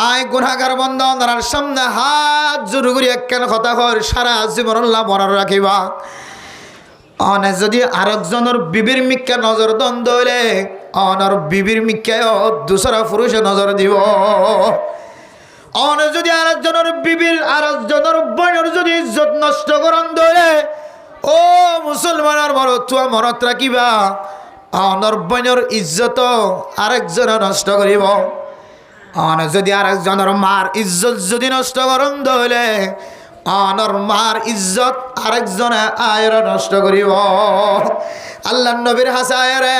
আয় গুনাহগার বান্দা তার সামনে হাত জোর করে একখান কথা কর সারা জীবন আল্লাহ মরার রাখিবা অনে যদি আরেকজনের বিবির মিক্কা নজর দ্বন্দ্ব হইলে অনর বিবির মিক্কায় দুসরা পুরুষে নজর দিব অনে যদি আরেকজনের বিবির আরেকজনের বোনের যদি ইজ্জত নষ্ট করেন ধরে ও মুসলমানের মরত তুয়া মরত রাখিবা অনর বোনের ইজ্জত আরেকজনে নষ্ট করিব অনে যদি আরেকজনের মার ইজ্জত যদি নষ্ট করেন ধরে অনর মার ইজ্জত আরেকজনে আয়ের নষ্ট করিব আল্লাহ নবীর হাসায়রে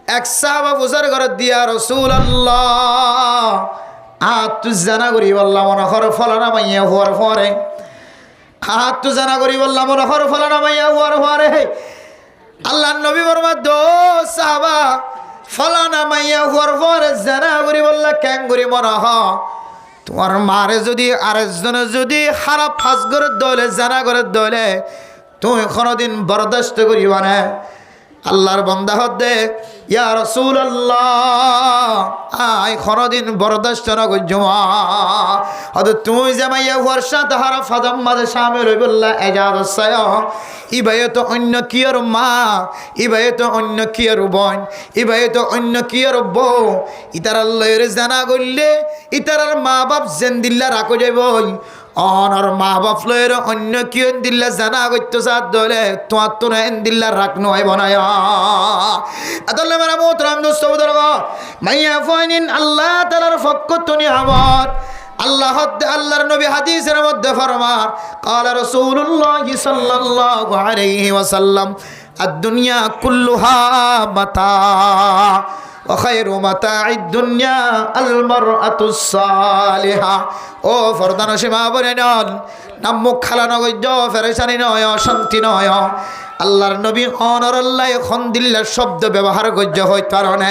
এক সাহাবা বুঝার ঘর দিয়া রাসূলুল্লাহ তু জানা করি বললাম মনে হর ফলানা মাইয়া হওয়ার পরে তু জানা করি বললাম মনে হর ফলানা মাইয়া হওয়ার পরে আল্লাহ নবী বর্মা দো সাহাবা ফলানা মাইয়া হওয়ার পরে জানা করি বললা কেন করি মনে হ তোমার মারে যদি আরেকজনে যদি খারাপ ফাঁস করে দলে জানা করে দলে তুমি কোনোদিন বরদাস্ত করিবা না আল্লাহর বান্দা হদে ইয়া রাসূলুল্লাহ আই কোনোদিন বরদাস্ত না করজমা হদ তুমি জামাইয়া ওয়ারশা তাহারা ফাদাম মাদে শামিল হইবল্লা এজাজ সায়া ইবায়ে তো অন্য কিয়র মা ইবায়ে তো অন্য কিয়র বোন ইবায়ে তো অন্য কিয়র বউ ইতার আল্লাহর জানা করলে ইতার মা বাপ জেন্দিল্লা রাখো যাইব অনর মা বাপ লয়ের অন্য কিয়ন দিল্লা জানা করতে সাথ দলে তোমার তো না দিল্লা রাখনো হয় বনায় আদল্লে মেরা মোহতরাম দোস্ত বুজুর্গ মাইয়া ফাইনিন আল্লাহ তাআলার পক্ষ তো নিয়ামত আল্লাহর নবী হাদিসের মধ্যে ফরমান قال رسول الله صلى الله عليه وسلم الدنيا كلها متاع وخير متاع الدنيا المرأة الصالحة ও ফরদান সীমা বলে নন নাম মুখ খালানো গজ্জ ফেরেশানি নয় শান্তি নয় আল্লাহর নবী অনর আল্লাহ খন্দিল্লার শব্দ ব্যবহার গজ্জ হয় কারণে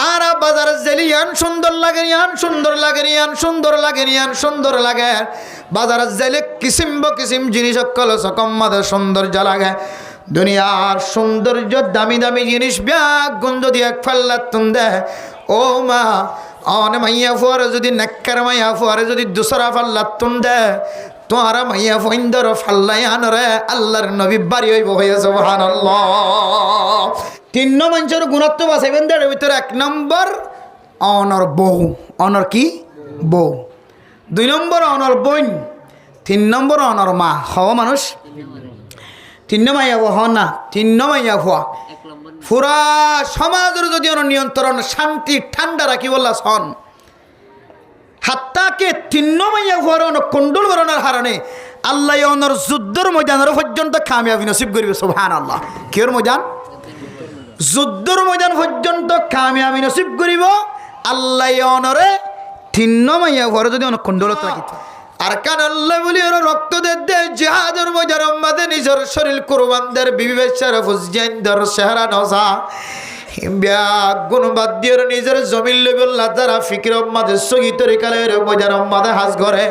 আর বাজার জেলিয়ান সুন্দর লাগে ইয়ান সুন্দর লাগে ইয়ান সুন্দর লাগে ইয়ান সুন্দর লাগে বাজার জেলে কিসিম কিসিম জিনিস সকল সকম মাদে সৌন্দর্য লাগে দুনিয়ার সৌন্দর্য দামি দামি জিনিস ব্যাগ গন্ধ দিয়ে এক ফাল্লা তুন্দে ও মা অনে মাইয়া ফুয়ারে যদি নেককার মাইয়া ফুয়ারে যদি দুসরা ফাল্লা তুন্দে তোমারা মাইয়া ফইন্দর ফাল্লাই আনরে আল্লাহর নবী বাড়ি হইব হয়ে সুবহানাল্লাহ তিন মানুষের গুণত্ব বাঁচাইবেন তার ভিতরে এক নম্বর অনর বউ অনর কি বউ দুই নম্বর অনর বোন তিন নম্বর অনর মা হওয়া মানুষ তিন মাইয়া হ না তিন মাইয়া হওয়া পুরা সমাজের যদি নিয়ন্ত্রণ শান্তি ঠান্ডা রাখি বললা সন হাত্তাকে তিন মাইয়া হওয়ার কন্ডল বরণের হারণে আল্লাহ অনর যুদ্ধর ময়দানের পর্যন্ত কামিয়াবি নসিব করিবে সুবহানাল্লাহ কিয়র ময়দান যুদ্ধর ময়দান পর্যন্ত কামিয়াবি নসিব করিব আল্লাহ অনরে তিন মাইয়া হওয়ার যদি অনেক কন্ডলত রাখিত আর কান আল্লাহ বলি ওরা রক্ত দে জিহাদের ময়দানের মাঝে নিজের শরীর কুরবানদের বিবি বেচারা ফুজজেন্দর চেহারা নজা ব্যাগ গুণ বাদ দিয়ে নিজের জমিন লইবল্লা তারা ফিকির মাঝে সগিত রেখালের ময়দানের মাঝে হাজ ঘরে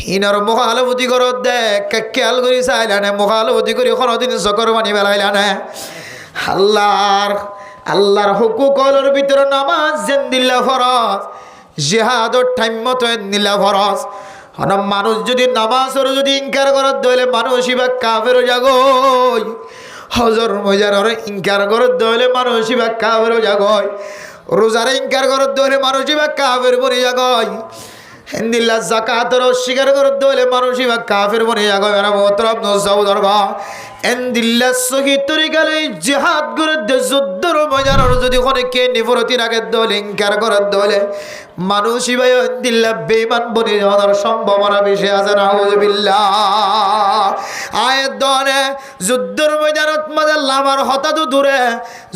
হিনর মহালবতী করো দেখ খেয়াল করি চাইলানে মহালবতী করি কোনোদিন চকর মানি বেলাইলানে আল্লাহর হুকুকলের ভিতরে নামাজ যেন দিল্লা ফরজ জিহাদর টাইম মতো নিলা ফরজ মানুষ যদি নামাজের যদি ইনকার করার দইলে মানুষ ইবা কাফেরও জাগই হজর মজার ইনকার করার দইলে মানুষ ইবা কাফেরও জাগই রোজার ইনকার করার দইলে মানুষ ইবা কাফের বনে জাগই হিন্দিল্লা জাকাতের অস্বীকার করার দইলে মানুষ ইবা কাফের বনে জাগই এরা মোহতরম নজর এন্দিল্লা সহি তরিকালে জিহাদ করে যুদ্ধর মজার যদি অনেকে নিবরতি রাখে দলে ইনকার করার দলে মানুষই ভাই দিল্লা বেমান বনে যাওয়ার সম্ভাবনা বেশি আছে নাউযুবিল্লাহ আয়াত দনে যুদ্ধর ময়দানত মাঝে লামার হঠাৎ দূরে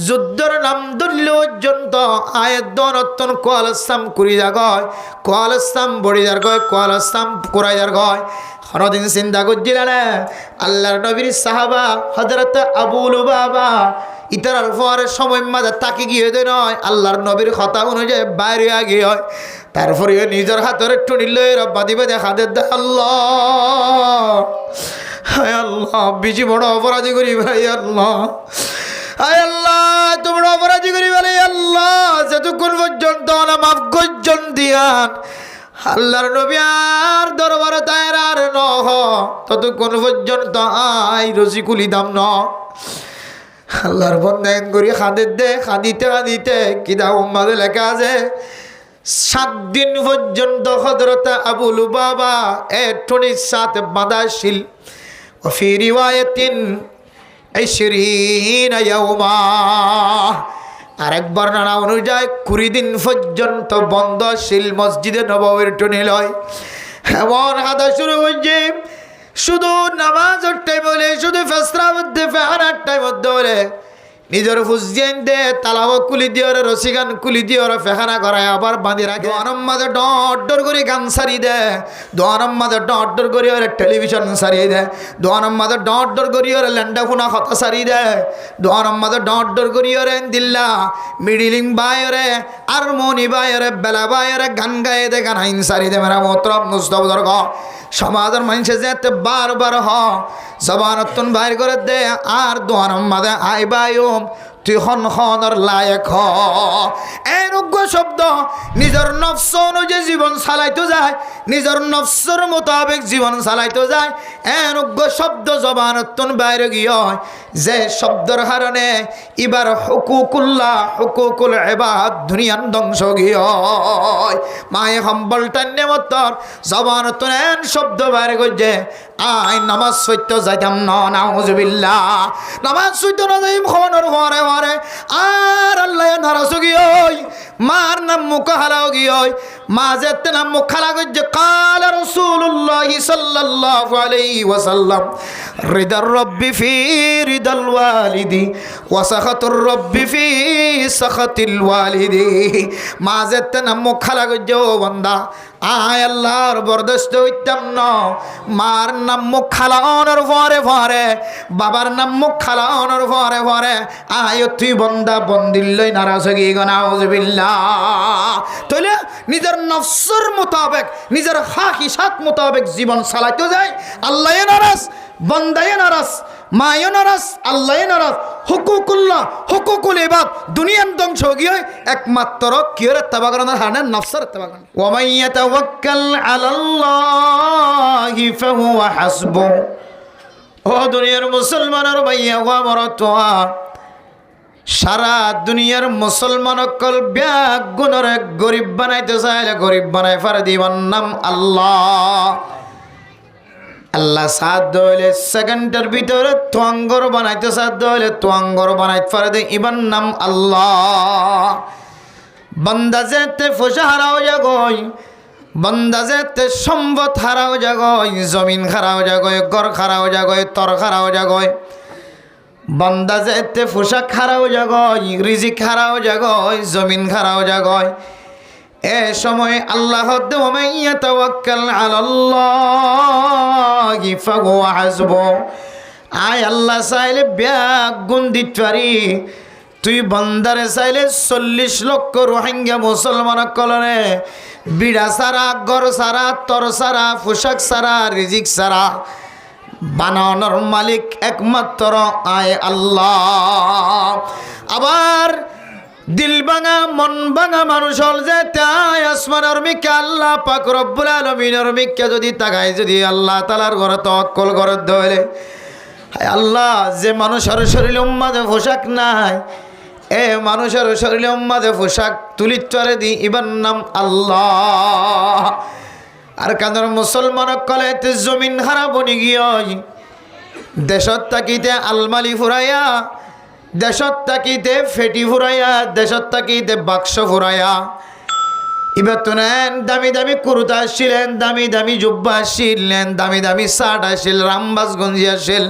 যুদ্ধর নাম দল্য পর্যন্ত আয়াত দনতন কোয়ালসাম কুড়ি জাগয় কোয়ালসাম বড়ি যার গয় কোয়ালসাম কুড়াই যার গয় কোনদিন চিন্তা করছিলেন আল্লাহর নবীর সাহাবা হযরত আবু লুবাবা ইতার পরে সময় মাঝে তাকে গিয়ে দেয় নয় আল্লাহর নবীর কথা অনুযায়ী বাইরে আগে হয় তারপরে নিজের হাতের একটু নিলে রব্বা দিবে দেখা দে আল্লাহ হায় আল্লাহ বেশি বড় অপরাধী করি ভাই আল্লাহ হায় আল্লাহ তোমরা অপরাধী করি ভাই আল্লাহ যতক্ষণ পর্যন্ত না মাফ গর্জন দিয়ান আল্লাহর নবী আর দরবারে তায়ের আর নহ ততক্ষণ পর্যন্ত আই রসি কুলি দাম ন আল্লাহর বন্দায়ন করি খাদিতে কিতা উম্মাদে লেখা আছে 7 দিন পর্যন্ত হযরত আবু লুবাবা ঠোঁটের সাথে বাঁধা ছিল ফি রিওয়ায়াতিন 20 ইয়াওমা আরেকবার নানা অনুযায়ী 20 দিন পর্যন্ত বন্ধ ছিল মসজিদে নববীর টুনি লয় এমন হাদা শুরু হয়েছে শুধু নামাজের টাইম হলে শুধু ফেসরার মধ্যে ফেহানার টাইম মধ্যে হলে নিজের ফুজিয়েন দে তালাও কুলি দিয়ে রসিগান কুলি দিয়ে ফেহানা করায় আবার বাঁধি রাখে দোয়ানোর মাঝে ডর করে গান সারি দে দোয়ানোর মাঝে ডর করে টেলিভিশন সারিয়ে দে দোয়ানোর মাঝে ডর করে ল্যান্ডা ফোনা হতা সারি দে দোয়ানোর মাঝে ডর করে দিল্লা মিডিলিং বাইরে আর মনি বাইরে বেলা বাইরে গান গায়ে দে গান আইন সারি দে মেরা মোহতরম মুস্তফা দরগ সমাজের মানুষে যেতে বারবার জবানতুন বাইর করে দে আর দোয়ানোর মাঝে আই বায়ুম তুই হনর লায়ক এরোগ্য শব্দ নিজের নফস অনুযায়ী জীবন চালাইতে যায় নিজের নফসের মোতাবেক জীবন চালাইতে যায় এরোগ্য শব্দ জবানতুন বাইরে গিয়ে যে শব্দের কারণে এবার হুকুকুল ইবাদ দুনিয়ার ধ্বংস গিয়ে মায়ে সম্বল টান্নে মতর জবানতুন এন শব্দ বাইরে গিয়ে আই নামাজ সত্য যাইতাম নাউজুবিল্লাহ নামাজ সত্য না যাইম খবর ঘরে ঘরে আর আল্লাহ নারাজ গিয়ে মার নাম মুখ হালাও গিয়ে মা যেতে নাম মুখ হালা গিয়ে কাল রাসূলুল্লাহ সাল্লাল্লাহু আলাইহি ওয়াসাল্লাম রিদার রব্বি ফি রিদাল ওয়ালিদি ওয়া সাখাতুর রব্বি ফি সাখাতিল ওয়ালিদি মা যেতে নাম মুখ হালা গিয়ে ও বান্দা আয় আল্লাহর বরদাস্ত হইতাম ন মার নাম মুখ খালানোর পরে বাবার নাম মুখ খালানোর পরে আয় তুই বন্দা বন্দিল্লই নারাজ গিয়ে নাউজুবিল্লাহ তাহলে নিজের নফসের মোতাবেক নিজের হাকিসাত মোতাবেক জীবন চালাইতে যায় আল্লাহ নারাজ বন্দায় নারাজ মায় নারাজ আল্লাহ নারাজ হুকুকুল ইবাদ দুনিয়ার ধ্বংস গিয়ে একমাত্র কিয়র তাবাগরানের হানে নফসের তাবাগরান ওয়া মান ইয়াতাওয়াক্কাল আলাল্লাহি ফাহুয়া হাসবু ও দুনিয়ার মুসলমানের ভাইয়া ওয়া মরতোয়া সারা দুনিয়ার মুসলমান অকল ব্যাগ গুণর গরিব বানাইতে চাইলে গরিব বানাই ফারে দিবার নাম আল্লাহ আল্লাহ সাধ্য হইলে সেকেন্ডের ভিতরে তোয়াঙ্গর বানাইতে সাধ্য হইলে তোয়াঙ্গর বানাইতে পারে দে ইবার নাম আল্লাহ বান্দা যেতে ফসা হারাও যাগই বান্দা যেতে সম্পদ হারাও যাগই জমিন খারাও যাগই ঘর খারাও যাগই তর খারাও যাগই বান্দা যেতে পোশাক হারাও যাগই রিজিক হারাও যাগই জমিন খারাও যাগই এ সময় আল্লাহ তাওয়াক্কাল আলাল্লাহি ফাহুয়া হাসবু আয় আল্লাহ চাইলে ব্যাগ গুণ দিতে পারি তুই বান্দারে চাইলে 40 লক্ষ রোহিঙ্গা মুসলমান কলরে বিড়া সারা ঘর সারা তর সারা পোশাক সারা রিজিক সারা বানানোর মালিক একমাত্র আয় আল্লাহ আবার দিল ভাঙা মন ভাঙা মানুষ হল যে তাই আসমানের মিকে আল্লাহ পাক রব্বুল আলামিনের মিকে যদি তাকায় যদি আল্লাহ তাআলার ঘরে তাওয়াক্কুল করে ধরে আল্লাহ যে মানুষের শরীরে উম্মাদে পোশাক নাই এ মানুষের শরীরে উম্মাদে পোশাক তুলিত করে দি ইবার নাম আল্লাহ আর কাদের মুসলমান কলেতে জমিন খারাপ বনি গিয়ে দেশত তাকিতে আলমালি ফুরাইয়া দেশত তাকিতে ফেটি ফুরাইয়া দেশত তাকিতে বাক্স ফুরাইয়া এবার তো নেন দামি দামি কুর্তা আসছিলেন দামি দামি জুব্বা আসছিলেন দামি দামি শার্ট আসছিল রামবাস গঞ্জি আসছিল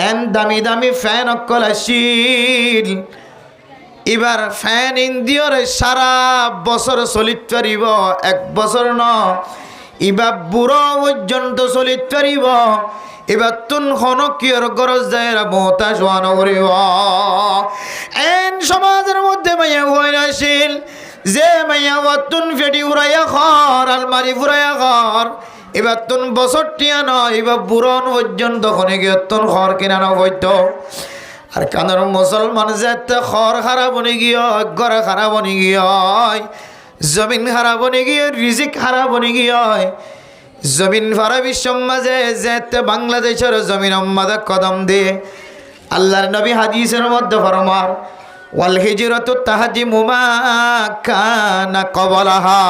এন দামি দামি ফ্যান অকল আসছিল এবার ফ্যান ইন্দিয়র সারা বছর চলিত পারিব 1 বছর ন এবার বুড়ো পর্যন্ত চলিত পারিব এবার তুন কিয়র গরজ যায় মহতাজ ওয়ান করিব এন সমাজের মধ্যে মাইয়া হয়ে আসিল যে মাইয়া তুন ফেটি ফুরাইয়া ঘর আলমারি ফুরাইয়া ঘর এবার তুন বছর টিয়া নয় এবার বুড়ন পর্যন্ত খনে গিয়ে তুন ঘর কেনানো হইত আর কানের মুসলমান যেতে ঘর খারাপ বনি গিয়ে ঘরে খারাপ বনি গিয়ে জমিন হারাবো নাকি রিজিক হারাবো নাকি হয় জমিন ফারা বিশ্বম মাঝে যেতে বাংলাদেশের জমিন মাঝে কদম দিয়ে আল্লাহর নবী হাদিসের মধ্যে ফরমার ওয়াল হিজরাতু তাহজিমু মা কানা ক্বাবলাহা।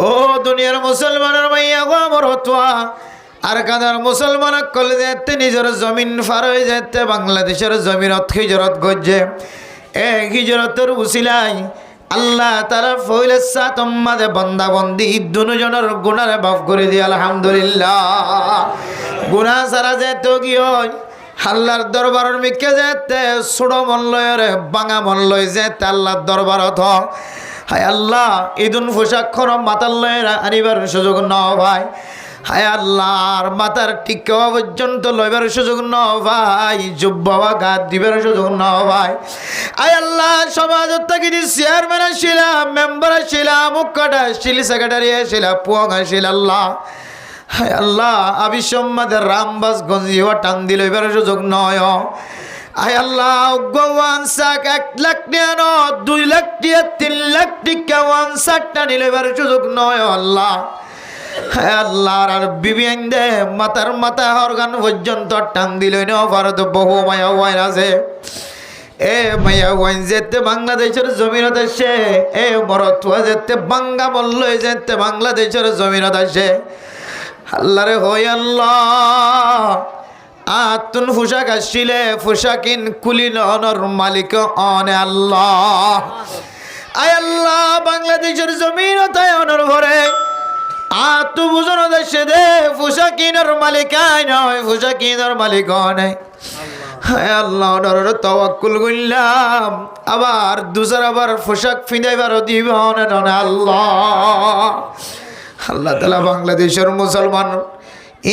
ও দুনিয়ার মুসলমানের মাইয়া গো আমার হতোয়া আর কাদার মুসলমান কল যেতে নিজের জমিন ফার হয়ে যেতে বাংলাদেশের জমিনত হিজরত গজ্জে এ হিজরতের উসিলাই আল্লাহ তাআলা ফয়লে সাতম্মাদে বান্দা বন্দি দুজনের গুনাহ মাফ করে দিয়ে আলহামদুলিল্লাহ। গুনাহ সারা যেতে কি হয় আল্লাহর দরবারের মিকে যেতে ছোট মন লয় বাঙা মন লয় যেতে আল্লাহর দরবারত হায় আল্লাহ ঈদুন পোশাক খরম মাতাল লয় আনিবার সুযোগ ন ভাই হায় আল্লাহর মাতার টিকা পর্যন্ত লইবার সুযোগ ন ভাই জুব্বা গাত দিবার সুযোগ ন ভাই আয় আল্লাহ সমাজত থাকি চেয়ারম্যান ছিলাম মেম্বার ছিলাম মুখ্যটা ছিল সেক্রেটারি ছিল পুয়াং ছিল আল্লাহ হায় আল্লাহ আবিসম্মাদের রামবাস গঞ্জিও টান দিল এবার সুযোগ নয় আয় আল্লাহ গোয়ান শাক 1 লাখ টাকা ন 2 লাখ টাকা 3 লাখ টাকা ওয়ান শাকটা নিল এবার সুযোগ নয় আল্লাহ। হ্যাঁ আল্লাহ আর বিবি আইন্দে মাতার মাথা অর্গান পর্যন্ত টান দিল না ভারত বহু মায়া ওয়াইন আছে এ মায়া ওয়াইন যেতে বাংলাদেশের জমিনত আসে এ মরতুয়া যেতে বাঙ্গা বলল যেতে বাংলাদেশের জমিনত আসে আল্লাহরে হই আল্লাহ আতুন পোশাক আসছিলে পোশাকিন কুলিন অনর মালিক অনে আল্লাহ। আয় আল্লাহ বাংলাদেশের জমিনত অনর ভরে আতু বুঝন দেশে দে পোশাকিনের মালিকাই নয় পোশাকিনের মালিক নয় হায় আল্লাহ অনর তাওয়াক্কুল করলাম আবার দুসর আবার পোশাক ফিনাইবার দিব না আল্লাহ। আল্লাহ তাআলা বাংলাদেশের মুসলমান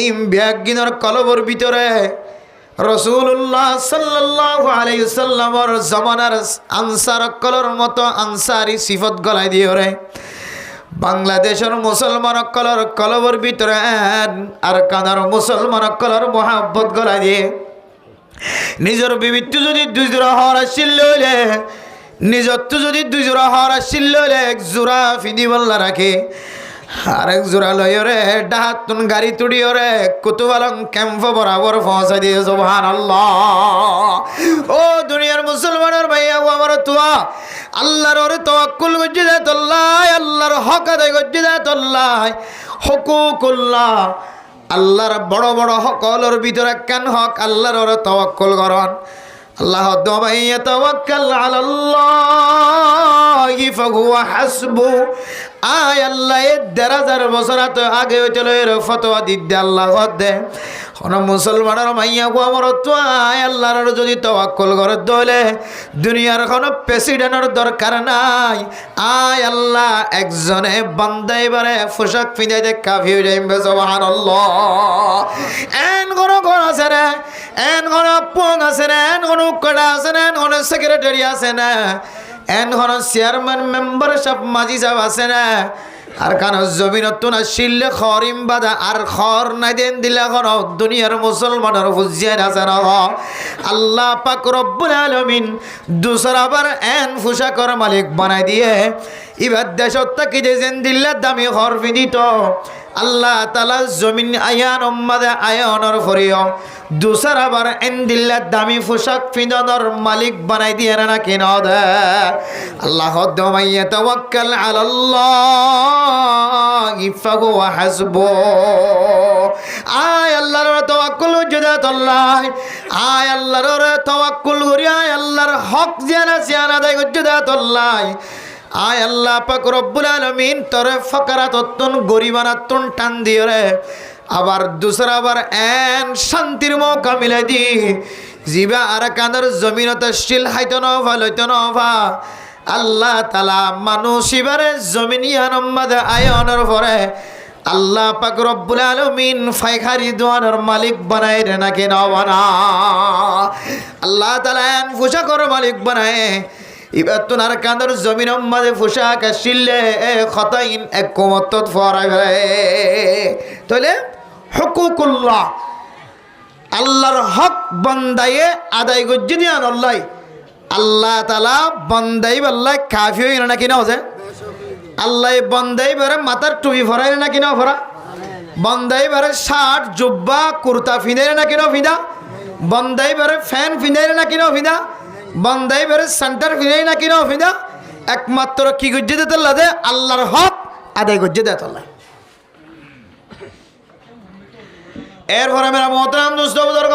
ইম ব্যাগিনের কলবর ভিতরে রাসূলুল্লাহ সাল্লাল্লাহু আলাইহি সাল্লামের জামানার আনসার কলর মতো আনসারি সিফত গলাই দিয়ে রে বাংলাদেশের মুসলমান কলর কলবর ভিতরে আর কানার মুসলমান কলর মোহাব্বত গলাই দিয়ে নিজের বিবিত্ব যদি 2 জোড়া হওয়ার আসিল লইলে নিজের তো যদি 2 জোড়া হওয়ার আসিল লইলে 1 জোড়া ফিদি বল্লা রাখে আরেক জোড়া লয়রে ডাহাতুন গাড়ি তুড়িয়রে কুতুবালং ক্যাম্প বরাবর পৌঁছা দিয়ে সুবহানাল্লাহ। ও দুনিয়ার মুসলমানের ভাইয়া ও আমার তোয়া আল্লাহর ওরে তাওয়াক্কুল করতে দেয় আল্লাহ আল্লাহর হক আদায় করতে দেয় আল্লাহ হুকুকুল্লাহ আল্লাহর বড় বড় হকলর ভিতরে কেন হক আল্লাহর ওরে তাওয়াক্কুল করন আল্লাহ দমাইয়া তাওয়াক্কাল আলাল্লাহি ফাহুয়া হাসবু। আয় আল্লাহ 1000 বছর আগে হইছিল এর ফতোয়া দিতে আল্লাহ দে কোন মুসলমানের মাইয়া গো আমার তো আয় আল্লাহর যদি তাওয়াক্কুল করে দলে দুনিয়ার কোন প্রেসিডেন্টের দরকার নাই আয় আল্লাহ একজনে বান্দা এবারে পোশাক পিঁধাইতে কাফি হয়ে যাইবে সুবহানাল্লাহ। এন কোন কোন আছে রে এন কোন পোং আছে রে এন কোন কড়া আছে না এন কোন সেক্রেটারি আছে না এন কোন চেয়ারম্যান মেম্বার সব মাঝি সাহেব আছে না আর কান জমিনত না শিল্লে খরিম বাদা আর খর নাই দেন দিলা কোন দুনিয়ার মুসলমানের ফুজিয়া আছে না আল্লাহ পাক রব্বুল আলামিন দুসরাবার এন পোশাকর মালিক বানাই দিয়ে ইবাদ দেশত তাকি দেন দিল্লা দামি খর ফিদিত আল্লাহ তাআলা জমিন আয়ান উম্মাদে আয়ানর ফরিও দুসরাবার এন দিল্লা দামি পোশাক ফিদানোর মালিক বানাই দিয়ে না কেন দে আল্লাহ দমাইয়া তাওয়াক্কাল আলাল্লাহি ফাহুয়া হাসবু। আয় আল্লাহর তাওয়াক্কুল জদাত আল্লাহ আয় আল্লাহর তাওয়াক্কুল করি আয় আল্লাহর হক জানা জানা দেয় জদাত আল্লাহ আয় আল্লাহ পাক রব্বুল আলামিন তোরে ফকরাততুন গরিবানাতুন টান দিয়ে রে আবার দুসরাবার এন শান্তির মৌকা মিলাই দি জিবা আর কানের জমিনত শিল হাইতো নভা লইতো নভা আল্লাহ তাআলা মানুষ এবারে জমিনিয়ান উম্মাদে আয়নের পরে আল্লাহ পাক রব্বুল আলামিন ফাইখারি দোয়ানের মালিক বানায় রে নাকি না বানা আল্লাহ তাআলা এন পোশাকর মালিক বানায় এবার তোনার কাঁদর জমিন মাঝে পোশাক আসিলে খতাইন এক কমত ফরাই তাহলে হুকুকুল্লাহ আল্লাহর হক বান্দায়ে আদায় করছে দিয়ান আল্লাহ আল্লাহ তাআলা বান্দাই আল্লাহ কাফি হই না কিনা হচ্ছে আল্লাহ বন্দাই বারে মাথার টুপি ফরাই না কিনা ফরা বন্দাই বারে শার্ট জুব্বা কুর্তা ফিনাই না কিনা ফিদা বন্দাই বারে ফ্যান ফিনাই না কিনা ফিদা বন্দাই বারে সেন্টার ফিনাই না কিনা ফিদা একমাত্র কি গজ্জে দিতে লাগে আল্লাহর হক আদায় গজ্জে দিতে লাগে এরপরে মেরা মোহতারাম দোস্ত বুজুর্গ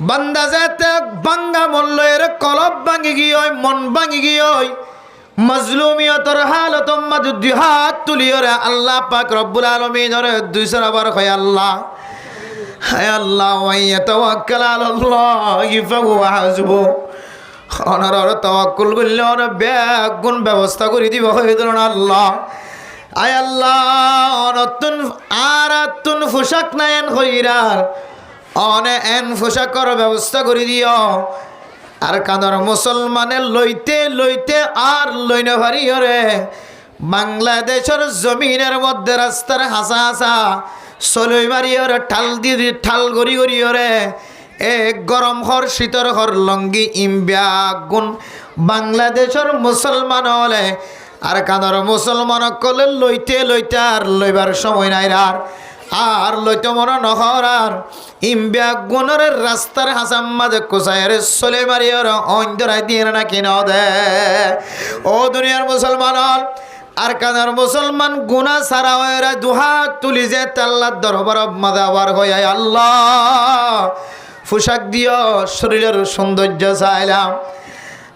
বান্দা যাতে বাঙ্গা মল্লের কলব ভাঙি গিয়ে মন ভাঙি গিয়ে মজলুমিয়তর হালত মাদুদ্দি হাত তুলিয়রে আল্লাহ পাক রব্বুল আলামিনের দুইশর আবার কয় আল্লাহ হায় আল্লাহ ওয়া তাওয়াক্কাল আলাল্লাহি ফাহুয়া হাসবু অনর তাওয়াক্কুল করলে অন বেগুন ব্যবস্থা করে দিব হয়ে ধরুন আল্লাহ আয় আল্লাহ নতুন আর তুন পোশাক নায়ন হইরার অনে এন পোশাকর ব্যবস্থা করে দিও আর কাঁদর মুসলমানের লইতে লইতে আর লইনে ভারি হরে বাংলাদেশের জমিনের মধ্যে রাস্তার হাসা হাসা চলই মারি হরে ঠাল দিয়ে ঠাল গড়ি গড়ি হরে এক গরম হর শীতর হর লঙ্গি ইম্বিয়া গুণ বাংলাদেশের মুসলমান হলে আর কাঁদর মুসলমান কলে লইতে লইতে আর লইবার সময় নাই আর লইতে মনে নহর আর ইম্বিয়া গুণের রাস্তার হাসাম মাঝে কোসাইরে চলে মারিয়র অন্ধরাই দিয়ে না কিন দে ও দুনিয়ার মুসলমান আর কাঁদর মুসলমান গুণা সারা হয়ে দুহাত তুলি যে আল্লাহর দরবার মাঝে আবার হয়ে আল্লাহ পোশাক দিও শরীরের সৌন্দর্য চাইলাম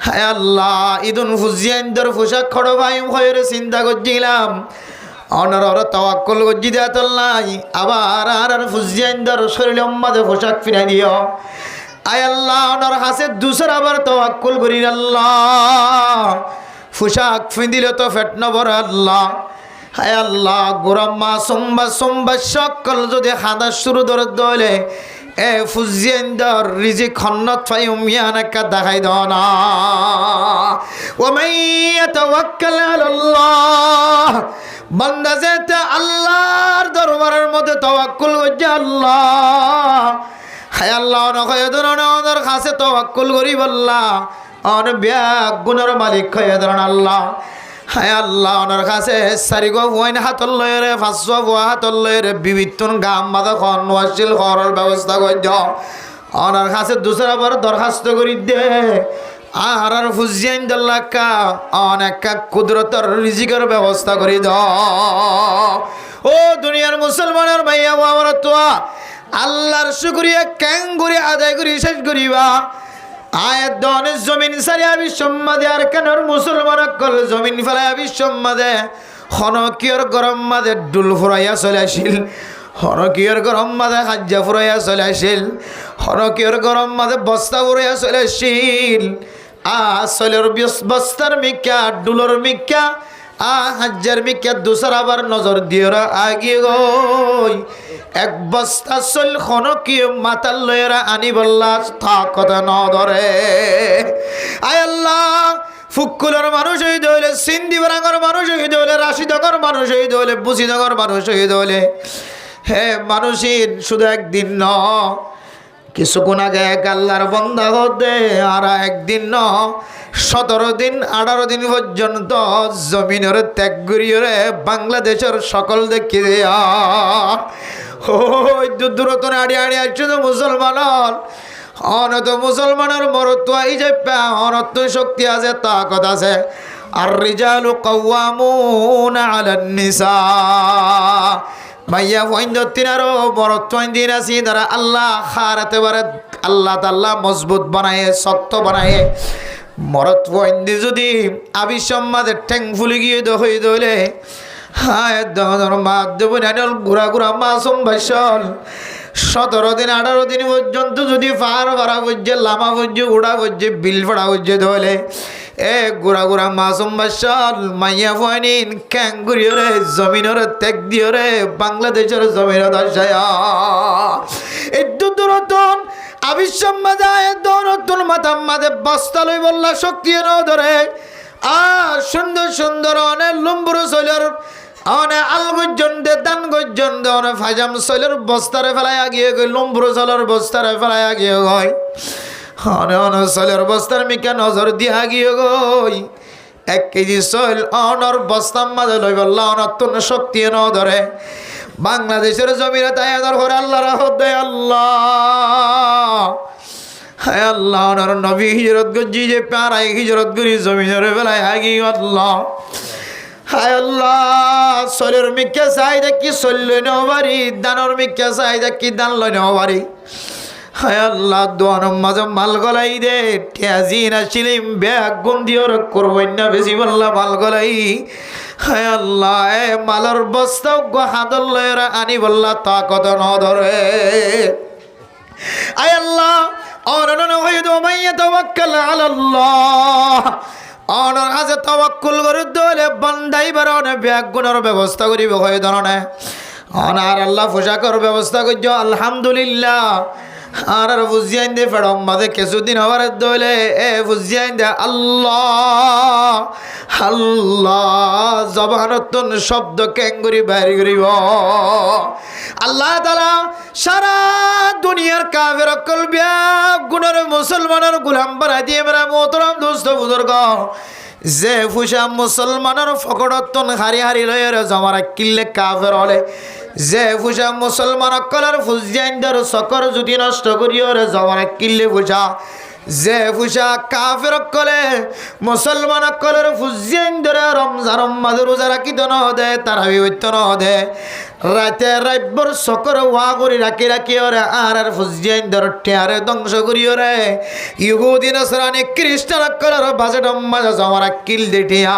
হায় আল্লাহ ইদুন ফুজিয়ানদের পোশাক খড় ভাই হয়ে চিন্তা করছিলাম অনর তাওয়াক্কুল গজ্জি দেয়াত নাই আবার আর ফুজিয়ানদের শরীরের মাঝে পোশাক ফিরাই দিও আয় আল্লাহ অনর হাসে দুসর আবার তাওয়াক্কুল করি আল্লাহ পোশাক ফিন্দিলে তো ফেট নবর আল্লাহ হায় আল্লাহ গোরাম্মা সোমবার সোমবার সকল যদি হাদা শুরু ধরে দলে এ ফুজিয়ানদের রিজিক খন্নত ফাই উমিয়ানাকা দেখাই দাও না ওয়া মাইয়া তাওয়াক্কাল আলাল্লাহ বান্দা যেতে আল্লাহর দরবারের মধ্যে তাওয়াক্কুল করছে আল্লাহ হায় আল্লাহ নয় ধরনের কাছে তাওয়াক্কুল করি বললা অন ব্যাগ গুণের মালিক হয়ে ধরন আল্লাহ হায় আল্লাহ ওনার কাছে চারিগো ওয়াইন হাতল লয়েরে পাঁচশো ভুয়া হাতল লয়েরে বিবিতুন গাম মাদা খন ওয়াসিল খরর ব্যবস্থা করে দাও ওনার কাছে দুসরা বার দরখাস্ত করি দে আর ফুজিয়ান দল্লাকা অনেক কুদরতর রিজিকের ব্যবস্থা করে দাও ও দুনিয়ার মুসলমানের ভাইয়া আমার তো আল্লাহর শুকরিয়া কেন করে আদায় করি শেষ করিবা আয়াত দনের জমিন সারিয়া বিশ্বম্মাদে আর কেনর মুসলমান কল জমিন ফেলাইয়া বিশ্বম্মাদে হনকিয়র গরম মাদে ডুল ফুরাইয়া চলে আসিল হনকিয়র গরম মাদে খাজ্জা ফুরাইয়া চলে আসিল হনকিয়র গরম মাদে বস্তা ফুরাইয়া চলে আসিল চলের বস্তার মিক্কা ডুলোর মিক্কা হাজ্জার মিক্কা দুসর আবার নজর দিওরা আগে গই এক বস্তা চল কি মাতাল লয়েরা আনি বললা তা কথা ন ধরে আয় আল্লাহ ফুকুলের মানুষ হইতে হইলে সিন্ধি বারাঙ্গর মানুষ হইতে হইলে রাশিদগর মানুষ হইতে হইলে বুসিদগর মানুষ হইতে হইলে হে মানুষের শুধু একদিন ন কিছুক্ষণ আগে এক আল্লাহর বন্দা হতে আর একদিন ন 17 দিন 18 দিন পর্যন্ত জমিনের ত্যাগ করিয়ে বাংলাদেশের সকল দেখি দেয়া ওই দূরত আড়ি আড়ি আসছে তো মুসলমান অনত মুসলমানের মরত্ব এই যে অনত্ব শক্তি আছে তাকত আছে আর রিজালু কাওয়ামুনা আলান নিসা ভাইয়া তিনারও মরত্ব দিন আছি তারা আল্লাহ খারাতে পারে আল্লাহ তাল্লাহ মজবুত বানায় শক্ত বানায় মরত দি যদি আবিসম্মাদের ঠ্যাং ফুলি গিয়ে হয়ে দলে হায় মা দেব ঘুরা ঘুরা মাসুম ভাইসল 17 দিন 18 দিন পর্যন্ত যদি পার ভাড়া বুঝছে লামা বুঝছে উড়া বুঝছে বিল ভাড়া বুঝছে ধলে এ গুড়া গুড়া মাসুম বাসাল মাইয়া ফাইনিন ক্যাঙ্গুরি রে জমিনের ত্যাগ দিয়ে রে বাংলাদেশের জমিনের দশায়া এই দূরতন আবিসম্মাদায় দৌরতুন মাথাম মাদে বস্তা লই বললা শক্তি ন ধরে আর সুন্দর সুন্দর অনেক লম্বুর শৈলের অনেক আলগজ্জন দে দান গজ্জন দে অনেক ফাজাম শৈলের বস্তারে ফেলাই আগিয়ে গই লম্বুর শৈলের বস্তারে ফেলাই আগিয়ে গই অনেক অনেক শৈলের বস্তার মিকা নজর দিয়া গিয়ে গই 1 কেজি সইল অনর বস্তার মাঝে লই বললা অনতুন শক্তি ন ধরে বাংলাদেশের জমিনে তাই আদর করে আল্লাহ রাহত দেয় আল্লাহ হায় আল্লাহ অনর নবী হিজরত গজি যে প্যারাই হিজরত করি জমিনের বেলায় আগি আল্লাহ হায় আল্লাহ সলের মিকে চাই দেখি সল্য নেওয়ারি দানর মিকে চাই দেখি দান লই নেওয়ারি হায় আল্লাহ দোয়ানোর মাঝে মাল গলাই দে ঠেজি না ছিলিম ব্যাগ গন্ধিওর করবেন না বেশি বললা মাল গলাই হায় আল্লাহ এ মালর বস্তাও হাতল লয়েরা আনি বললা তা কত ন ধরে আয় আল্লাহ অনন হইদ মাইয়া তাওয়াক্কাল আলাল্লাহ অনর কাছে তাওয়াক্কুল করে দলে বান্দাই বারনে ব্যাগ গুণের ব্যবস্থা করিব হয় ধরনে অনার আল্লাহ পোশাকর ব্যবস্থা করছ আলহামদুলিল্লাহ আর বুঝিয়াইন দে ফেড়ম মাঝে কিছুদিন হবার দলে এ বুঝিয়াইন দে আল্লাহ আল্লাহ জবানতন শব্দ কেঙ্গুরি বাইর করিব আল্লাহ তাআলা সারা দুনিয়ার কাফের কলবিয়া গুণের মুসলমানের গোলাম বানাই দিয়ে মেরা মোহতরম দোস্ত বুজুর্গ যে ফুসা মুসলমানের ফকড়তন হারি হারি লয়ের জমারা কিল্লে কাফের হলে যে ফুসা মুসলমান কলার ফুজিয়াইন্দার সকর যদি নষ্ট করিও রে জমারা কিল্লে ফুসা যে ফুসা কাফের কলে মুসলমান কলের ফুজিয়াইন্দার রমজান মাঝে রোজা রাখিত ন দে তারা বিবত্য ন দে রাতে রাব্বর সকর ওয়া করি রাখি রাখি ওরে আর ফুজিয়াইন্দার টেয়ারে ধ্বংস করিও রে ইহুদি নসরানি খ্রিস্টান কলের বাজেট মাঝে জমারা কিল দেটিয়া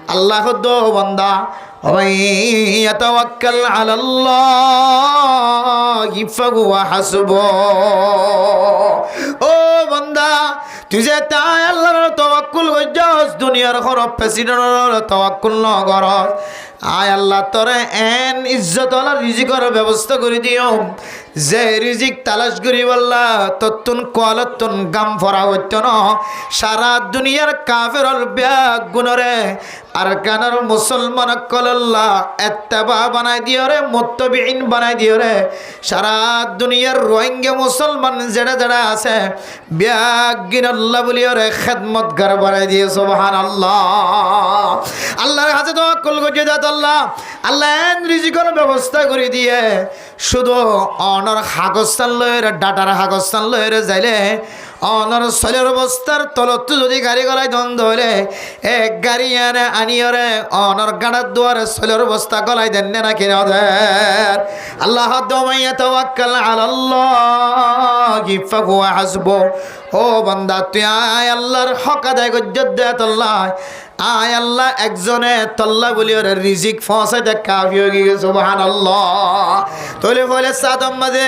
আল্লাহ দো বান্দা ইয়াতাওয়াক্কাল আলাল্লাহি ফাহুয়া হাসবুহ ও বান্দা তুই যে তাই আল্লাহর তাওয়াক্কুল করছস দুনিয়ার কোন প্রেসিডেন্টের তাওয়াক্কুল না করস আয় আল্লাহ তোরে এন ইজ্জত আলা রিজিকের ব্যবস্থা করে দিও যে রিজিক তালাশ করি বললা ততুন কলতুন গাম ফরা হইতো না সারা দুনিয়ার কাফের ব্যাগ গুণরে আর কানার মুসলমান কল্লা এত্তেবা বানাই দিও রে মুত্তাবিঈন বানাই দিও রে সারা দুনিয়ার রোহিঙ্গা মুসলমান যেটা যেটা আছে ব্যাগ গিন আল্লাহ বলিও রে খেদমতগার বানাই দিয়ে সুবহানাল্লাহ আল্লাহর হাতে তাওয়াক্কুল করে দাত আল্লাহ আল্লাহ রিজিকের ব্যবস্থা করে দিয়ে শুধু অনর হাগস্তান লয়ের ডাটার হাগস্তান লয়ের যাইলে অনর সলের বস্তার তলত যদি গাড়ি গলায় দ্বন্দ্ব হলে এক গাড়ি আনে আনিয়রে অনর গাড়ার দুয়ারে সলের বস্তা গলায় দেন না কিনা দেন আল্লাহ দমাইয়া তাওয়াক্কাল আলাল্লাহি ফাহুয়া হাসবুহ ও বান্দা তুই আয় আল্লাহর হক আদায় গজ্জত দে আল্লাহ আয় আল্লাহ একজনে তল্লা বলি ওর রিজিক ফসাইতে কাফি হয়ে গিয়ে সুবহানাল্লাহ তোলে বলে সাদম মাঝে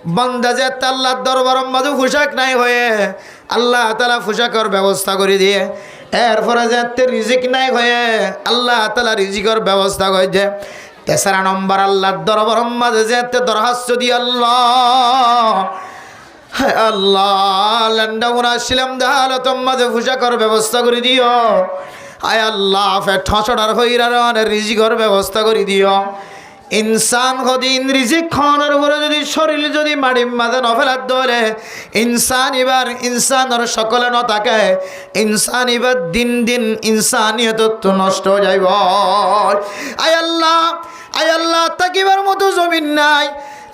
বান্দা যে আল্লাহর দরবার মাঝে পোশাক নাই হয়ে আল্লাহ তাআলা পোশাকের ব্যবস্থা করে দিয়ে এরপরে যে রিজিক নাই হয়ে আল্লাহ তাআলা রিজিকের ব্যবস্থা করে যে তেসরা নম্বর আল্লাহর দরবার মাঝে যে দরখাস্ত দিয়ে আল্লাহ আল্লাহ লন্ডা উনাছিলাম দেখালো তোমাদের পোশাকের ব্যবস্থা করে দিও আয় আল্লাহ ঠসড়ার হইরার রিজিকের ব্যবস্থা করে দিও ইনসান কদিন রিজিক খাওয়ানোর উপরে যদি শরীর যদি মাটির মাঝে নফেলার দলে ইনসান এবার ইনসানের সকলে ন থাকে ইনসান এবার দিন দিন ইনসানিয়ত তো নষ্ট হয়ে যাইব আয় আল্লাহ তাকিবার মতো জমিন নাই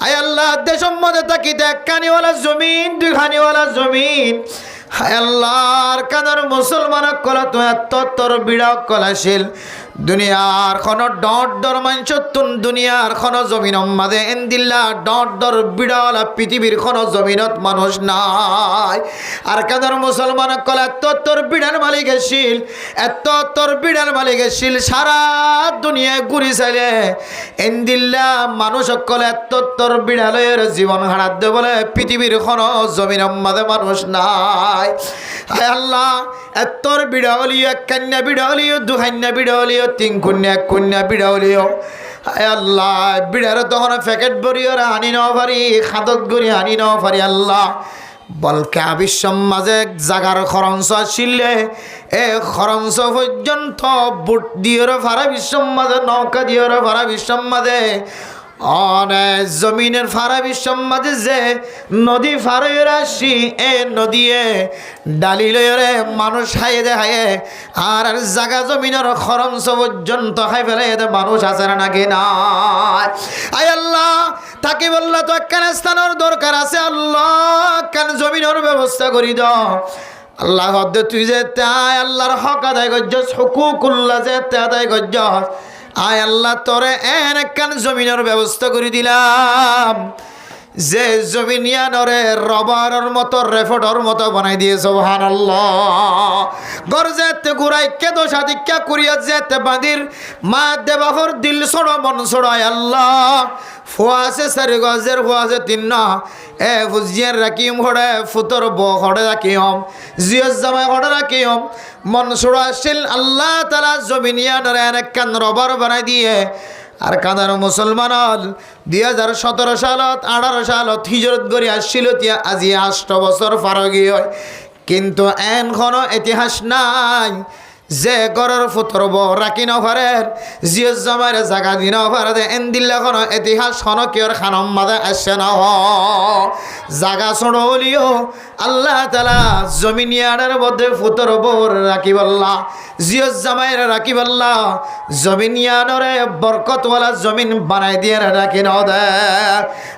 আয় আল্লাহ দেশের মধ্যে তাকিতে এক কানিওয়ালা জমিন দুই খানিওয়ালা জমিন হায় আল্লাহর কানার মুসলমান কলা তো এত তোর বিড়া কলাশীল দুনিয়ার কোন ডট ডর মানছতুন দুনিয়ার কোন জমিন মাঝে এন্দিল্লা ডট ডর বিড়াওয়ালা পৃথিবীর কোন জমিনত মানুষ নাই আর কানার মুসলমান কলা এত তোর বিড়ার মালিক এসিল এত তোর বিড়ার মালিক এসিল সারা দুনিয়ায় ঘুরি চাইলে এন্দিল্লা মানুষ কলে এত তোর বিড়ালের জীবন হারাত দে বলে পৃথিবীর কোন জমিন মাঝে মানুষ নাই হায় আল্লাহ এতর বিড়ালিও এক কন্যা বিড়ালিও দু কন্যা বিড়ালিও তিন কন্যা এক কন্যা বিড়ালিও হায় আল্লাহ বিড়ার তখন প্যাকেট ভরিও আনি ন পারি খাদত গড়ি আনি ন পারি আল্লাহ বলকে আবিশ্বম মাঝে জাগার খরঞ্চ আসিলে এ খরঞ্চ পর্যন্ত বুট দিওর ভাড়া বিশ্বম মাঝে নৌকা দিওর ভাড়া বিশ্বম মাঝে অনেক জমিনের ফারা বিশ্ব মাঝে যে নদী ফারই রাশি এ নদীয়ে ডালি লয়রে মানুষ হাইয়ে দেখায় আর জাগা জমিনের খরঞ্চ পর্যন্ত খাই ফেলে মানুষ আছে নাকি না আয় আল্লাহ তাকে বললা তো একখান স্থানের দরকার আছে আল্লাহ কেন জমিনের ব্যবস্থা করি দাও আল্লাহ তুই যে আয় আল্লাহর হক আদায় করছস হুকুকুল্লাহ যে আদায় করছস আয় আল্লাহ তোরে একখান জমিনের ব্যবস্থা করে দিলাম যে জমিনিয়ানরে রবারের মতো রেফটর মতো বানাই দিয়ে সুবহানাল্লাহ গর যেতে ঘুরাই কেদো সাদিকা করিয়া যেতে বাঁধির মা দেবাহর দিল ছড়ো মন ছড়ায় আল্লাহ ফুয়াছে চারি গজের ফুয়াছে তিন এ ফুজিয়ার রাখিম হড়ে ফুতর ব হড়ে রাখিম জিয়স জামাই হড়ে রাখিম মন ছড়াছিল আল্লাহ তালা জমিনিয়ানরে একখান রবার বানাই দিয়ে আর কাদার মুসলমান 2017 সালত 18 সালত হিজরত করে আসছিল তিয়া আজি 8 বছর ফারগি হয় কিন্তু এখনো ইতিহাস নাই যে গরর ফুতর ব রাখি নফারের জিয়স জামাইরে জাগা দি নফারে এন দিল্লা কোনো ইতিহাস কোনো কিয়র খানম মাদা আসছে না জাগা ছোড় হলিও আল্লাহ তালা জমিনিয়ানের মধ্যে ফুতর বোর রাখি বল্লা জিয়স জামাইরে রাখি বল্লা জমিনিয়ানরে বরকতওয়ালা জমিন বানাই দিয়ে রাখি ন দে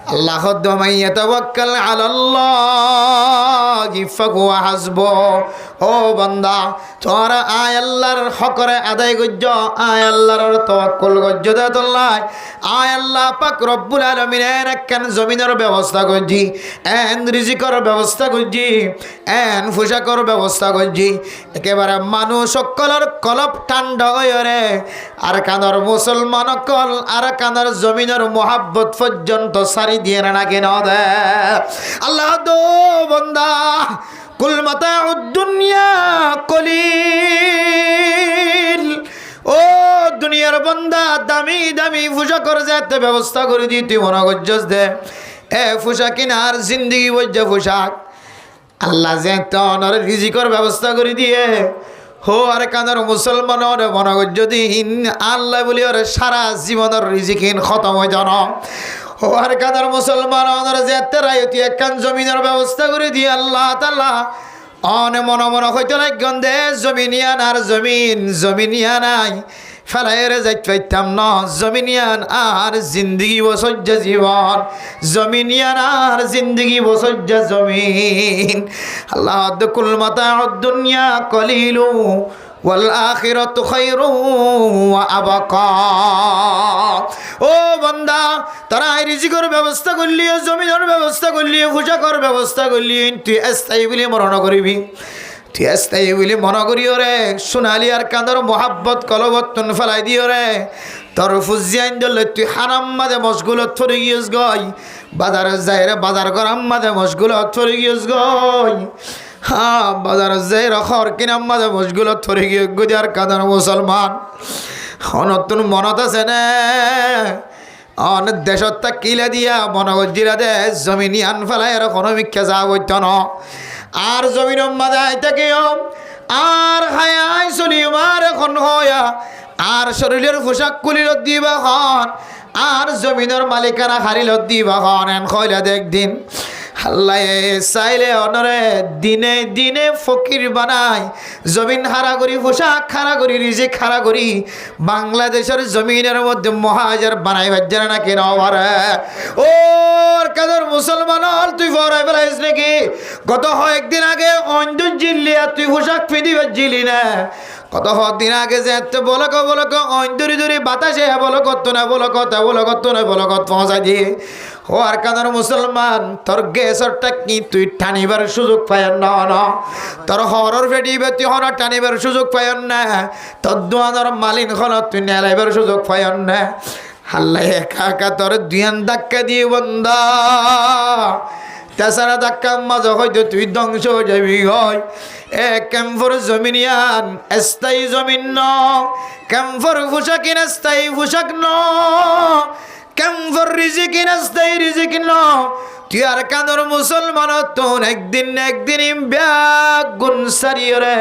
আল্লাহ মাইয়া তাওয়াক্কাল আলাল্লাহ ফাহুয়া হাসবু ও বান্দা তোরা আয় আল্লাহর হকরে আদায় গজ্জ আয় আল্লাহর তাওয়াক্কুল গজ্জ দাতুল্লাহ আয় আল্লাহ পাক রব্বুল আলামিনের একখান জমিনের ব্যবস্থা করছি এন রিজিকর ব্যবস্থা করছি এন পোশাকর ব্যবস্থা করছি একেবারে মানুষ সকলের কলপ ঠান্ডা হয়ে রে আর কানার মুসলমান কল আর কানার জমিনের মোহাব্বত পর্যন্ত সারি দিয়ে না কেন দে আল্লাহ দো বান্দা কুল মাতাউদ দুনিয়া কলিল ও দুনিয়ার বান্দা দামি দামি পোশাকর যেতে ব্যবস্থা করে দি তুই মনে করছস দে এ পোশাক কিনার জিন্দগি বজ্জা পোশাক আল্লাহ যে তোর রিজিকর ব্যবস্থা করে দিয়ে হো আর কানার মুসলমানের মনে কর যদি আল্লাহ বলি ওর সারা জীবনের রিজিকিন খতম হয়ে যান ও আর কানার মুসলমান যেতে রায় তুই একখান জমিনের ব্যবস্থা করে দিয়ে আল্লাহ তাআলা অনে মন মন হইতে লাগন দে জমিনিয়ান আর জমিনিয়া নাই ফেলাইরে যাইতে পাইতাম না জমিনিয়ান আর জিন্দগি বসজ্জা জীবন জমিনিয়ান আর জিন্দগি বসজ্জা জমিন আল্লাহ কুল মাতাউদ দুনিয়া কলিলু ওয়াল আখিরাতু খায়রু ওয়া আবকা ও বান্দা তারা রিজিকের ব্যবস্থা করলি জমিনের ব্যবস্থা করলি পোশাকের ব্যবস্থা করলি তুই স্থায়ী বলে মরণ করিবি তুই স্থায়ী বলে মনে করিও রে সোনালি আর কাঁদর মোহাব্বত কলবত্তন ফেলাই দিও রে তোর ফুজিয়াইন দিলে তুই হারাম মাঝে মশগুলত থরে গিয়েস গই বাজারে যাই রে বাজার গরম মাঝে মশগুলত থরে গিয়েস গই হ্যাঁ বাজার যাই রখর কিনাম মাঝে মশগুলত থরে গিয়ে গদি আর কাঁদর মুসলমান নতুন মনত আছে না অনেক দেশত কিলে দিয়া মনে গজিরা দে জমিনি আন ফেলাই এরকম মিক্ষা যা বইত ন আর জমিন মাঝে আইতে কেউ আর হায় চলি মার এখন হয়া আর শরীরের পোশাক কুলিলত দিবা খন আর জমিনের মালিকানা হারিলত দিবা খন এন খয়লা দেখদিন আল্লাহ চাইলে অনরে দিনে দিনে ফকির বানায় জমিন হারা করি পোশাক খারা করি রিজিক খারা করি বাংলাদেশের জমিনের মধ্যে মহাজার বানাই বাজ্জার না কেন পারে ওর কাদের মুসলমান হল তুই ফরাই ফেলাইস নাকি গত কয়েকদিন আগে অন্ধ জিল্লিয়া তুই পোশাক ফিদি বাজ্জিলি না কত দিন আগে যে এত বলক অন্ধরি ধরি বাতাসে বলো কত না বলো কথা বলো কত না বলো কত পৌঁছাই দিয়ে ও আর কানার মুসলমান তোর গ্যাসরটা কি তুই টানিবার সুযোগ পায় না তোর হরর ফেটিবে তুই হর টানিবার সুযোগ পায় না তোর দোয়ানোর মালিন হল তুই নেলাইবার সুযোগ পায় না আল্লাহ একা একা তোর দুয়ান ধাক্কা দিয়ে বন্ধা তাছাড়া ধাক্কা মাঝে হয়তো তুই ধ্বংস হয়ে যাবি হয় এ ক্যাম্পর জমিনিয়ান স্থায়ী জমিন ন ক্যাম্পর পোশাকিন স্থায়ী পোশাক ন ক্যাম্পর রিজিকিন স্থায়ী রিজিক ন তুই আর কাঁদর মুসলমান তোর একদিন ব্যাগ গুণ সারিয়ে রে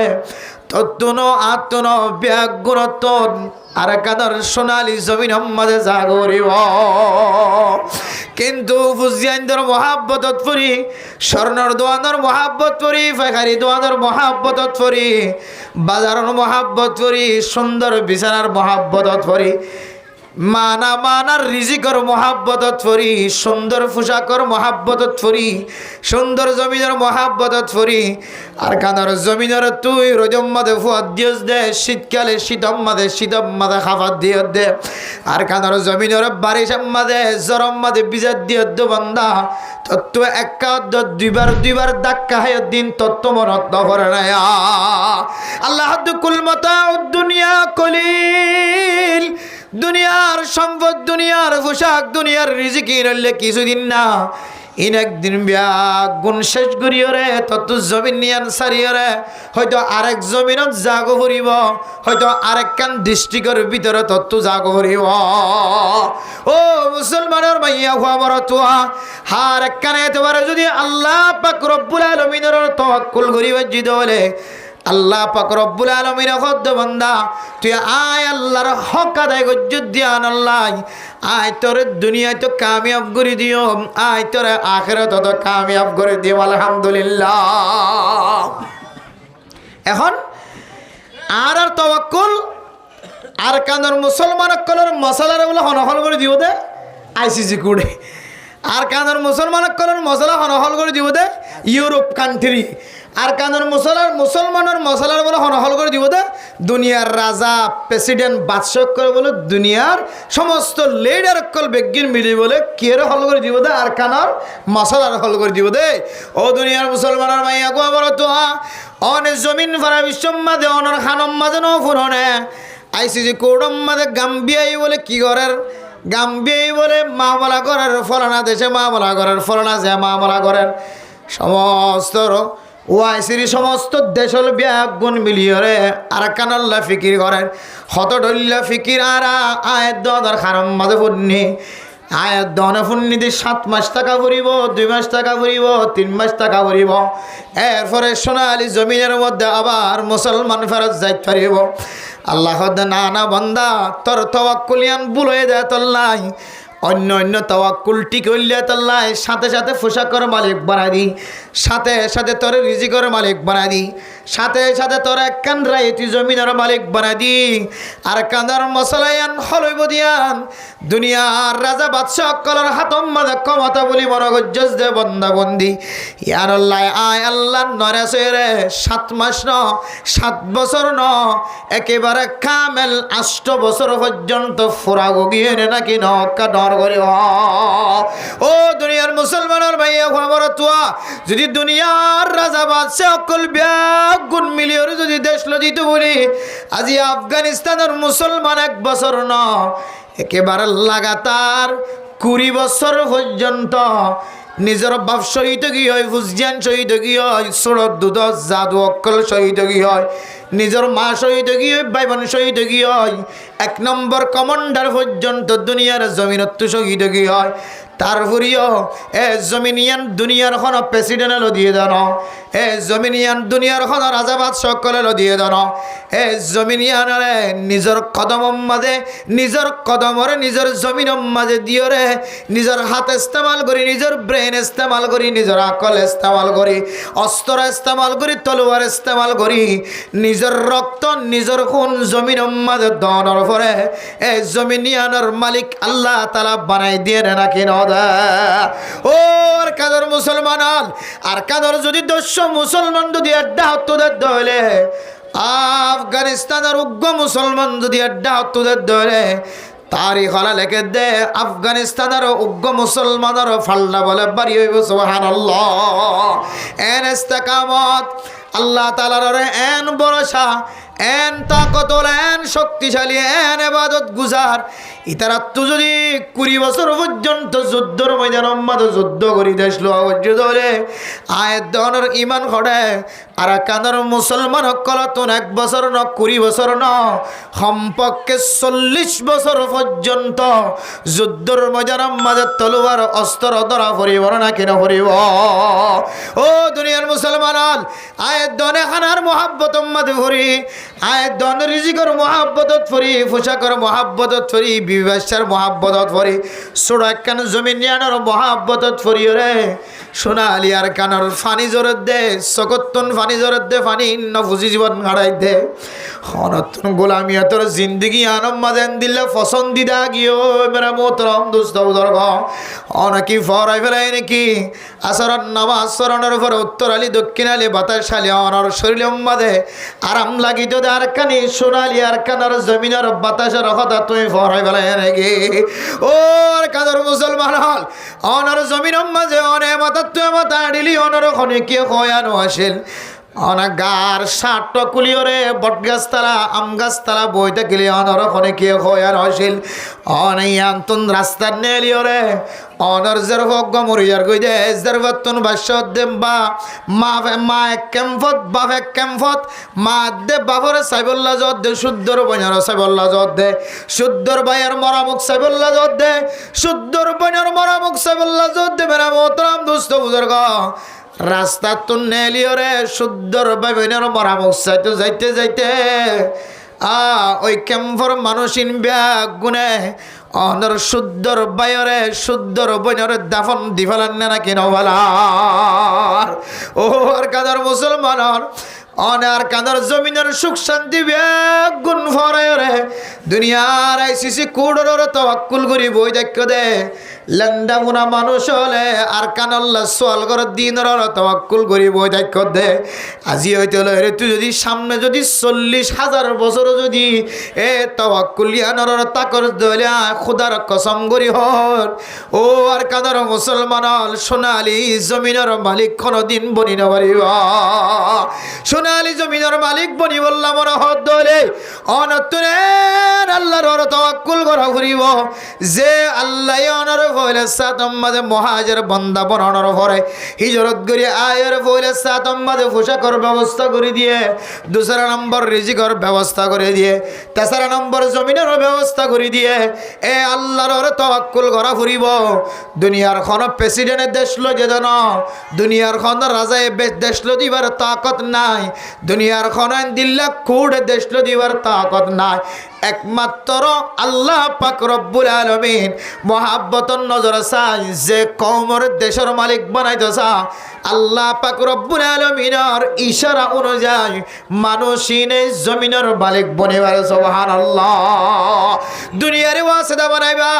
তত্তুন আত্মন ব্যাগুণতন আর কাদার সোনালি জমিন মাঝে জাগরিব কিন্তু ফুজিয়ানদের মহাব্বতত পরি স্বর্ণর দোয়ানোর মহাব্বত পরি ফেখারি দোয়ানোর মহাব্বতত পরি বাজারের মহাব্বত পরি সুন্দর বিছানার মহাব্বতত পরি মানা মানার রিজিকর মহাব্বতত ফরি সুন্দর পোশাকর মহাব্বতত ফরি সুন্দর জমিনের মহাব্বতত ফরি আর কানার জমিনের তুই রজম মাদে ফুয়াদ দিয়স দে শীতকালে শীতম মাদে খাবার দিয়ে দে আর কানার জমিনের বারিশ মাদে জরম মাদে বিজাত দিয়ে দে বান্দা তত্ত্ব একা দুইবার দাক্কা হয় দিন তত্ত্ব মনত নভরে না আল্লাহ কুল মাতা দুনিয়া কলিল দুনিয়ার সম্পদ দুনিয়ার পোশাক দুনিয়ার রিজিক ইনলে কিছুদিন না ইন একদিন গুণ শেষ করিও রে তত জমিন নিয়ান সারিও রে হয়তো আরেক জমিনত জাগো ফুরিব হয়তো আরেকখান ডিস্ট্রিক্টের ভিতরে তত জাগো ফুরিব ও মুসলমানের মাইয়া হওয়া বড় তোয়া হার একখানে তোমার যদি আল্লাহ পাক রব্বুল আলামিনের তাওয়াক্কুল করিবে জিদ বলে আল্লাহ পাক রব্বুল আলামিন খদ্দ বান্দা তুই আয় আল্লাহর হক আদায় গজ্জুদ দিয়ান আল্লাহ আয় তোর দুনিয়ায় তো কামিয়াব করে দিও আয় তোর আখিরাত তো কামিয়াব করে দিও আলহামদুলিল্লাহ এখন আর তাওয়াক্কুল আর কানের মুসলমান কলর মশলার বলে হনহল করে দিও দে আইসিসি কুড়ে আর কানের মুসলমান কলর মশলা হনহল করে দিও দে ইউরোপ কান্ট্রি আর কানের মুসলমানের মশলার বলে হনহল করে দিব দে দুনিয়ার রাজা প্রেসিডেন্ট বাদশাহ করে বলে দুনিয়ার সমস্ত লিডার কল বেগিন মিলি বলে কেরে হল করে দিব দে আর কানার মশলার হল করে দিব দে ও দুনিয়ার মুসলমানের মাইয়া গো বড় তো অনে জমিন ভরা বিশ্বম মাঝে অনর খানম মাঝে ন ফুরনে আইসিজি কোডম মাঝে গাম্বিয়াই বলে কি করার গাম্বিয়াই বলে মামলা করার ফলানা দেশে মামলা করার ফলানা যে মামলা করেন সমস্ত ওয়াইসিরি সমস্ত দেশল ব্যাগুণ মিলিয়রে আর কানাল্লা ফিকির করেন হত ডল্লা ফিকির আর আয়ের দর খারাম মাঝে ফুন্নি আয়ের দনে ফুন্নি দিয়ে 7 মাস টাকা ভরিব 2 মাস টাকা ভরিব 3 মাস টাকা ভরিব এরপরে সোনালি জমিনের মধ্যে আবার মুসলমান ফেরত যাইতে পারিব আল্লাহ না বান্দা তোর তাওয়াক্কুলিয়ান বুলয়ে দেয় তোল্লাই অন্য অন্য তাওয়াক্কুল ঠিক হইলে তাল্লাহ সাথে সাথে পোশাকর মালিক বানাই দি সাথে সাথে তোর রিজিকর মালিক বানাই দি সাথে সাথে তোর একখান রাইতি জমিনের মালিক বানাই দি আর কান্দার মশলায়ান হলইব দিয়ান দুনিয়ার রাজা বাদশাহ কলর হাতম মাঝে ক্ষমতা বলি মনগজ্জস দে বন্দা বন্দি ইয়ার আল্লাহ আয় আল্লাহ নরেছে রে 7 মাস ন 7 বছর ন একেবারে কামেল 8 বছর পর্যন্ত ফুরা গিয়ে নাকি নকা ডর করে ও দুনিয়ার মুসলমানের ভাইয়া খবর তোয়া যদি দুনিয়ার রাজা বাদশাহ অকল ব্যাগুণ মিলিয়র যদি দেশ লজিত বলি আজি আফগানিস্তানের মুসলমান 1 বছর ন একেবারে লাগাতার 20 বছর পর্যন্ত নিজের বাপ শহীদ কি হয় ফুজিয়ান শহীদ কি হয় সুরত দুধ জাদু অকল শহীদ কি হয় নিজের মা শহীদ কি হয় ভাই বোন শহীদ কি হয় 1 নম্বর কমান্ডার পর্যন্ত দুনিয়ার জমিনত শহীদ কি হয় তারপরেও এ জমিনিয়ান দুনিয়ার খন প্রেসিডেন্ট দিয়ে দেন এ জমিনিয়ান দুনিয়ার খন রাজাবাদ সকলে দিয়ে দেন এ জমিনিয়ানরে নিজের কদম মাঝে নিজের কদমরে নিজের জমিন মাঝে দিও রে নিজের হাত ইস্তেমাল করি নিজের ব্রেন ইস্তেমাল করি নিজের আকল ইস্তেমাল করি অস্ত্র ইস্তেমাল করি তলোয়ার ইস্তেমাল করি নিজের রক্ত নিজের খুন জমিন মাঝে দনের পরে এ জমিনিয়ানের মালিক আল্লাহ তাআলা বানাই দিয়ে নাকি না ও আর কাদের মুসলমান আর কাদের যদি 200 মুসলমান যদি আড্ডা হত্যাদের দলে আফগানিস্তানের উগ্র মুসলমান যদি আড্ডা হত্যাদের দলে তারিখ হলা লেখে দে আফগানিস্তানের উগ্র মুসলমানের ফাল্লা বলে বাড়ি হইব সুবহানাল্লাহ এন ইস্তেকামত আল্লাহ তাআলার এন ভরসা এন তাকতল এন শক্তিশালী এন ইবাদত গুজার ইতারা তো যদি 20 বছর পর্যন্ত যুদ্ধর ময়দানের মধ্যে যুদ্ধ করি দেশ লোহাবজ্য ধরে আয়ের ধরনের ইমান খড়ে আর কানের মুসলমান সকলতন 1 বছর ন 20 বছর ন সম্পর্কে 40 বছর পর্যন্ত যুদ্ধর ময়দানের মাঝে তলোয়ার অস্ত্র ধরা পড়িব না কেন পড়িব ও দুনিয়ার মুসলমান আয়ের দনে খানার মহাব্বত মাঝে ভরি আয়ের দন রিজিকর মহাব্বতত ফরি পোশাকর মহাব্বতত ফরি বিবাসার মহাব্বতত ফরি সোড়াকান জমিনিয়ানোর মহাব্বতত ফরি রে সোনালি আর কানর ফানি জোরত দে সকত্তন ফানি জোরত দে ফানি ন ফুজি জীবন হারাই দে হনতন গোলামিয়তর জিন্দগি আনম মাদেন দিলে পছন্দিদা গিও মেরা মোহতরম দোস্ত বুজুর্গ অনেকি ফরাই ফেলাই নাকি আসরন নামাজ সরণের উপর উত্তর আলী দক্ষিণ আলী বাতাস আলী অনর শরীর মাদে আরাম লাগিত আর কানি সোনালি আর কানার জমিনের বাতাসের কথা তুমি ফরাই ফেলাই নাকি ও কাদর মুসলমান হল অনর জমিনের মাঝে অনে মাথা তুই মাথা আড়িলি অনর খনে কে খয়ানো আসিল অনাগার ষাট কুলিওরে বটগাছতলা আম গাছতলা বইতে গেলে অনর খনে কে খয়ানো আসিল অনাইয়ান্তন রাস্তার নেলিওরে অনর জের হোক গমরিয়ার গই দে জের বতুন বাসদ দেম বা মা কেমফত বাফে কেমফত মা দে বাফরে সাইবুল্লাহ জদ দে শুদ্ধর বইনার সাইবুল্লাহ জদ দে শুদ্ধর বাইয়ের মরামুখ সাইবুল্লাহ জদ দে শুদ্ধর বইনার মরামুখ সাইবুল্লাহ জদ দে মেরা মোহতরম দোস্ত বুজুর্গ রাস্তা তো নেলিওরে শুদ্ধর বাইবেনের মরামুখ চাইতে যাইতে যাইতে ওই ক্যাম্পর মানুষিন ব্যাগ গুনে অনর শুদ্ধর বাইরে শুদ্ধর বইনের দাফন দিফালান না কেন ভালার ও আর কাদার মুসলমানের অনার কাদার জমিনের সুখ শান্তি ব্যাগ গুণ ফরে দুনিয়ার আইসিসি কুড়োর তওয়াক্কুল করি বই দেখ দে লেন্দা মুনা মানুষ হলে আর কানাল্লা সোয়াল করে দিনের তওয়াক্কুল করি বই দেখ দে আজি হইতে হলে তুই যদি সামনে যদি 40,000 বছর যদি এ তওয়াক্কুল ইয়ানোর তাকর দলিয়া খুদার কসম করি হল ও আর কাদার মুসলমান সোনালি জমিনের মালিক কোনদিন বনি না পারিবা সোনালি জমিনের মালিক বনি বললাম মনে হত দলে অনতুরে আল্লাহর তাওয়াক্কুল করা করিব যে আল্লাহ অনর ফলে সাতম মাঝে মহাজের বান্দা বনানোর পরে হিজরত করি আয়ের ফলে সাতম মাঝে পোশাকর ব্যবস্থা করে দিয়ে 2 নম্বর রিজিকর ব্যবস্থা করে দিয়ে 3 নম্বর জমিনের ব্যবস্থা করে দিয়ে এ আল্লাহর তাওয়াক্কুল করা করিব দুনিয়ার কোন প্রেসিডেন্টের দেশ লগে যেন দুনিয়ার কোন রাজায় দেশ দিবার তাকত নাই দুনিয়ার কোন দিল্লা কুড় দেশ দিবার তাকত নাই একমাত্র আল্লাহ পাক রব্বুল আলামিন মহাব্বতন নজর চাই যে কওমের দেশের মালিক বানাইতেছা আল্লাহ পাক রব্বুল আলামিনের ইশারা অনুযায়ী মানুষিনে জমিনের মালিক বনিবার সুবহানাল্লাহ দুনিয়ারে ওয়াসিদা বানাইবা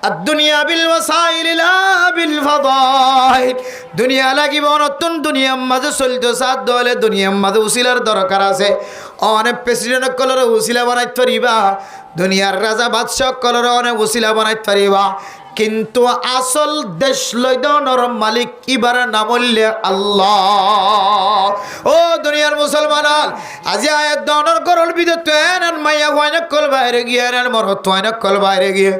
আর দুনিয়া বিল ওয়াসাইল লা বিল ফাদাইল দুনিয়া লাগিব নতুন দুনিয়ার মাঝে চলতেছা দলে দুনিয়ার মাঝে উসিলার দরকার আছে অনেক প্রেসিডেন্ট কলর উসিলা বানাইতে পারিবা দুনিয়ার রাজা বাদশাহ কলর অনেক উসিলা বানাইতে পারিবা কিন্তু আসল দেশ লইদনর মালিক ইবার নামল্লে আল্লাহ ও দুনিয়ার মুসলমান আজি আয়াত দনর করল বিদত এনন মাইয়া হয়না কল বাইরে গিয়ে এনন মরত হয়না কল বাইরে গিয়ে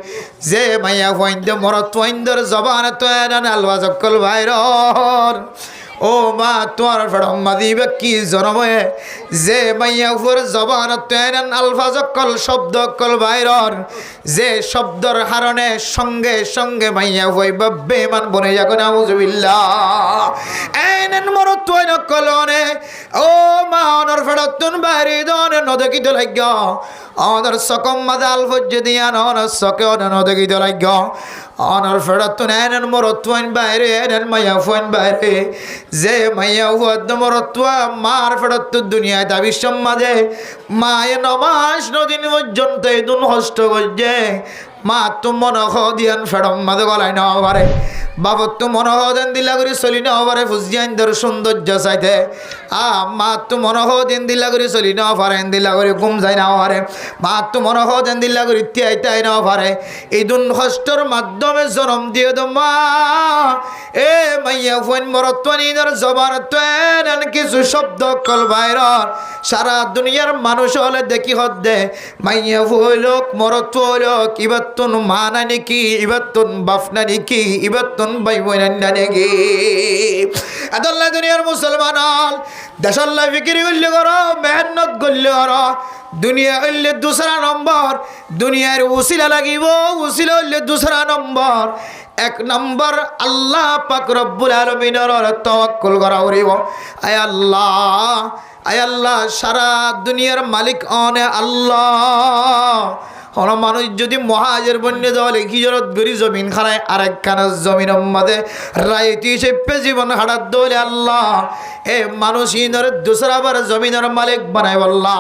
যে মাইয়া হইন্দে মরত হইন্দর জবান তো এনন আলওয়াজ কল বাইরর ও মা তোমার ফড়ম্মা দিবে কি জনমে যে মাইয়া উপর জবান তেন আলফাজ কল শব্দ কল বাইরর যে শব্দর হারণে সঙ্গে সঙ্গে মাইয়া হইব বেমান বনে যাক নাউজুবিল্লাহ এনন মরত তুইন কলনে ও মা অনর ফড়তুন বাইরে দন নদকিত লাগগ অনর সকম মাদাল ফজ্জ দিয়ান অনর সকে অনর নদকিত লাগগ অনর ফড়তুন এনন মরত তুইন বাইরে এনন মাইয়া ফুইন বাইরে যে মাইয়া হুয়াদ মরতুয়া মার ফেরত দুনিয়ায় দাবি সম্মাদে মায়ে নমাস নদিন পর্যন্ত এই দুন হষ্ট করছে মা তু মনহ দিয়ান ফেরম মাদে গলায় নেওয়া পারে বাবা তু মনহ দেন দিলা করে চলি নেওয়া পারে ফুজিয়ান ধর সৌন্দর্য চাইতে মা তু মনহ দিন দিলা করে চলি নেওয়া পারে দিলা করে ঘুম যাই নেওয়া পারে মা তু মনহ দেন দিলা করে তিয়াই নেওয়া পারে এই দুন হষ্টর মাধ্যমে জন্ম দিয়ে দো মা এ মাইয়া ফুন মরত্বানির জবান তেন কিছু শব্দ কল বাইরর সারা দুনিয়ার মানুষ হলে দেখি হদ্দে মাইয়া ফুলোক মরত ফুলোক ইবাত্তুন মানা নাকি ইবাত্তুন বাফনা নাকি ইবাত্তুন ভাই বোন নাকি আদাল্লাহ দুনিয়ার মুসলমান দেশাল্লাহ ফিকিরি করলে করো মেহনত করলে করো দুনিয়া হইলে দুসরা নম্বর দুনিয়ার উসিলা লাগিব উসিলা হইলে দুসরা নম্বর এক নম্বর আল্লাহ পাক রব্বুল আলামিনের তাওয়াক্কুল করা হইব আয় আল্লাহ সারা দুনিয়ার মালিক অনে আল্লাহ হলো মানুষ যদি মহাজের বন্যে দলে হিজরত গরি জমিন খানায় আরেকখানা জমিন মধ্যে রাইতি সেপে জীবন হাড়াত দলে আল্লাহ এ মানুষ ইনর দুসরাবার জমিনের মালিক বানায় আল্লাহ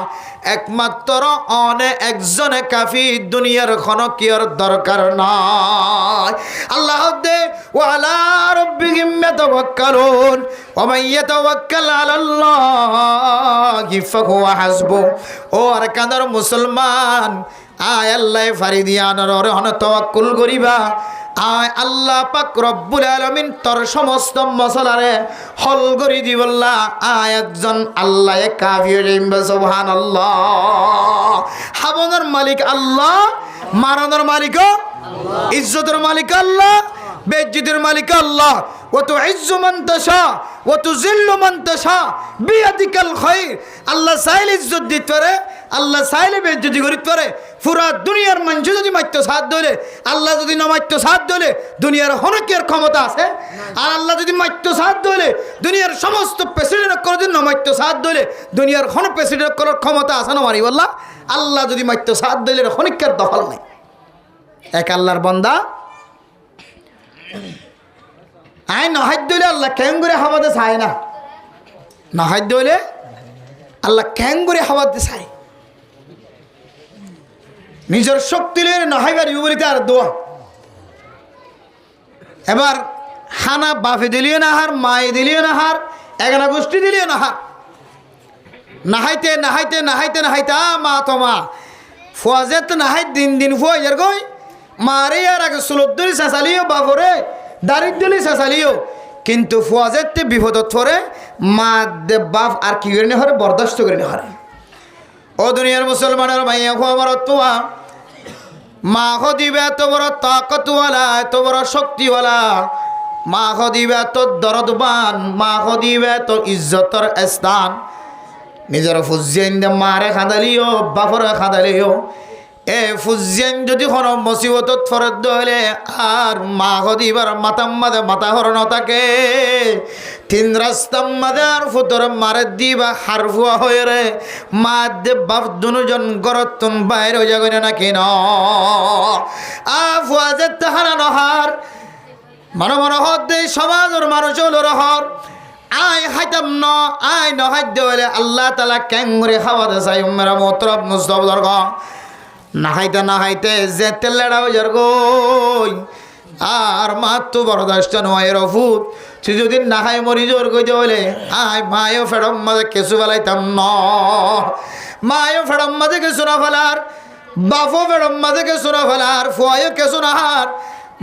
একমাত্র অনে একজনে কাফি দুনিয়ার খনকিয়র দরকার নাই আল্লাহ দে ওয়ালা রাব্বিহিম ইয়াতাওয়াক্কালুন ওয়া মান ইয়াতাওয়াক্কাল আলাল্লাহি ফাহুয়া হাসবু ও আর কাদার মুসলমান আয় আল্লাহ ফারিদিয়ানর হন তাওয়াক্কুল করিবা আয় আল্লাহ পাক রব্বুল আলামিন তোর সমস্ত মসলারে হল করি দিবল্লা আয় একজন আল্লাহ কাফির সুবহানাল্লাহ হাবনের মালিক আল্লাহ মারানোর মালিক আল্লাহ ইজ্জতের মালিক আল্লাহ বেজ্জিতের মালিক আল্লাহ ওয়া তুইজ্জু মান তাশা ওয়া তুযিল্লু মান তাশা বিয়াদিকাল খায়র আল্লাহ চাইলে ইজ্জত দিতে পারে আল্লাহ চাইলে বেজ্জতি করিতে পারে পুরা দুনিয়ার মানুষ যদি মাইতো সাথ দিলে আল্লাহ যদি না মাইতো সাথ দিলে দুনিয়ার হনকের ক্ষমতা আছে আর আল্লাহ যদি মাইতো সাথ দিলে দুনিয়ার সমস্ত প্রেসিডেন্ট কোনদিন না মাইতো সাথ দিলে দুনিয়ার হন প্রেসিডেন্ট করার ক্ষমতা আছে না মারি বললা আল্লাহ যদি মাইতো সাথ দিলে হনকের দখল নাই এক আল্লাহর বান্দা আয় নাহাদ্য হইলে আল্লাহ ক্যাং করে হাওয়াতে চায় না নাহাদ্য হইলে আল্লাহ ক্যাং করে হাওয়াতে চায় নিজের শক্তি লইলে নাহাইবার বলিতে আর দোয়া এবার হানা বাফে দিলিও না হার মায়ে দিলিও না হার এগানা গোষ্ঠী দিলিও না হার নাহাইতে নাহাইতে নাহাইতে নাহাইতে মা তোমা ফুয়াজে তো নাহাই দিন দিন ফুয়াইয়ার গই মারে আর আগে সুলদ্দলি চেঁচালিও বাবরে দারিদ্রলি চেঁচালিও কিন্তু ফুয়াজেতে বিপদত পরে মা দে বাপ আর কি করে হরে বরদাস্ত করে হরে ও দুনিয়ার মুসলমানের মাইয়া আমার তোয়া মা দিবে এত বড় তাকতওয়ালা এত বড় শক্তিওয়ালা মা দিবে এত দরদবান মা দিবে এত ইজ্জতর স্থান নিজের ফুজিয়ান মারে খাদালিও বাপরে খাদালিও এ ফুজিয়ান যদি কোনো মুসিবতত ফরত দলে আর মা দিবার মাতাম মাদে মাথা হরণ থাকে তিন রাস্তার মাদে আর ফুতর মারে দিবা হারফুয়া হয়ে রে মা দে বাপ দুজন গরতন বাইরে হয়ে যাবে না কেন ফুয়া যে তাহারা নহার মন হদ্দে সমাজের মানুষ হলো রহর আয় হাইতাম ন আয় নহাদ্য হলে আল্লাহ তালা ক্যাঙ্গুরে খাওয়াতে চাই মেরা মোতরব মুস্তফ দরগ নাহাইতে নাহাইতে যেতে লেড়া হয়ে যার গই আর মাত্র বরদাস্ত নয় রফুত তুই যদি নাহাই মরি জোর কইতে হলে আয় মায়ও ফেরম মাঝে কেঁচু ফেলাইতাম ন মায়ও ফেরম মাঝে কেঁচু না ফেলার বাপও ফেরম মাঝে কেঁচু না ফেলার ফুয়াইও কেঁচু না হার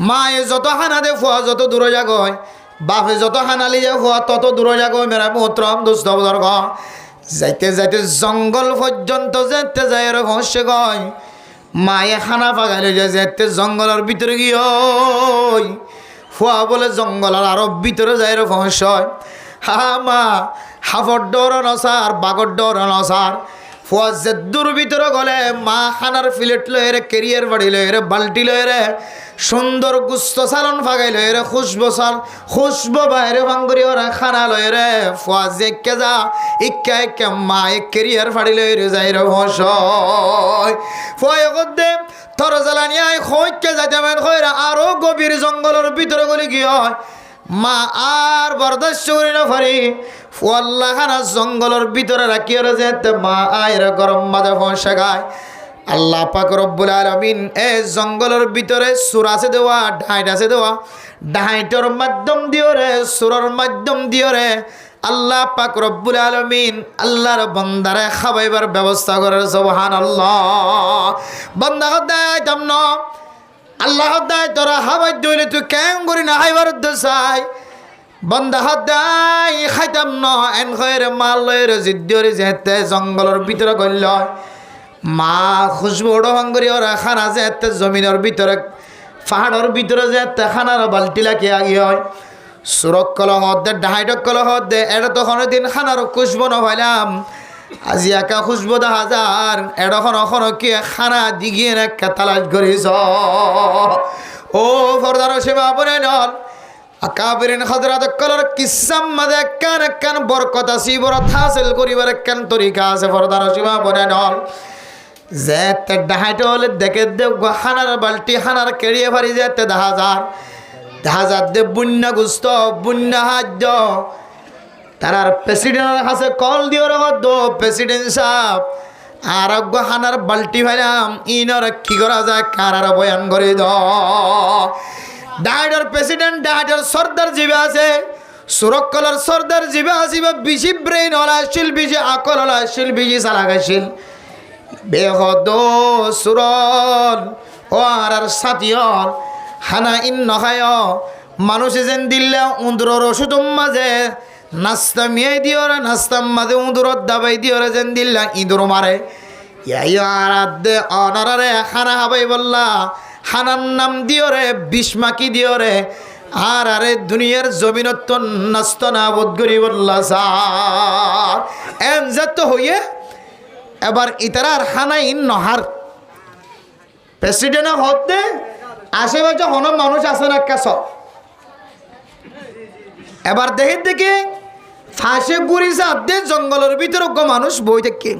মায়ে যত হানা দে ফুয়া যত দূরে যাগয় বাপে যত হানালি যায় ফুয়া তত দূরে যাগয় মেরা মোত্রম দুস্থ দর্গ যাইতে যাইতে জঙ্গল পর্যন্ত যেতে যায় এরকম সে গয় মায়ে খানা পাগাইলে যেতে জঙ্গলের ভিতরে গিয়ে ফুয়া বলে জঙ্গলের আরো ভিতরে যায় এরকম হয় হা মা হাফর ডর নসার বাগর ডর নসার ফুয়া যে দূর ভিতরে গলে মা খানার প্লেট লয়ে রে কেরিয়ার বাড়ি লয়ে রে বাল্টি লয়ে রে সুন্দর গুস্ত সালন ফাগাই লয়ে রে খুশবো বাইরে ভাঙ্গুরি ওরা খানা লয়ে রে ফুয়া যে কে যা ইক্কা ইক্কা মা এক কেরিয়ার ফাড়ি লয়ে রে যাই রে ভসয় ফুয়া করতে থর জ্বালানি আয় খৈকে যাইতে মেন খৈরা আরো গভীর জঙ্গলের ভিতরে গলি কি হয় মা আর বরদাস্ত করি না পারি ফুয়াল্লা খানা জঙ্গলের ভিতরে রাখি ওরা যেতে মা আয়ের গরম মাঝে ফসে গায় আল্লাহ পাক রব্বুল আলামিন এ জঙ্গলের ভিতরে সুর আছে দেওয়া ডাইট আছে দেওয়া ডাইটর মাধ্যম দিও রে সুরের মাধ্যম দিও রে আল্লাহ পাক রব্বুল আলামিন আল্লাহর বান্দারে খাওয়াইবার ব্যবস্থা করে সুবহানাল্লাহ বান্দা দাইতাম না আল্লাহ দাই তোরা হাওয়াই দইলে তুই কেন করি না হাইবার চাই বন্ধা হাত দাই খাইতাম ন এন খয়ের মাল লয়ের জিদ্যরে যেতে জঙ্গলের ভিতরে গল্য মা খুশবু ডহঙ্গরি ওরা খানা যেতে জমিনের ভিতরে পাহাড়ের ভিতরে যেতে খানার বালতি লাখি আগি হয় সুরক কল হদ ডাহাইটক কল হদ এটা তখন দিন খানার খুশবু নভাইলাম আজি একা খুশবু 10,000 এডখন অখন কি খানা দিগিয়ে একটা তালাশ করিস ও ফরদার সেবা বলে নল আকাবিরিন হযরত কলর কিসাম মাদে কান বরকত আসি বরত হাসিল করিবার কান তরিকা আছে ফরদার সেবা বলে নল যেতে ডাহাইটো হলে দেখে দেব খানার বালতি খানার কেড়িয়ে ফারি যেতে 10,000 দে বুন্না গুস্ত বুন্না হাজ্য তারার প্রেসিডেন্টের কাছে কল দিও রহদ প্রেসিডেন্ট সাহেব আর খানার বালতি ভাইলাম ইনর কি করা যায় কারার বয়ান করে দ ডাইডর প্রেসিডেন্ট ডাইডর সর্দার জিবে আছে সুরক্ষলার সর্দার জিবে আসিবে বেশি ব্রেইন হলা আসছিল বেশি আকল হলা আসছিল বেশি চালাক আসছিল বেহদ সুরল ও আর সাথিয়ল হানা ইন নখায় মানুষে যেন দিল্লা উন্দুরর ওষুধম মাঝে নাস্তা মিয়াই দিওরে নাস্তার মাঝে উন্দুরত দাবাই দিওরে যেন দিল্লা ইঁদুর মারে ইয়ারাদে অনারে খানা হাবাই বললা হানার নাম দিওরে বিষ্মাকি দিওরে আর আরে দুনিয়ার জমিনত নাস্ত না বোধ করি বললা সার এন যত হইয়ে এবার ইতারার হানাই নহার প্রেসিডেন্ট হতে আশেপাশে হন মানুষ আছে না কাছ এবার দেখে ফাঁসে গুড়ি সাথে জঙ্গলের ভিতরে মানুষ বই দেখে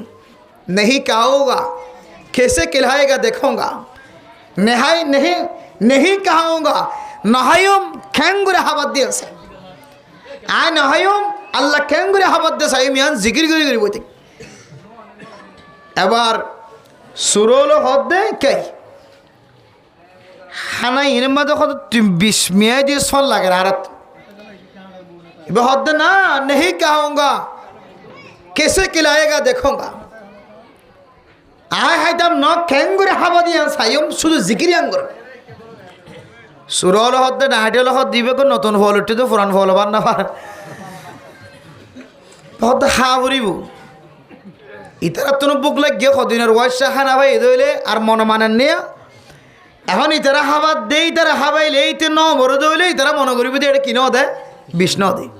नहीं खाऊंगा कैसे खिलाएगा देखूंगा नहाई नहीं खाऊंगा नहायुम खेंगुरे हाबत दिया से आय नहायुम अल्लाह खेंगुरे हाबत दिया साई मियां जिक्र करी बोते এবার সুরলো হদে কে খানা ইনমা দেখো 20 মিনিট দিয়ে সল লাগে রাত এবার হদে না नहीं खाऊंगा कैसे खिलाएगा देखूंगा আয় হাইতাম ন খেঙ্গুরে হাবা দিয়া সাইম শুধু জিকিরিয়াং করে সুরল হতে না হাইটেল হত দিবে কোন নতুন ফল উঠতে তো পুরান ফল বার না পার হত হা ভরিব ইতারা তো বুক লাগিয়ে কদিনের ওয়াইসা খানা ভাই দইলে আর মন মানেন নিয়ে এখন ইতারা হাবা দেই তারা হাবাইলে এইতে ন বড় দইলে ইতারা মনে করিব যে এটা কিনো দেয় বিষ্ণু দেয়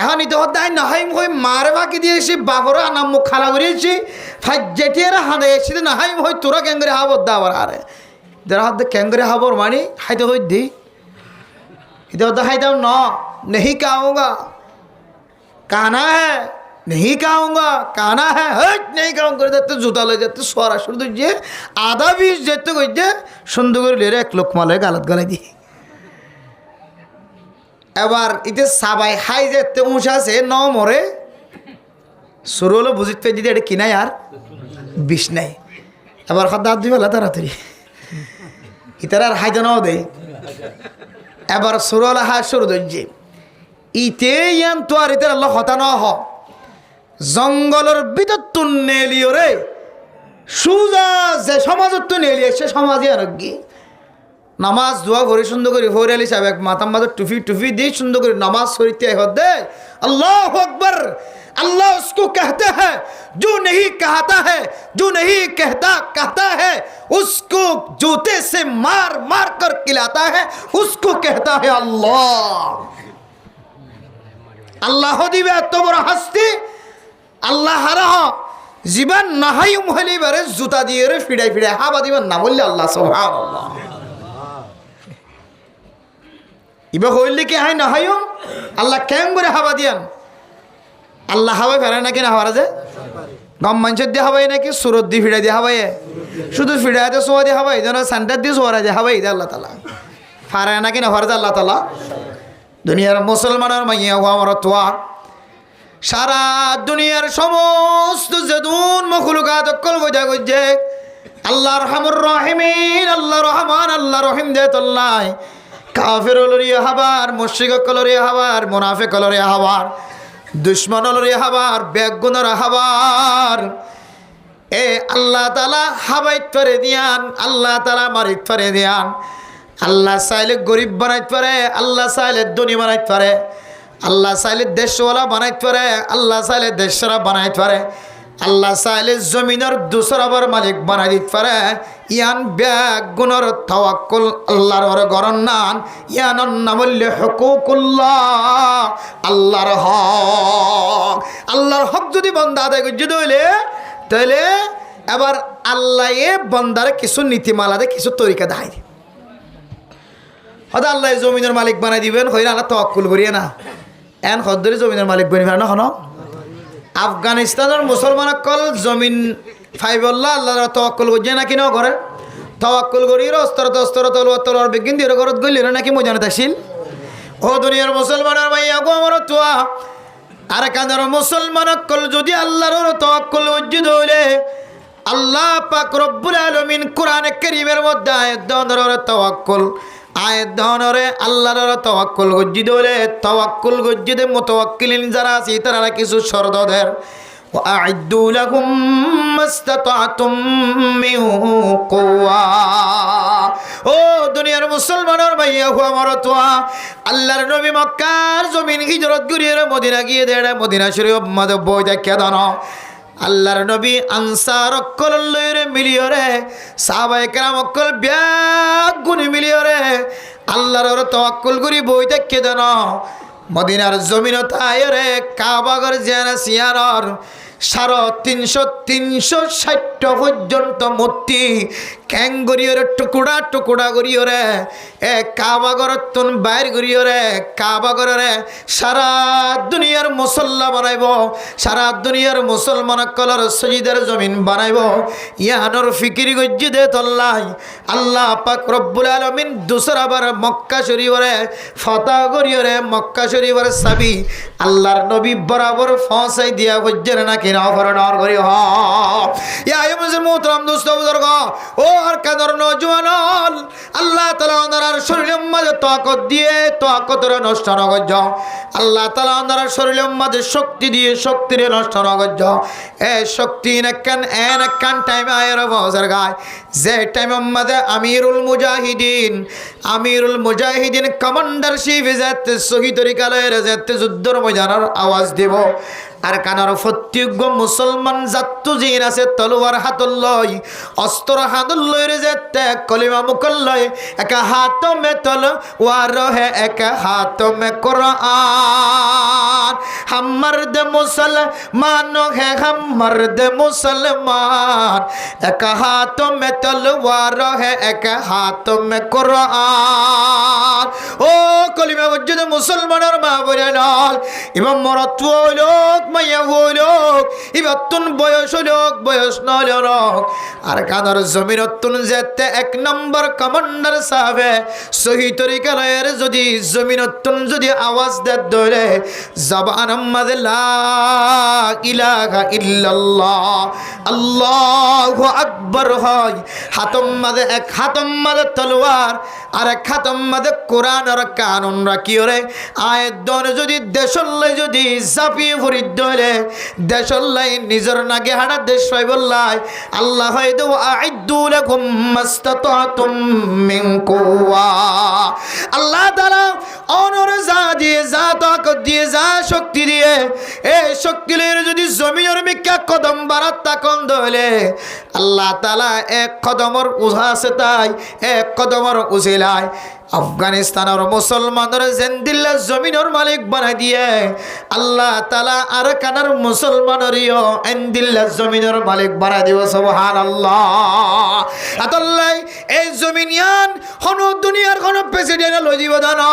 এখন ইতো হদাই নাহাই হই মারে বাকি দিয়েছি বাবরা নাম মুখ খালা করিয়েছি যেটিয়ারা হাঁদে এসে নাহাই হই তোরা ক্যাঙ্গরে হাবর দাবার আরে যারা হাতে ক্যাঙ্গরে হাবর মানে হাইতে হই দি ইতো হদা হাইতাম ন नहीं खाऊंगा काना है नहीं खाऊंगा काना है हट नहीं खाऊंगा করে যাতে জুতা লয়ে যাতে সরাসরি যে আধা বিষ যেতে কইছে সুন্দর করে লেরে এক লোক মালে গালত গলাই দি এবার ইতে সাবাই হাই যেতে উঁচা আছে ন মরে শুরু হলো বুঝিতে পেয়ে দিদি এটা কিনাই আর বিষ নাই এবার দাঁত দিবে তাড়াতাড়ি ইতার আর হাইতে নাও দেয় এবার শুরু হলো হাই শুরু ধরছে ইতে ইয়ান তো আর ইতার আল্লাহ হতা ন হ জঙ্গলের ভিতর তো নেলিও রে সুজা যে সমাজত তো নেলিয়ে সে সমাজে আর কি নামাজ দোয়া করে সুন্দর করে ফোর আলী সাহেব মাথার মাথার টুফি দিয়ে সুন্দর করে নামাজ শরীতে দে अल्लाह अकबर अल्लाह उसको कहते हैं जो नहीं कहता है जो नहीं कहता है उसको जूते से मार मार कर खिलाता है उसको कहता है अल्लाह अल्लाह दिबे এত বড় হস্তি আল্লাহ হারাহ জীবন নাহাই মহলি বারে জুতা দিয়ে রে ফিড়াই হাবা দিবেন না বললে আল্লাহ সুবহানাল্লাহ ইবা হইলে কি হাই না হাইও আল্লাহ কেন করে হাবা দিয়ান আল্লাহ হাওয়া ফেরে নাকি না হাওয়া যায় গম মানুষের দিয়ে হাওয়াই নাকি সুরত দিয়ে ফিড়াই দিয়ে হাওয়াই শুধু ফিড়াইতে সোয়া দিয়ে হাওয়াই যেন সেন্টার দিয়ে সোয়া দিয়ে হাওয়াই দিয়ে আল্লাহ তালা ফারে নাকি না হাওয়া যায় আল্লাহ তালা দুনিয়ার মুসলমানের মাইয়া হওয়া আমার তোয়া সারা দুনিয়ার সমস্ত যেদুন মখলুকাত অকল বোঝা গজ্জে আল্লাহ রহমুর রহিমিন আল্লাহ রহমান আল্লাহ রহিম দে তল্লাই কাফের লরিয়া হাবার মুশরিক কলরিয়া হাবার মুনাফিক কলরিয়া হাবার দুশমন লরিয়া হাবার বেগুনর হাবার এ আল্লাহ তাআলা হাবাইত করে দিয়ান আল্লাহ তাআলা মারিত করে দিয়ান আল্লাহ চাইলে গরিব বানাইতে পারে, আল্লাহ চাইলে ধনী বানাইতে পারে, আল্লাহ চাইলে দেশওয়ালা বানাইতে পারে, আল্লাহ চাইলে দেশরা বানাইতে পারে, আল্লাহ চাইলে জমিনের দুসরাবার মালিক বানাই দিতে পারে। ইয়ান ব্যাগ গুণর তাওয়াক্কুল আল্লাহর গরন নান, ইয়ানর নামল্য হুকুকুল্লাহ, আল্লাহর হক। আল্লাহর হক যদি বান্দা আদায় করে যদি হইলে তাহলে এবার আল্লাহ এ বান্দারে কিছু নীতিমালা দেয়, কিছু তরিকা দেয়। হয়তো আল্লাহ জমিনের মালিক বানাই দিবেন, হইলে আল্লাহ তাওয়াক্কুল করিয়ে না এন হদ্দরি জমিনের মালিক বানি ফেলে না। হন আফগানিস্তানের মুসলমান কল জমিন ফাইবল্লা আল্লাহ তাওয়াক্কুল করছে নাকি ন করে তাওয়াক্কুল করি অস্তরত অস্তরত তলোয়ার বিজ্ঞান দিয়ে ঘরত গলিল নাকি মজানে থাকছিল। ও দুনিয়ার মুসলমানের ভাইয়া গো আমার তোয়া আর কানের মুসলমান কল যদি আল্লাহর তাওয়াক্কুল উজ্জিত হইলে আল্লাহ পাক রব্বুল আলামিন কোরআনে কারীমের মধ্যে আয়াত দনরে তাওয়াক্কুল আয়াত দনরে আল্লাহর তাওয়াক্কুল উজ্জিত হইলে তাওয়াক্কুল উজ্জিত মুতাওয়াক্কিলিন যারা আছে তারা কিছু শর্ত দেয়। وأعدوا لهم ما استطعتم من قوة। ও দুনিয়ার মুসলমানের ভাইয়া হো আমার তোয়া আল্লাহর নবী মক্কার জমিন হিজরত করিয়ে মদিনা গিয়ে দেড়ে মদিনা শরীফ মধ্যে বই দেখে দানো আল্লাহর নবী আনসার অক্কল লইরে মিলিয়রে সাহাবায়ে কেরাম অক্কল ব্যাগ গুনি মিলিয়রে আল্লাহর তাওয়াক্কুল করি বই দেখে দানো মদিনার জমিনত আয়রে কাবাগর জেনা সিয়ারর 360 পর্যন্ত মূর্তি ক্যাঙ্গরিয়রে টুকুড়া টুকুড়া করিয়রে এ কাবাগর তুন বাইর করিয়রে কাবাগরে সারা দুনিয়ার মুসল্লা বানাইব, সারা দুনিয়ার মুসলমান কলর সজিদের জমিন বানাইব। ইয়ানোর ফিকিরি গজ্জি দে তল্লাই আল্লাহ পাক রব্বুল আলামিন দুসরাবার মক্কা শরীফরে ফতহ করিয়রে মক্কা শরীফের চাবি আল্লাহর নবী বরাবর পৌঁছাই দিয়া হজ্জের নাকি না ফরনর করি হ ইয়া আইয়ুমুল মুহতারাম দোস্ত বুজুর্গ ও আর কাদর নওজওয়ান আল্লাহ তাআলা ওনার শরীরের মধ্যে তাকত দিয়ে তাকতরে নষ্ট না করজ। আল্লাহ তাআলা ওনার শরীরের মধ্যে শক্তি দিয়ে শক্তিরে নষ্ট না করজ। এ শক্তি নাকান টাইম আয়ের বজার গায় যে টাইমের মধ্যে আমিরুল মুজাহিদিন কমান্ডারশিপ যেতে শহীদ তরিকালের যেতে যুদ্ধের ময়দানের আওয়াজ দেব আর কানার প্রত্যেক মুসলমান জাতু জিন আছে তলোয়ার হাতল লই অস্ত্র হাতল লইরে যেতে কলিমা মুখল লই এক হাত মে তলোয়ার হে এক হাত মে কুরআন হাম্মার দে মুসলমান হে হাম্মার দে মুসলমান এক হাত মে তলোয়ার হে এক হাত মে কুরআন। ও কলিমা মসজিদ মুসলমানের মা বলেন এবং মরত্ব লোক মাইয়া লোক ইবাতুন বয়স লোক বয়স নয় লোক আর কানার জমিনতুন যেতে 1 নম্বর কমান্ডার সাহেবে সহি তরিকার যদি জমিনতুন যদি আওয়াজ দেয় ধরে জবান মাঝে লা ইলাহা ইল্লাল্লাহ আল্লাহু আকবার হয় হাতম মাঝে এক হাতম মাঝে তলোয়ার আর এক হাতম মাঝে কোরআন আর কানুন রাখিও রে আয়াত দনে যদি দেশল্লাই যদি জাপিয়ে ভরি ধরে দেশল্লাই নিজের নাগে হাড়া দেশ পাইবল্লাই আল্লাহ হয়তো আইদু লাকুম মাস্তাতাতুম মিন কুওয়া। আল্লাহ তাআলা অনর যা দিয়ে যা তাকত দিয়ে যা শক্তি দিয়ে এই শক্তির যদি জমিনের মিকা কদম বাড়াত তাকন ধরে আল্লাহ তাআলা এক কদমর উঠা আছে তাই এক কদমর উছিলায় আফগানিস্তানের মুসলমানের জেন্দিল্লা জমিনের মালিক বানাই দিয়ে আল্লাহ তাআলা আর কানার মুসলমানেরও এন্দিল্লা জমিনের মালিক বানাই দিব সুবহানাল্লাহ। আতাল্লাই এই জমিনিয়ান কোন দুনিয়ার কোন প্রেসিডেন্ট লই দিব না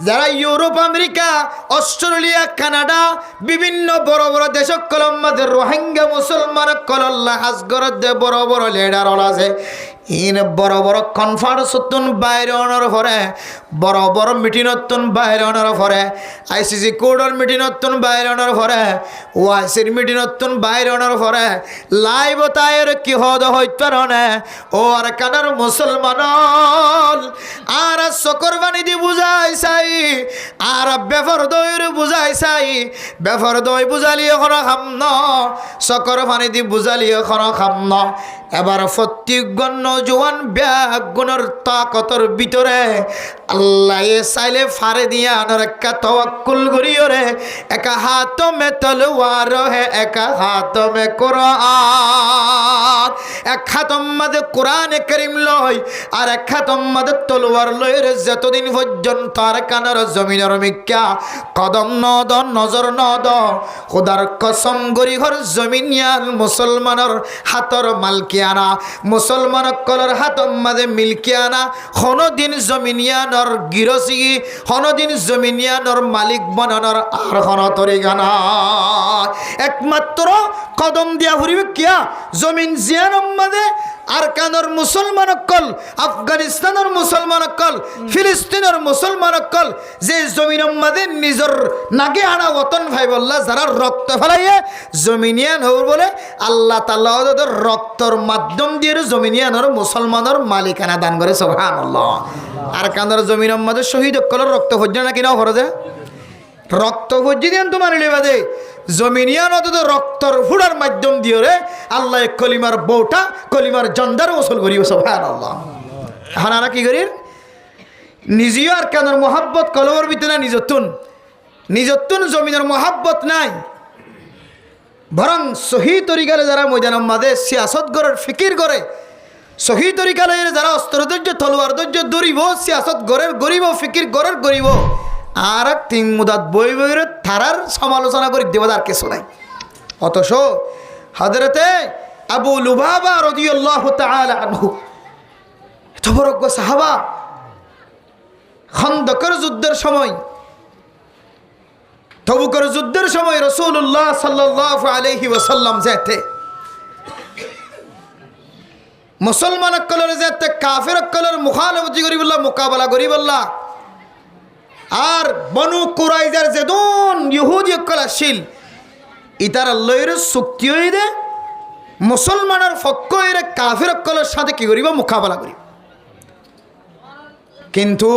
যারা ইউরোপ আমেরিকা অস্ট্রেলিয়া কানাডা বিভিন্ন বড় বড় দেশ কলম্বাদের রোহিঙ্গা মুসলমান কল্লা হাজগরত দে বড় বড় লিডার আছে ইন বড় বড় কনফারেন্স তুন বাইরে অনার পরে বড় বড় মিটিংতুন বাইরে অনার পরে আইসিসি কোর্টের মিটিংতুন বাইরে অনার পরে ওয়াইসির মিটিংতুন বাইরে অনার পরে লাইভ তায়ের কি হদ হইতে রনে ও আর কানার মুসলমান আর সকর বাণী দি বুঝাই চাই আর বেফর দইর বুঝাই চাই বেফর দই বুঝালি এখন খাম ন সকর বাণী দি বুঝালি এখন খাম ন এবার প্রত্যেকজন নজওয়ান ব্যাগুনের তাকতর ভিতরে আল্লাহ চাইলে ফারে দিয়া আনার একটা তাওয়াক্কুল করিও রে একা হাত মে তলোয়ার হে একা হাত মে কোরআন এক হাত মধ্যে কোরআন কারীম লয় আর এক হাত মধ্যে তলোয়ার লয় রে যতদিন পর্যন্ত আর কানার জমিনের মিক্কা কদম নদ নজর নদ খোদার কসম গরি ঘর জমিনিয়ান মুসলমানের হাতর মালকিয়ানা মুসলমান কলর হাত মাঝে মিলকিয়ানা কোনদিন জমিনিয়ানর গিরসি কোনদিন জমিনিয়ানর মালিক বানানোর আর কোন তরিকা না একমাত্র কদম দিয়া ঘুরিবে কিয়া জমিন জিয়ানর মাঝে আর কানর মুসলমান কল আফগানিস্তানের মুসলমান কল ফিলিস্তিনের মুসলমান কল যে জমিনের মাঝে নিজের নাগে আনা ওতন ভাই বললা যারা রক্ত ফেলাইয়ে জমিনিয়ান হব বলে আল্লাহ তাআলা ওদের রক্তর মাধ্যম দিয়ে জমিনিয়ানের মুসলমানের মালিকানা দান করে সুবহানাল্লাহ আর কানর জমিনের মাঝে শহীদ কলর রক্ত ভজ্জা না কিনা ফরজে রক্ত ভজ্জি দেন তোমার লিবাদে জমিনিয়ান অন্তত রক্তর ফুড়ার মাধ্যম দিয়ে রে আল্লাহ কলিমার বউটা কলিমার জন্দার ওসল করিব সুবহানাল্লাহ হানারা কি করির নিজেও আর কানের মোহাব্বত কলমের ভিতরে নিজতুন জমিনের মোহাব্বত নাই বরং সহি তরিকালে যারা ময়দানের মাঝে সিয়াসত গড়ের ফিকির করে সহি তরিকালে যারা অস্ত্র ধৈর্য তলোয়ার ধৈর্য দৌড়িব সিয়াসত গড়ের গরিব ফিকির গড়ের গরিব আর তিন মুদাত বই বইরে তারার সমালোচনা করে দেবদার কিছু নাই অথচ হযরতে আবু লুবাবা রাদিয়াল্লাহু তাআলা আনহু এত বড় সাহাবা খন্দকের যুদ্ধের সময় তবুকের যুদ্ধের সময় রাসূলুল্লাহ সাল্লাল্লাহু আলাইহি ওয়াসাল্লাম যেতে মুসলমান কলর যেতে কাফের কলর মুখালফতি করি বললা মোকাবেলা করি বললা আর বনু কুরাইজার যেদন ইহুদি কল আসিল ইতার আল্লাহর চুক্তি হইরে মুসলমানের পক্ষ হইরে কাফের কলের সাথে কি করিব মোকাবেলা করি কিন্তু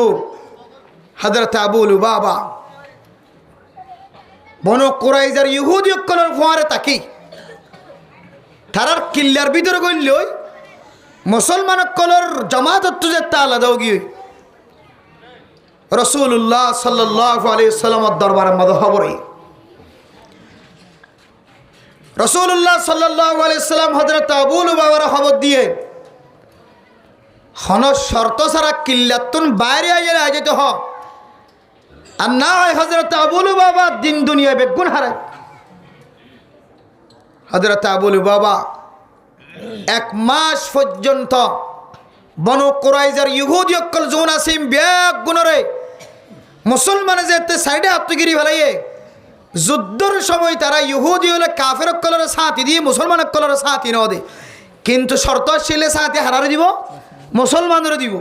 হযরত আবু লুবাবা বনু কুরাইজার ইহুদি কলের ফোয়ারে তাকি তারার কিল্লার ভিতরে গইল মুসলমান কলের জামাত যে আলাদাও গিয়ে রাসূলুল্লাহ সাল্লাল্লাহু আলাইহি ওয়াসাল্লামের দরবারে মধ্যে খবরই রাসূলুল্লাহ সাল্লাল্লাহু আলাইহি ওয়াসাল্লাম হযরত আবু লুবাবার খবর দিয়ে হন শর্ত ছাড়া কিল্লাতুন বাইরে আইলে যেতে হ আর না হয় হযরত আবু লুবাবা দিন দুনিয়া বেগুন হারায় হযরত আবু লুবাবা এক মাস পর্যন্ত বনু কুরাইজার ইহুদি অকল জোন আসিম বেগুনরে মুসলমানে যেতে সাইডে আত্মগিরি ফেলাইয়ে যুদ্ধের সময় তারা ইহুদি হলে কাফের অকলের সাথী দিয়ে মুসলমান অকলের সাথী ন দে কিন্তু শর্ত ছিলে সাথী হারারে দিব মুসলমানেরও দিব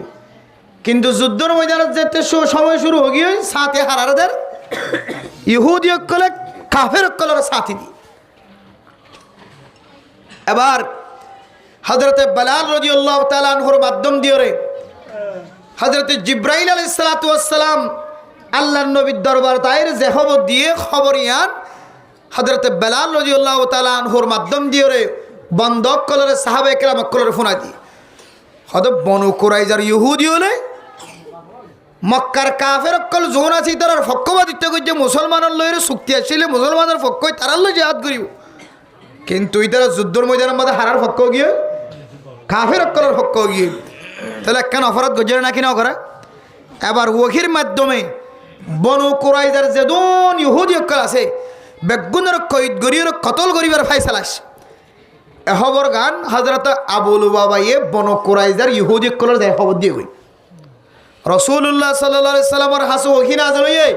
কিন্তু যুদ্ধের ময়দানে যেতে সময় শুরু হয়ে গিয়ে সাথী হারারদের ইহুদি অকলে কাফের অকলের সাথী দি এবার হযরতে বেলাল রাদিয়াল্লাহু তাআলা আনহুর মাধ্যম দিয়ে রে হযরতে জিবরাইল আলাইহিস সালাতু ওয়াস সালাম আল্লাহর নবীর দরবার তাইর যে খবর দিয়ে খবরিয়ান হযরতে বেলাল রাদিয়াল্লাহু তাআলা আনহুর মাধ্যম দিয়ে রে বন্ধক কলরে সাহাবায়ে কেরাম কলরে ফোনা দি হদ বনু কুরাইজার ইহুদি হলে মক্কার কাফের কল জোন আছে তার পক্ষপাতিত্ব করছে মুসলমানের লইরে চুক্তি আসলে মুসলমানের পক্ষ তারার লই জিহাদ করিব কিন্তু ইতারা যুদ্ধের ময়দানের মধ্যে হারার পক্ষ গিয়ে কাফের কলর পক্ষ গিয়ে তাহলে কেন অপরাধ গজরে নাকি না করে এবার ওহির মাধ্যমে বনু কুরাইজার যেদন ইহুদি অকল আছে বেগুনের কয়েদ গরিয়ের কতল করিবার ফাইসালাস এহবর গান হযরত আবু লুবাবাইয়ে বনু কুরাইজার ইহুদি অকলের দেয় খবর দিয়ে গই রাসূলুল্লাহ সাল্লাল্লাহু আলাইহি সাল্লামের হাসু ওহি না জানোয়ে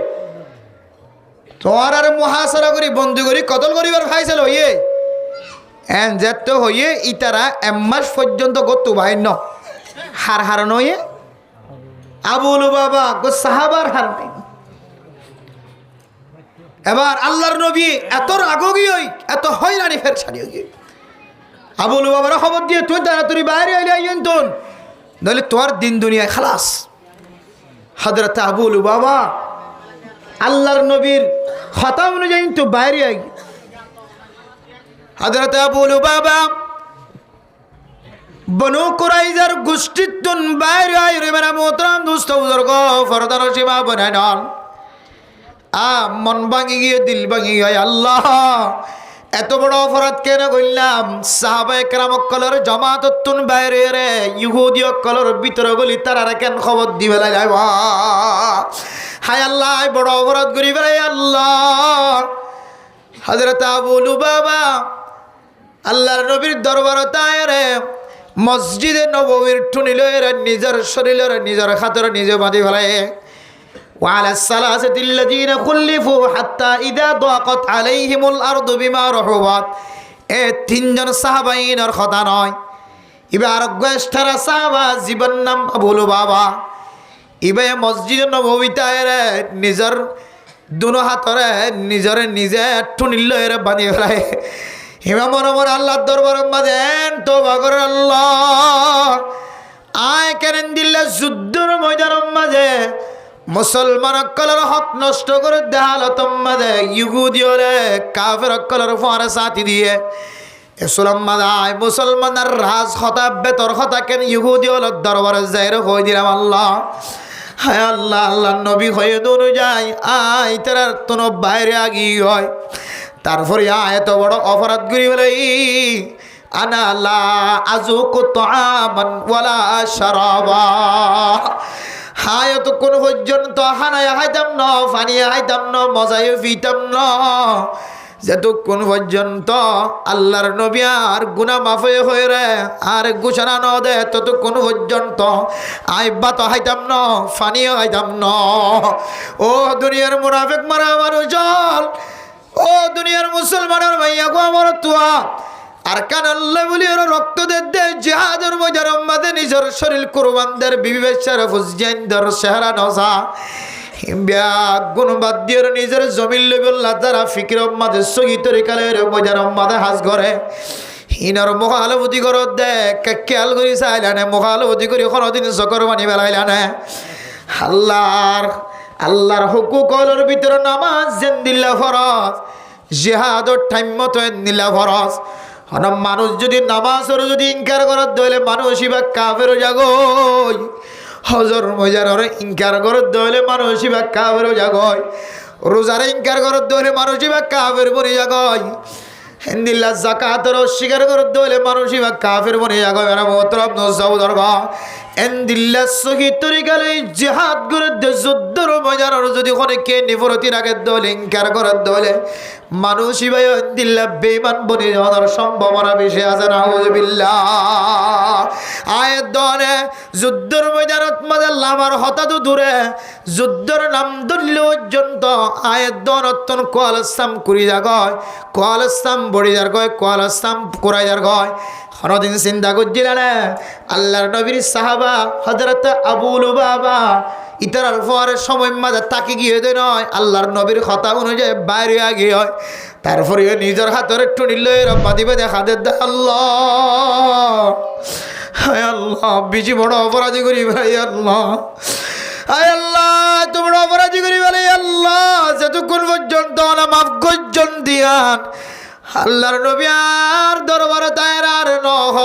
তোমার আর মুহাসারা করি বন্দি করি কতল করিবার ফাইসাল হইয়ে এন যেত হইয়ে ইতারা এমাস পর্যন্ত গত বাইন হার হারানো হইয়ে আবু লুবাবা গো সাহাবার হার নাই এবার আল্লাহর নবী এত রাগী হই এত হয়রানি ফের ছাড়িয়ে গিয়ে আবু লুবাবার খবর দিয়ে তুই তাড়াতাড়ি বাইরে আইলে আইন তোন নইলে তোর দিন দুনিয়ায় খালাস হযরত আবু লুবাবা আল্লাহর নবীর কথা অনুযায়ী তো বাইরে আই হযরত আবু লুবাবা বনু কুরাইজার গোষ্ঠীতুন বাইরে আইরে মেরা মোহতরাম দুস্থ বুজুর্গ ফরদার সীমা বনাই নন মন ভাঙি গিয়ে দিল ভাঙি গিয়ে আল্লাহ এত বড় অপরাধ কেন করলাম সাহাবায়ে কেরাম কলর জামাততুন বাইরে রে ইহুদি কলর ভিতরে গলি তারা কেন খবর দিবে লাইব হায় আল্লাহ বড় অপরাধ করি বেড়াই আল্লাহ হযরত আবু লুবাবা আল্লাহর নবীর দরবার তায়রে মসজিদে নববীর ঠুনি লয়ের নিজের শরীরের নিজের খাতর নিজে বাঁধি ফেলায় وعلى الثلاثة الذين خلفوا حتى إذا ضاقت عليهم الأرض بما رحبت তিনজন সাহাবাইনের কথা নয় এবার গোষ্ঠীরা সাহাবা জীবন নাম আবু লুবাবা ইবে মসজিদে নববীতে নিজের দুনো হাতরে নিজের নিজে ঠুনি লয়ের বাঁধি ফেলায় হিমা মনে মনে আল্লাহর দরবার মাঝেন তওবা করে আল্লাহ আয় কেন দিল্লা যুদ্ধের ময়দানের মাঝে মুসলমান কলর হক নষ্ট করে দেহালত মাঝে ইহুদিয়রে কাফের কলর ফরে সাথী দিয়ে এসলাম মাদায় মুসলমানের রাজ হতা বেতর হতা কেন ইহুদিয়র দরবারে যাইরে হই দিলাম আল্লাহ হায় আল্লাহ আল্লাহ নবী হয়ে দৌড়ে যায় আয় তার তোনো বাইরে আগি হয় তারপরে এত বড় অপরাধ করি বলে আনা লা আযুকু তাআমান ওয়ালা শারাবা হায় তো কোন পর্যন্ত হানায় হাইতাম না ফানিয়া হাইতাম না মজায় ফিতাম না যতক্ষণ পর্যন্ত আল্লাহর নবী আর গুনাহ মাফ হয়ে রে আর ঘোষণা ন দে ততক্ষণ পর্যন্ত আইবা তো হাইতাম না ফানিয়া হাইতাম না ও দুনিয়ার মুনাফিক মারা মানুষ ও দুনিয়ার মুসলমানের ভাইয়া গো আমার তুয়া আর কান আল্লাহ বলি ওরা রক্ত দে জিহাদের ময়দানের মাঝে নিজের শরীর কুরবানদের বিবি বেচার ফুজজানদের চেহারা নজা হিমবিয়া গুণবাদ দিয়ে নিজের জমিন লইবল্লা তারা ফিকির মাঝে সহি তরিকালের ময়দানের মাঝে হাজ করে হিনার মুখালবতী করে দে খেয়াল করি চাইলানে মুখালবতী করি কোনোদিন চকর বানি বেলাইলানে আল্লাহর হুকুকলের ভিতরে নামাজ যেন দিল্লা ফরজ জিহাদর টাইম মতো দিল্লা ফরজ মানুষ যদি নামাজের যদি ইনকার করার দইলে মানুষ ইবা কাফের জাগই হজর মজার ইনকার করার দইলে মানুষ ইবা কাফের জাগই রোজার ইনকার করার দইলে মানুষ ইবা কাফের বনি জাগই হিন্দিল্লা জাকাতের অস্বীকার করার দইলে মানুষ ইবা কাফের বনি জাগই এরা মোহতরম নৌসাউদর এন্দিল্লা সহি তরিকালে জিহাদ করে যুদ্ধর ময়দানের যদি অনেকে নিবরতি রাখে দলে ইনকার করার দলে মানুষই ভাই এন্দিল্লা বেঈমান বনে যাওয়ার সম্ভাবনা বেশি আছে নাউযুবিল্লাহ আয়াত দনে যুদ্ধর ময়দানত মাঝে লামার হতা তো দূরে যুদ্ধর নাম ধরলে পর্যন্ত আয়াত দনতন কোয়ালসাম করি যাগয় কোয়ালসাম বড়ি যার গয় কোয়ালসাম কোরাই যার গয় কোনদিন চিন্তা করছিলেন আল্লাহর নবীর সাহাবা হযরত আবু লুবাবা ইতার পরে সময় মাঝে তাকে গিয়ে দে নয় আল্লাহর নবীর কথা অনুযায়ী বাইরে আগে হয় তারপরে নিজের হাতের একটু নিল রব্বা দিবে দেখা দে আল্লাহ হায় আল্লাহ বেশি বড় অপরাধী করি ভাই আল্লাহ হায় আল্লাহ এত বড় অপরাধী করি ভাই আল্লাহ যতক্ষণ পর্যন্ত না মাফ গর্জন দিয়ান আল্লাহর নবী আর দরবারে তায়ের আর নহ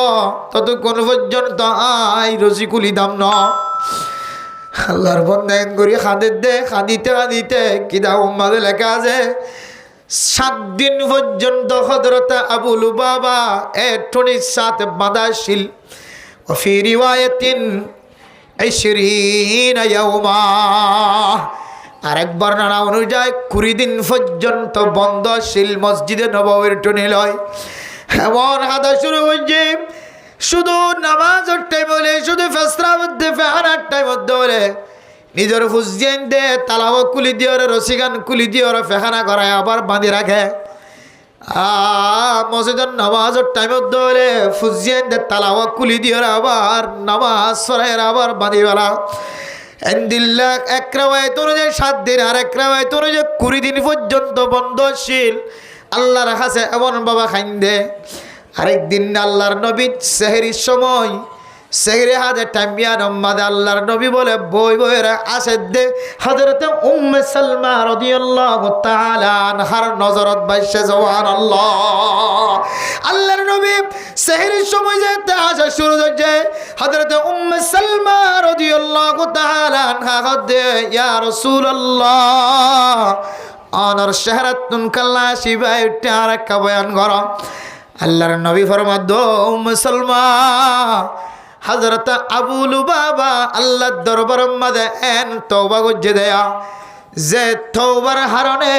ততক্ষণ পর্যন্ত আই রসি কুলি দাম ন আল্লাহর বন্দায়ন করি খাদিতে কিদা উম্মাদে লেখা আছে 7 দিন পর্যন্ত হযরত আবু লুবাবা ঠোঁটির সাথে বাঁধা ছিল ও ফি রিওয়ায়াতিন 20 ইয়াওমা আরেকবার নানা অনুযায়ী 20 দিন পর্যন্ত বন্ধ ছিল মসজিদে নববীর টুনি লয় এমন হাদা শুরু হয়েছে শুধু নামাজের টাইম হলে শুধু ফেসরা মধ্যে ফেহানার টাইম মধ্যে হলে নিজের ফুজিয়ান দে তালাব কুলি দিয়ে রসিগান কুলি দিয়ে ফেহানা করায় আবার বাঁধি রাখে মসজিদের নামাজের টাইম মধ্যে হলে ফুজিয়ান দে তালাব কুলি দিয়ে আবার নামাজ সরাইয়ের আবার বাঁধি বেলা এন্দিল্লা এক রাওয়ায়াত অনুযায়ী 7 দিন আর এক রাওয়ায়াত অনুযায়ী 20 দিন পর্যন্ত বন্ধশীল আল্লাহর কাছে এমন বাবা খাইন্দে আরেকদিন আল্লাহর নবী সেহরির সময় সেহরি হাতে টাইমিয়া নম্মাদে আল্লাহর নবী বলে বই বইরা আসে দে হযরত উম্মে সালমা রাদিয়াল্লাহু তাআলা আনহার নজরত বাইশে সুবহানাল্লাহ আল্লাহর নবী সেহরির সময় যেতে আসা শুরু হয়েছে হযরত উম্মে সালমা রাদিয়াল্লাহু তাআলা আনহা হদে ইয়া রাসূলুল্লাহ আনার শহরাতুন কাল্লা শিবাই টারাকা বয়ান করো আল্লাহর নবী ফরমাদ উম্মে সালমা হযরত আবু লুবাবা আল্লাহর দরবার মধ্যে এন তওবা করতে দেয়া যে তওবার হারণে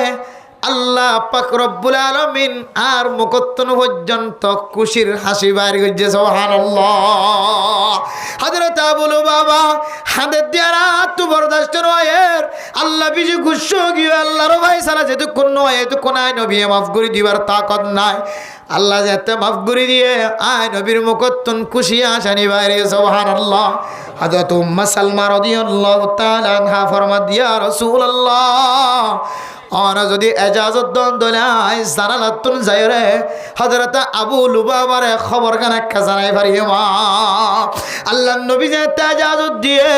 আল্লাহ পাক রব্বুল আলামিন আর মুকত্তন পর্যন্ত খুশির হাসি বাইর করছে সুবহানাল্লাহ হযরত আবু লুবাবা হাদের দিয়ারা তো বরদাস্ত নয় আল্লাহ বিজি গুছো গিয়ে আল্লাহর ভাই সারা যেতে কোন নয় তো কোনায় নবী মাফ করে দিবার তাকত নাই আল্লাহ যাতে মাফ করে দিয়ে আয় নবীর মুকত্তন খুশি আসানি বাইরে সুবহানাল্লাহ হযরত উম্মে সালমা রাদিয়াল্লাহু তাআলা আনহা ফরমাদ ইয়া রাসূলুল্লাহ আনা যদি এজাজত দন দলাই জানালাতুন যায়রে হযরত আবু লুবাবার খবর কানে জানাই পারিমা আল্লাহ নবী যে এজাজত দিয়ে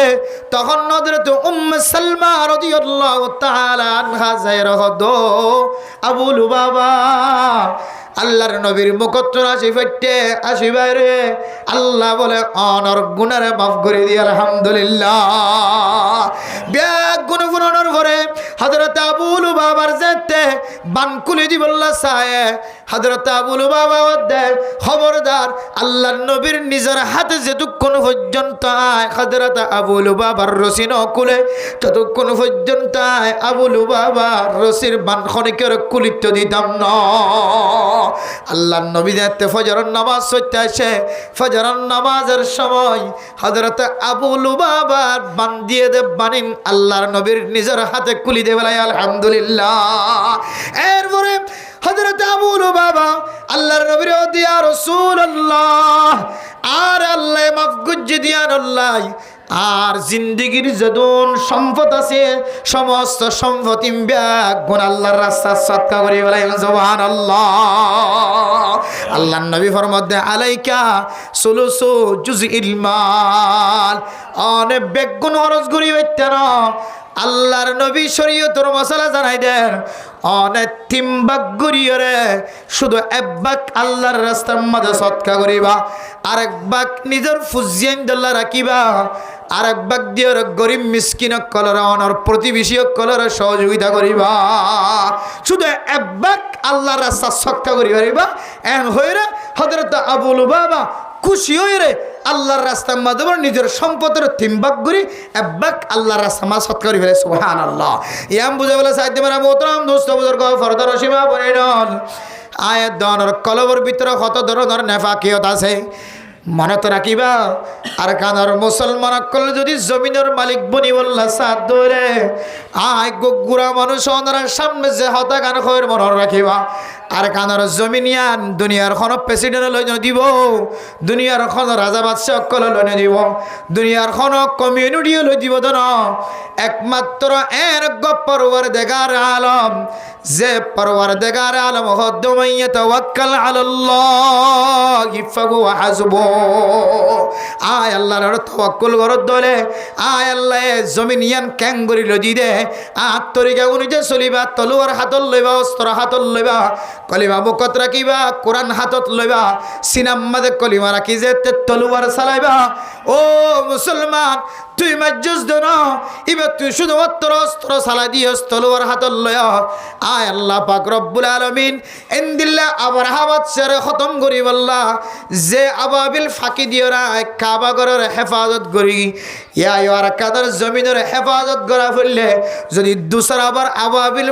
তখন হযরত উম্মে সালমা রাদিয়াল্লাহু তাআলা আনহা যায়রে হদো আবু লুবাবা আল্লাহর নবীর মুকত্তর আসি বাইরে আল্লাহ বলে অনর গুনারে মাফ করে দিয়ে আলহামদুলিল্লাহ ব্যাগ গুণ গুণানোর পরে হযরত আবু লুবাবার যেতে বানকুলি দি বললা সায়ে হযরত আবু লুবাবা দে খবরদার আল্লাহর নবীর নিজের হাতে যেতক্ষণ পর্যন্ত আয় হযরত আবু লুবাবার রসি ন কুলে ততক্ষণ পর্যন্ত আয় আবু লুবাবার রসির বানখনিকের কুলিত দিতাম না আল্লাহর নবী যেতে ফজরের নামাজ পড়তে আসে ফজরের নামাজের সময় হযরত আবু লুবাবার বান দিয়ে দে বানিন আল্লাহর নবীর নিজের হাতে কুলি দে বলে আলহামদুলিল্লাহ এরপরে হযরত আবু লুবাবা আল্লাহর নবীর দিয়া রাসূলুল্লাহ আর আল্লাহ মাফ গুজি দিয়ান আল্লাহ আর জিন্দেগির যদুন সম্পদ আছে সমস্ত সম্পত্তি ব্যাগ গুণ আল্লাহর রাস্তা সদকা করে বলে সুবহানাল্লাহ আল্লাহর নবী ফরমাতে আলাইকা সুলুসু জুজইল মাল অনেক ব্যাগ গুণ খরচ করি হইতানো আল্লাহর নবী শরীয়তের মশলা জানাই দেন অনেক তিনবাগ গরিয়রে শুধু একবাগ আল্লাহর রাস্তার মধ্যে সৎকা করিবা আরেক বাগ নিজের ফুজিয়ান দল্লা রাখিবা আরেক বাগ দিয়ে গরিব মিসকিন কলর অনর প্রতিবেশী কলর সহযোগিতা করিবা শুধু একবাগ আল্লাহর রাস্তা সৎকা করিবা এন হইরে হযরত আবু লুবাবা খুশি হইরে আল্লাহর রাস্তার মাধ্যমে নিজের সম্পদের তিনবাগ করি একবাগ আল্লাহর রাস্তা মা সৎ করি ফেলে সুবহানাল্লাহ ইয়াম বুঝে বলে সাইতে মারা মোহতরম দোস্ত বুজুর্গ ফরদার সীমা বলেন আয়াত দনের কলবর ভিতরে কত ধরনের নেফাকিয়ত আছে মনত রাখিবা আর কানার মুসলমান কল যদি জমিনের মালিক বনি বললা সাথ ধরে আয় গুড়া মানুষ ওনার সামনে যে হতা গান খয়ের মনে রাখিবা আর কানার জমিনিয়ান দুনিয়ার খন প্রেসিডেন্ট লই দিব দুনিয়ার খন রাজা বাদশাহ কল লই দিব দুনিয়ার খন কমিউনিটি লই দিব দন একমাত্র এর পরওয়ার দেগার আলম যে পরওয়ার দেগার আলম হদ্দ মাইয়া তাওয়াক্কাল আলাল্লাহ ফাহুয়া হাসবু আয় আল্লাহর তাওয়াক্কুল করত দলে আয় আল্লাহ জমিনিয়ান ক্যাঙ্গুরি লজি দে তরিকা অনুযায়ী চলিবা তলোয়ার হাতত লইবা অস্ত্র হাতত লইবা কলিমা মুখত রাখিবা কোরআন হাতত লইবা সিনাম মাঝে কলিমা রাখি যে তলোয়ার চালাইবা ও মুসলমান তুই মাজুস দন এবার তুই শুধুমাত্র অস্ত্র চালাই দিস তলোয়ার হাতত লয় আয় আল্লাহ পাক রব্বুল আলামিন ইনদিল্লা আবরাহাবাদ সেরে খতম করি বললা যে আবাবিল ফাঁকি দিয়রা কাবা ঘরের হেফাজত করি ইয়া ইয়ার কাদের জমিনের হেফাজত করা ফেললে যদি দুসরা আবার আবাবিল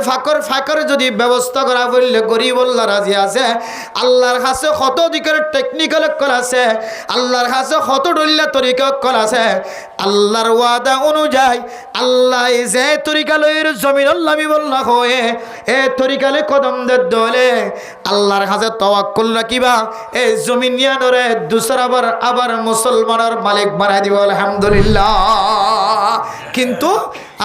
ফাঁকর যদি ব্যবস্থা করা ফেললে করি বললা রাজি আছে আল্লাহর কাছে কত দিকের টেকনিক্যাল কল আছে আল্লাহর কাছে কত ডলিয়া তরিকা কল আছে আল্লাহর ওয়াদা অনুযায়ী আল্লাহ যে তরিকা লইর জমিন আল্লাহি বললা হয়ে এ তরিকা লে কদম দে দলে আল্লাহর কাছে তাওয়াক্কুল রাখিবা এই জমিনিয়ানরে দুসরাবার আবার মুসলমানের মালিক বানাই দিব আলহামদুলিল্লাহ কিন্তু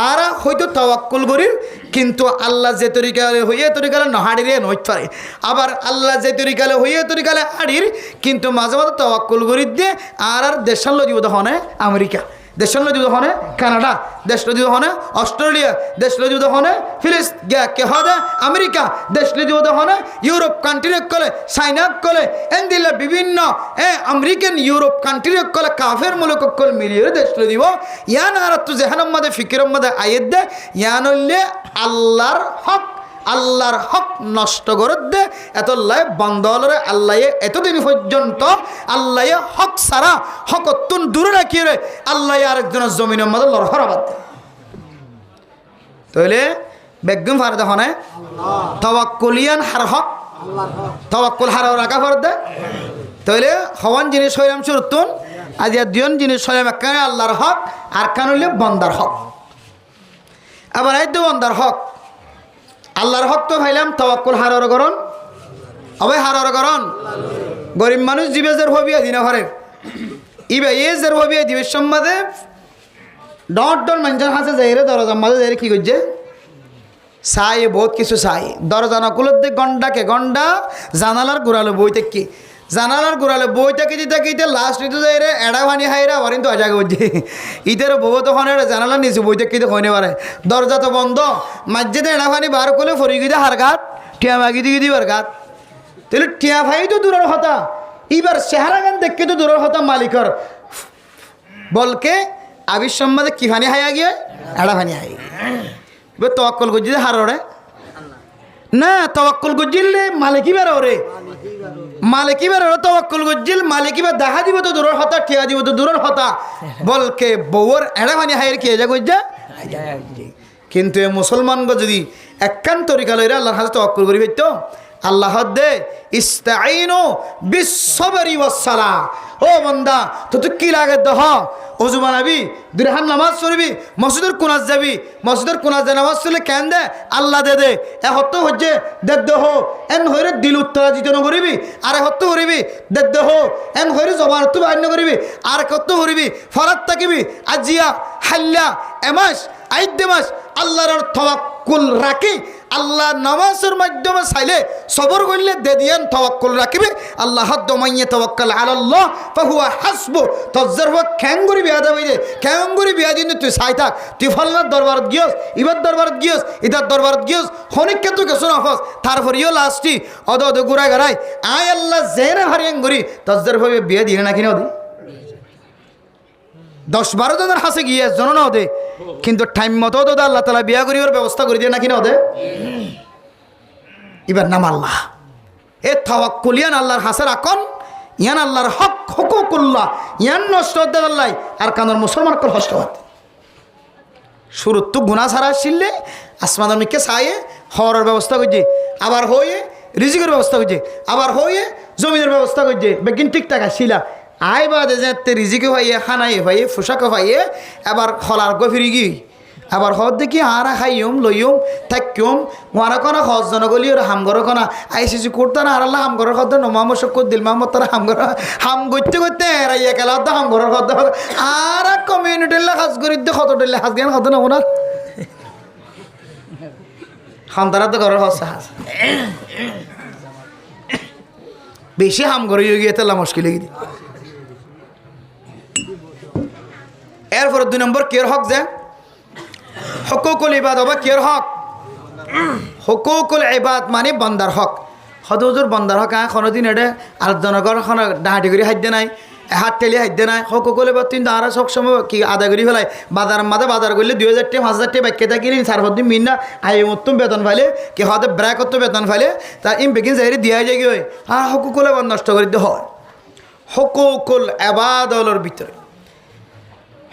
আর হয়তো তাওয়াক্কুল করি কিন্তু আল্লাহ যে তরিকালে হইয়ে তরিকালে নহাড়িরে নইত পারে আবার আল্লাহ যে তরিকালে হইয়ে তরিকালে হাড়ির কিন্তু মাঝে মাঝে তাওয়াক্কুল করি দিয়ে আর দেশাল দিব তখন আমেরিকা দেশের নদী হনে কানাডা, দেশ নদী হনে অস্ট্রেলিয়া, দেশ নদী হনে আমেরিকা, দেশ নদী হনে ইউরোপ কান্ট্রি কলে চাইনা কলে এন্দিলে বিভিন্ন আমেরিকান ইউরোপ কান্ট্রি কলে কাফের মূলক কল মিলিয়ে দেশ দিব ইয়ান আর তো যেহানের মধ্যে ফিকিরের মধ্যে আয়ের দে ইয়ান হইলে আল্লাহর হক নষ্ট করে দে এত বন্ধরে আল্লাহ এতদিন পর্যন্ত আল্লাহ হক সারা হক অত্যন্ত দূরে রাখিয়ে রে আল্লাহ আরেকজনের জমিনের মধ্যে লড়হরাবাদ তাহলে বেগম ফার দেখনে তাওয়াক্কুলিয়ান হার হক তাওয়াক্কুল হার রাখা ফার দে তাহলে হওয়ান জিনিস হইলাম শুরুতুন আজ দুজন জিনিস হইলাম একখানে আল্লাহর হক আর কান হইলে বন্দার হক আবার এই তো বন্দার হক আল্লাহর হক তো ভাইলাম তাওয়াক্কুল হারর করন অবে হারর করন গরিব মানুষ জীবেজের হবিয়া দিনা ঘরে ইবে এজের হবিয়া দিবের সম্মাদে ডট মানুষের হাতে যাই রে দরজার মাঝে যাই কি করছে চাই বহুত কিছু চাই দরজা নকুলত দিয়ে গন্ডাকে গন্ডা জানালার গোড়ালো বইতে কি জানালার গোড়ালো বইতে দিতে লাস্ট ঋতু যাই রে এড়া ভানি হাইরা আবার কিন্তু অজাগে বলছে ইদের বউ তখন জানালার নিচে বইতে কিতে হইনে পারে দরজা তো বন্ধ মাঝেতে এড়া ভানি বার করলে ফরি গিয়ে হার গাত টিয়া মাগি দিয়ে দিবার গাত তাহলে টিয়া ভাই তো দূরের হতা এবার চেহারা গান দেখে তো দূরের হতা মালিকর বলকে আবির সম্বাদে কি ভানি হাইয়া গিয়ে এড়া ভানি হাই এবার তওয়াক্কুল করছি যে হার ওরে না তওয়াক্কুল করছিলে মালিকি বের ওরে মালিকি বের ওরে তওয়াক্কুল করছিল মালিকি বের দেখা দিব তো দূরের হতা টিয়া দিব তো দূরের হতা বলকে বউর এড়া ভানি হাইয়ের কে যা কইজা কিন্তু এ মুসলমানগো যদি একখান তরিকা লইরা আল্লাহর হাতে তওয়াক্কুল করি তো আল্লাহ দে ইস্তাইনু বিসসবরি ওয়াসসালাহ ও বান্দা তো তুই কি লাগে দহ ওযু বানাবি দুরহান নামাজ পড়বি মসজিদের কোনাত যাবি মসজিদের কোনাত নামাজ পড়লে কেন দে আল্লাহ দে এ হত হচ্ছে দেহ এন হইরে দিল উত্তরাজিত করিবি আরে হত করিবি দেহ এন হইরে জবানত বান্য করিবি আর কত করিবি ফরাত থাকিবি আজিয়া হাল্লা এমাস আইদে মাস আল্লাহর তাওয়াক্কুল রাখি আল্লাহ নামাজের মাধ্যমে চাইলে সবর করলে দে দিয়ান তাওয়াক্কুল রাখিবে আল্লাহ দমাইয়ে তাওয়াক্কাল আলাল্লাহ ফাহুয়া হাসবু তজর হওয়া খ্যাঙ্গুরি বিয়া দেবে খ্যাঙ্গুরি বিয়া দিন তুই চাই থাক তুই ফলনার দরবারত গিয়স ইবার দরবারত গিয়স ইতার দরবারত গিয়স হনিককে তুই গেছো নফস তারপরেও লাস্টি অদ ঘুরাই ঘরাই আয় আল্লাহ জেনে হারিয়াঙ্গুরি তজর ভাবে বিয়া দিয়ে না কিনা ওদের 10-12 জনের হাসে গিয়ে জন না ওদের কিন্তু টাইম মতো তো আল্লাহ তালা বিয়া করিবার ব্যবস্থা করে দিয়ে না কিনা ওদের এবার নাম আল্লাহ এ তাওয়াক্কুলিয়ান আল্লাহর হাসে রাখন ইয়ান আল্লাহর হক হুকুকুল্লাহ ইয়ান নষ্ট হতে আল্লাহ আর কানার মুসলমান কল হষ্ট হতে শুরু তো গুণা ছাড়া আসলে আসমান মিকে চাইয়ে হওয়ার ব্যবস্থা করছে আবার হয়ে রিজিকের ব্যবস্থা করছে আবার হয়ে জমিনের ব্যবস্থা করছে বেগিন ঠিকঠাক আসিলা আয় বাদে যে রিজিকে ভাইয়ে খানাই ভাইয়ে পোশাকও ভাইয়ে এবার খলার গো ফিরি গি আবার হদ দেখি হারা খাইম লইম থাকিম ওরা কোনা হজন গলি ওরা হামগর কোনা আইসিসি করতে না হারাল্লা হামগরের হদ নমাম শক্কর দিল মামত তারা হামগর হাম করতে করতে এরাইয়া গেল হদ হামগরের হদ আর কমিউনিটির হাজ করি দে কত দিলে হাজ জ্ঞান হদ না ওনার হামদারা তো ঘরের হস হাজ বেশি হাম করে গিয়ে তেলা মুশকিল গিয়ে এরপরে 2 নম্বর কেয়ার হক যে হুকুকুল ইবাদ বা কেয়ার হক হুকুকুল ইবাদ মানে বান্দার হক হদুজুর বান্দার হক কোনোদিন এটা আর জনগণ ডাহাটি করে হাইতে নাই হাত টেলি হাইতে নাই হুকুকুল ইবাদ কিন্তু আর সব সময় কি আদা করি ফেলাই বাজার মাঝে বাজার করলে 2000 টাকা 5000 টাকা বাক্যে থাকিনি সারপদি মিনা আই মতম বেতন ফাইলে কি হতে ব্র্যাক করতে বেতন ফাইলে তা ইম বেগিন যাই দিয়া যায় কি হয় আর হুকুকুল ইবাদ নষ্ট করে দিতে হয় হুকুকুল ইবাদর ভিতরে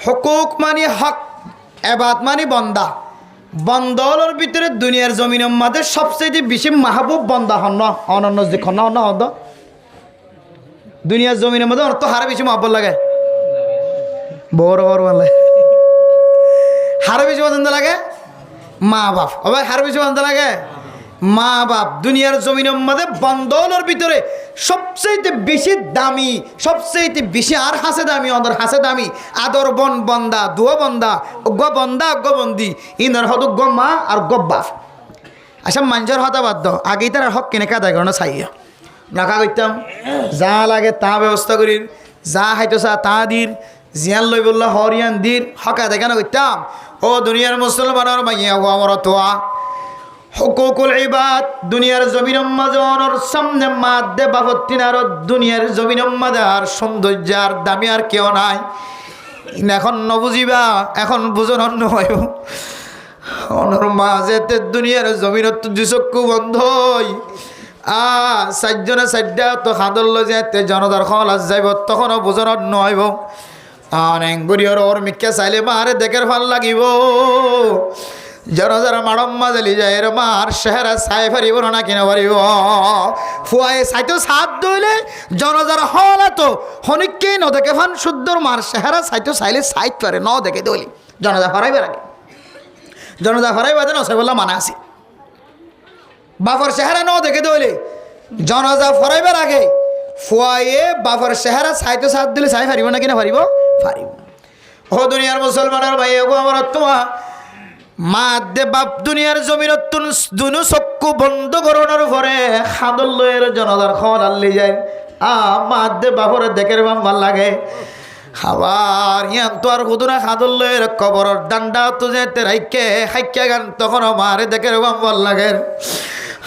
হুকুক মানে হক এবাদ মানে বন্দা বন্দলের ভিতরে দুনিয়ার জমিনের মধ্যে সবচেয়ে বেশি মাহবুব বন্দা হন না অনন্য যে খন্না হন না হন দুনিয়ার জমিনের মধ্যে অর্থ হারে বেশি মহব্বত লাগে বড় বড় বলে হারে বেশি পছন্দ লাগে মা বাপ আবার হারে বেশি পছন্দ লাগে মা বাপ দুনিয়ার জমিনের মধ্যে বন্দলের ভিতরে সবচেয়ে বেশি দামি সবচেয়ে বেশি আর হাসে দামি অন্দর হাসে দামি আদর বন বন্দা দুয়া বন্দা গ বন্দি ইনার হদ গ মা আর গ বাপ আচ্ছা মানুষের হতা বাধ্য আগেই তার হক কেনেকা আদায় করানো চাইয়া রাখা করতাম যা লাগে তা ব্যবস্থা করি যা হাইতো চা তা দির জিয়ান লই বললা হরিয়ান দিন হকা দেখানো করতাম ও দুনিয়ার মুসলমানের মাইয়া ও আমার তোয়া হুকুকুল ইবাদ দুনিয়ার জমিনের মাঝর সামনে মাদে বাপত্তিনার দুনিয়ার জমিনের মাঝে আর সৌন্দর্য আর দামি আর কেউ নাই এখন নবুঝিবা এখন বুঝন নয় অনর মাঝেতে দুনিয়ার জমিনত দুচক্ষু বন্ধই চারজনে চারটা তো হাঁদল যেতে জনতার খলাস যাইব তখনও বুঝন নয় অনেক গুড়িয়র ওর মিকে চাইলে মারে দেখের ভাল লাগিব জনজার মাড়ম মাজলি যায় এর মার চেহারা চাই পারিব না কিনা পারিব ফুয়াই চাইতো সাত দইলে জনজার হলা তো হনিককেই নদেকে ফান শুদ্ধর মার চেহারা চাইতো চাইলে চাইত পারে ন দেখে দইলি জনজা ফরাইবে রাখে জনজা ফরাইবে দেন সে বললাম মানা আসি বাফর চেহারা ন দেখে দইলে জনজা ফরাইবার আগে ফুয়াইয়ে বাফর চেহারা চাইতো সাত দিলে চাই পারিব না কিনা পারিব পারিব ও দুনিয়ার মুসলমানের ভাই এগো আমার তোমা মা দে বাপ দুনিয়ার জমিনত দুনু চক্ষু বন্ধ করানোর পরে খাদল লয়ের জনতার খবর আল্লি যায় মা দে বাপরে দেখের বাম ভাল লাগে আবার ইয়ান তো আর হুদুরা খাদল লয়ের কবরের ডান্ডা তো যেতে রাইকে হাইকে গান তখন মারে দেখের বাম ভাল লাগে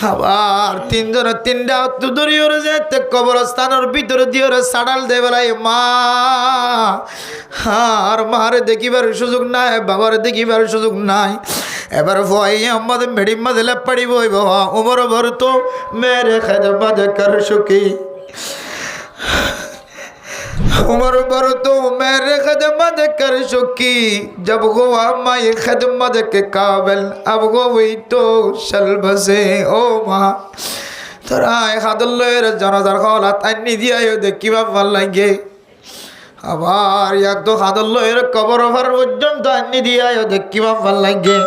আবার তিনজনে তিনটা দূরিয়র যেতে কবরস্থানের ভিতরে দিয়ে সাডাল দে বেলায় মা আর মারে দেখিবার সুযোগ নাই বাবার দেখিবার সুযোগ নাই এবার ভয় আমাদের মেডিম মাঝে লেপাড়ি বই বাবা উমর ভর তো মেরে খেদমত কর সুখী उमर भर तो मेरे खदमत कर चुकी जब वो हमारी खदमत के काबिल अब वो वही तो शल बसे ओ माँ तराय खादल्लेर जनादार खालात अन्नी दिया यो देखी बाप ভাল লাগে আবার এক তো খাদল্লের কবর ভর পর্যন্ত अन्नी दिया यो देखी बाप ভাল লাগে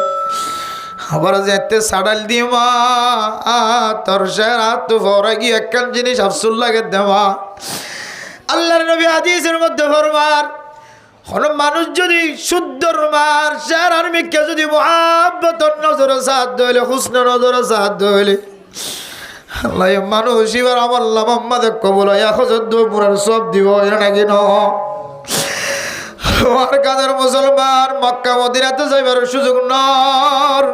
আবার যেতে সাডাল দি মা তোর শেরাত তো ফরে গিয়ে একখান জিনিস আফসুল লাগে দেওয়া আল্লাহর নবী হাদিসের মধ্যে ফরমান কোন মানুষ যদি শুদ্ধর মার শেরার মিকে যদি মুহাব্বতর নজরে সাথ দইলে হুসন নজরে সাথ দইলে আল্লাহ মানুষ এবার আমার মোহাম্মদ কবুল ইয়া খজদ পুরার সব দিব এর নাকি ন আর কাদের মুসলমান মক্কা মদিনাতে যাইবার সুযোগ নর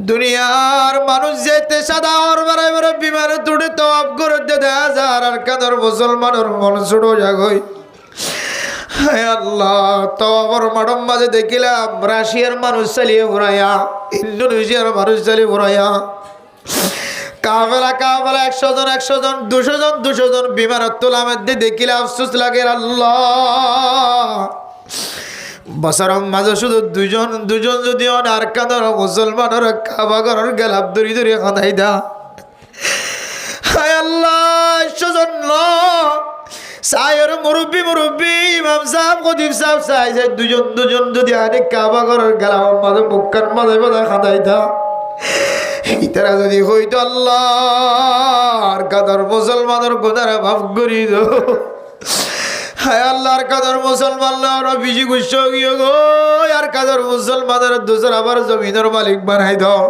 দুনিয়ার মানুষ যেতে সাদা আর বারে বারে বিমানে তুড়ে তওয়াব করে দেয়া হাজার আর কাদের মুসলমানের মন ছোট জাগই হে আল্লাহ তওয়াবর মাডম মাঝে দেখিলাম রাশিয়ার মানুষ চালিয়ে ঘুরাইয়া ইন্দোনেশিয়ার মানুষ চালিয়ে ঘুরাইয়া কাফেলা 100 জন 200 জন বিমানত তোলা মধ্যে দেখিলে আফসোস লাগে আল্লাহ বছরের মাঝে শুধু দুজন যদি আর কাঁদর মুসলমানের কাবা ঘরের গেলাপ দড়ি দড়ি খাদাই দা হায় আল্লাহ 100 জন সায়ের মুরব্বী ইমাম সাহেব খতিব সাহেব সাই দুজন যদি আরে কাবা ঘরের গেলাপ মাঝে মুক্কার মাঝে বাধা খাদাই দা ইতারা যদি হইতো আল্লাহ আর কাঁদর মুসলমানের গোদারে মাফ করি দো হায় আল্লাহর কাদের মুসলমান বিজি গুচ্ছ গিয়ে গো আর কাদের মুসলমানের দুসর আবার জমিনের মালিক বানাই দাও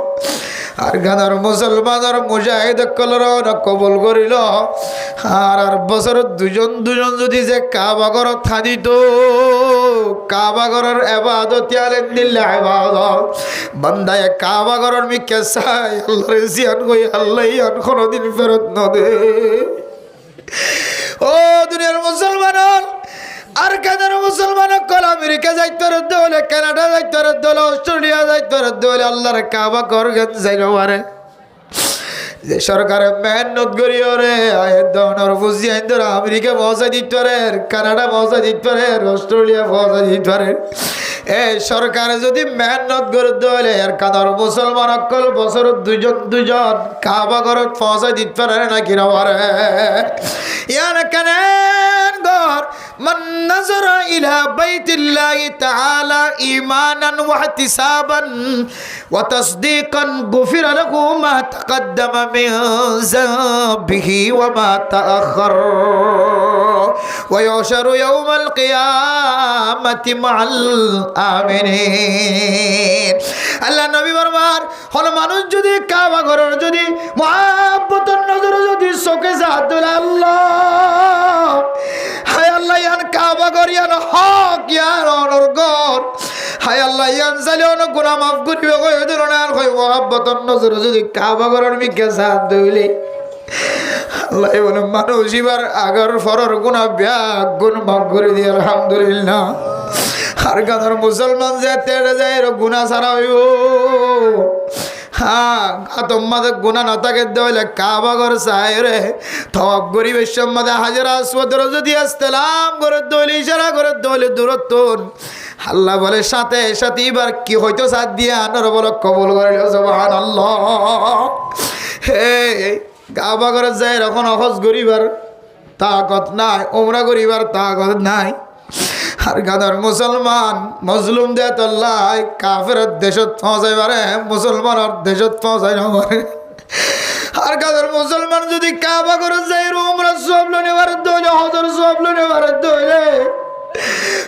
আর কাদের মুসলমানের মুজাহিদ কলর কবুল করিল আর বছর দুজন যদি যে কাবা ঘর থাদিত কাবা ঘরের এবাদত আলেন দিল্লা এবাদত বান্দায় কাবা ঘরের মিকে চাই আল্লাহর জিয়ান কই আল্লাহ আর কোনোদিন ফেরত নদে ও দুনিয়ার মুসলমান আর কাদের মুসলমান কল আমেরিকা যাইতে হলে কানাডা যাইতে হলে অস্ট্রেলিয়া যাইতে হলে আল্লাহর কাবা ঘর গেন যাইল পারে যে সরকারে মেহনত করি ওরে আয়ের দনের বুঝি আইন আমেরিকা পৌঁছা দিতে পারে কানাডা পৌঁছা দিতে পারে অস্ট্রেলিয়া পৌঁছা দিতে পারে এই সরকারে যদি মেহনত করে দিলে আর কাদার মুসলমান অকল বছর দুজন কাবা ঘরত পৌঁছা দিতে পারে না কিনা পারে ইয়ার কানেন ঘর মান নাজরা ইলা বাইতিল্লাহি তাআলা ঈমানান ওয়া ইহতিসাবান ওয়া তাসদীকান গুফিরা লাহু মা তাকদ্দামা মিন যাবিহি ওয়া মা তাআখার ওয়া ইউশারু ইয়াওমাল কিয়ামাতি মাআল আমিনিন আল্লাহ নবী বরবার হল মানুষ যদি কাবা ঘরের যদি মুহাব্বতের নজরে যদি চোখে জাত দিলে আল্লাহ হায় আল্লাহ ইয়ান কাবা ঘর ইয়ান আল্লাহ ইয়ান চাইলে অনেক গুণা মাফ করিবে কই ওই ধরনের আর কই মহাব্বতন নজর যদি কাবা করার মিকে সাথ দইলে আল্লাহ বলে মানুষ এবার আগর ফরর গুণা ব্যাগ গুণ মাফ করে দিয়ে আলহামদুলিল্লাহ। আর গানের মুসলমান যে তেড়ে যায় এর গুণা ছাড়া হইব। হ্যাঁ তোমাদের গুণা না থাকে দইলে কাবা ঘর চাই রে থপ গরিবের সম্মাদে হাজারা আসওয়াদের যদি আসতেলাম করে দইলে ইশারা করে দইলে দূরত্ব আল্লাহ বলে সাথে সাথে এবার কি হয়তো সাথ দিয়ে আনার বলে কবুল করে সুবহানাল্লাহ। হে কাবা ঘর যায় এখন অহজ গরিবার তাকত নাই, ওমরা গরিবার তাকত নাই। আর গাদার মুসলমান মজলুম দে তোল্লাই কাফের দেশত পৌঁছাই পারে, মুসলমানের দেশত পৌঁছাই না পারে। আর গাদার মুসলমান যদি কাবা করে যাই ওমরা সব লনে পারে দইলে হজর সব লনে পারে দইলে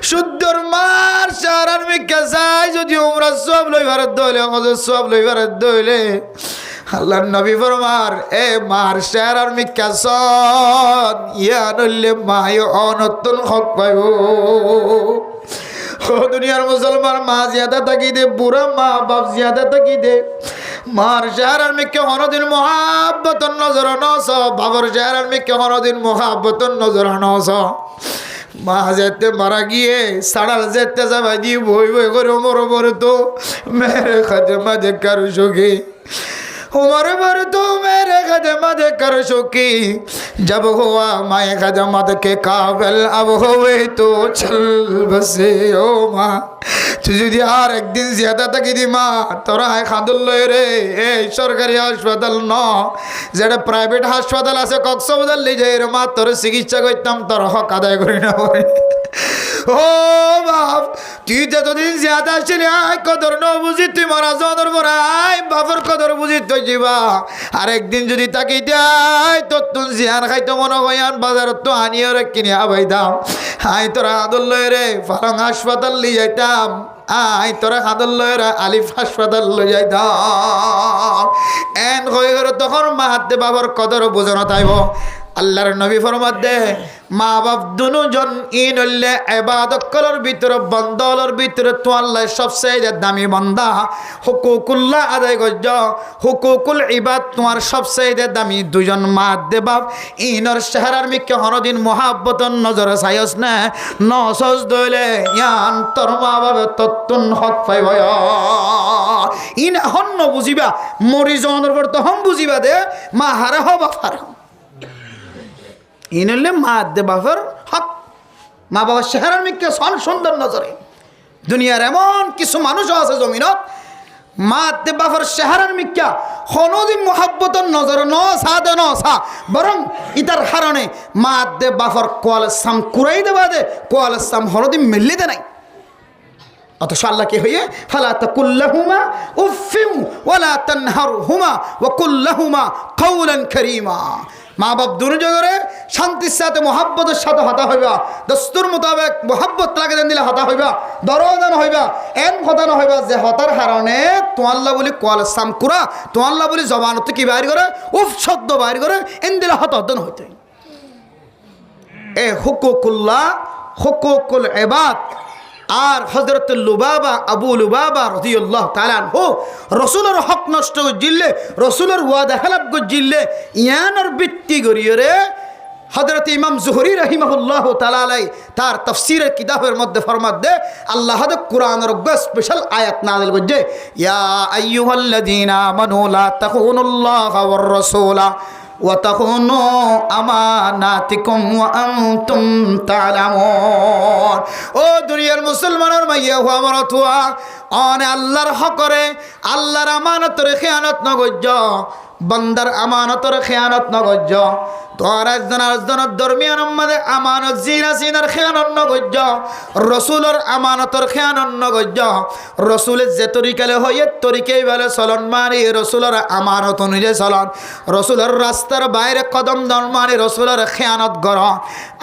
শুদ্ধর মার সারার মিকা যাই যদি ওমরা সব লই পারে দইলে হজর সব লই পারে দইলে আল্লাহর নবী ফরমার এ মার শেয়ার মিকা সন ইয়া নইলে মায় অনতন হক পাইব। ও দুনিয়ার মুসলমান মা জিয়াদা থাকি দে, বুড়া মা বাপ জিয়াদা থাকি দে, মার শেয়ার মিকা হনদিন মহাব্বতন নজর নস, বাবার শেয়ার মিকা হনদিন মহাব্বতন নজর নস। মা যেতে মারা গিয়ে সাড়াল যেতে যাবাই দিয়ে বই বই করে মর মর তো মেরে খাদেমা দেখার সুখী उमर भर तो मेरे कदमत कर चुकी, जब हुआ मैं कदमत के काबिल अब हुए तो चल बसे। ओ माँ তুই যদি আর একদিন জিয়াদা থাকি দি মা তোরা খাদুল রে এই সরকারি হাসপাতাল ন যেটা প্রাইভেট হাসপাতাল আছে কক্সবাজার লে যাই রে মা তোর চিকিৎসা করতাম তোর হক আদায় করি না। ও বাপ তুই যতদিন জিয়াদা আসছিলি আয় কদর ন বুঝি তুই মারা জদর বড়াই বাপর কদর বুঝি তুই যাবা। আর একদিন যদি তাকি দেয় তোর তুন জিয়ান খাইতো মনে হয় আন বাজারত তো আনিও রে কিনে আবাই দাম আয় তোরা আদল লয় রে ফারং হাসপাতাল লিয়ে যাইতাম, আই তোরা খাদল লয়রা আলিফ হাসপাতাল লই যাইতাম। এন হয়ে গেল তখন মাহাতে বাবার কদর বোঝানো তাইব। আল্লাহর নবী ফরমাত দে মা বাপ দুজন ইন হইলে ইবাদত করার ভিতরে বন্দলের ভিতরে তো আল্লাহ সবচেয়ে দামি বান্দা। হুকুকুল্লাহ আদায় করজ, হুকুকুল ইবাদ তোমার সবচেয়ে দামি দুজন মা দে বাপ ইনর চেহারার মিকে হনদিন মহাব্বতন নজরে চাইস না নসজ দইলে ইয়ান তোর মা বাবা তত্তুন হক পাইব। ইন হন্ন বুঝিবা মরি জনের পর তখন বুঝিবা দে মা হারা হবা ফার ইনলে মা দে বাবার হক। মা বাবার চেহারার মিকে সন সুন্দর নজরে দুনিয়ার এমন কিছু মানুষও আছে জমিনত মা দে বাবার চেহারার মিকা হনদিন মহাব্বতন নজর ন সা দে ন সা বরং ইতার কারণে মা দে বাবার কোয়াল সাম কুরাই দেবা দে কোয়াল সাম হনদিন মিললে দে নাই। অথচ আল্লাহ কি হইয়ে ফালা তাকুল্লাহুমা উফিম ওয়ালা তানহারহুমা ওয়া কুল্লাহুমা কাওলান কারীমা। মা বাপ দুজনে শান্তির সাথে মহাব্বতের সাথে হতা হইবা, দস্তুর মোতাবেক মহাব্বত লাগে দিলে হতা হইবা, দরদান হইবা, এন হতা না হইবা যে হতার কারণে তোয়াল্লা বলি কোয়াল সাম কুরা তোয়াল্লা বলি জবানত কি বাইর করে উফ শব্দ বাইর করে এন দিলে হতন হইতে। এ হুকুকুল্লাহ হুকুকুল ইবাদ। আর হযরত লুবাবা আবু লুবাবা রাদিয়াল্লাহু তাআলা আনহু রাসূলের হক নষ্ট জিল্লে রাসূলের ওয়াদা খেলাপ জিল্লে ইয়ানোর ভিত্তি করিয়ে হযরত ইমাম জুহরি রাহিমাহুল্লাহু তাআলা আলাই তার তাফসীরের কিতাবের মধ্যে ফরমাত দে আল্লাহ দে কুরআনের স্পেশাল আয়াত নাযিল করছে ইয়া আইয়ুহাল্লাযীনা আমানু লা তাখুনুল্লাহা ওয়ার রাসূলা ওয়া তাখুনু আমানাতিকুম ওয়া আনতুম তা'লামুন। ও দুনিয়ার মুসলমানের মাইয়া হওয়া মরতুয়া অনে আল্লাহর হকরে আল্লাহর আমানতরে খেয়ানত নগজ্য বন্দার আমানতরে খেয়ানত নগজ্য তোর একজনের দরমিয়ান আমাদের আমানত জিনা সিনার খেয়ানত নগজ্য রসুলের আমানতর খেয়ানত নগজ্য রসুলের যে তরিকালে হয়ে তরিকেই বলে চলন মানি রসুলের আমানত অনুযায়ী চলন রসুলের রাস্তার বাইরে কদম দন মানি রসুলের খেয়ানত গর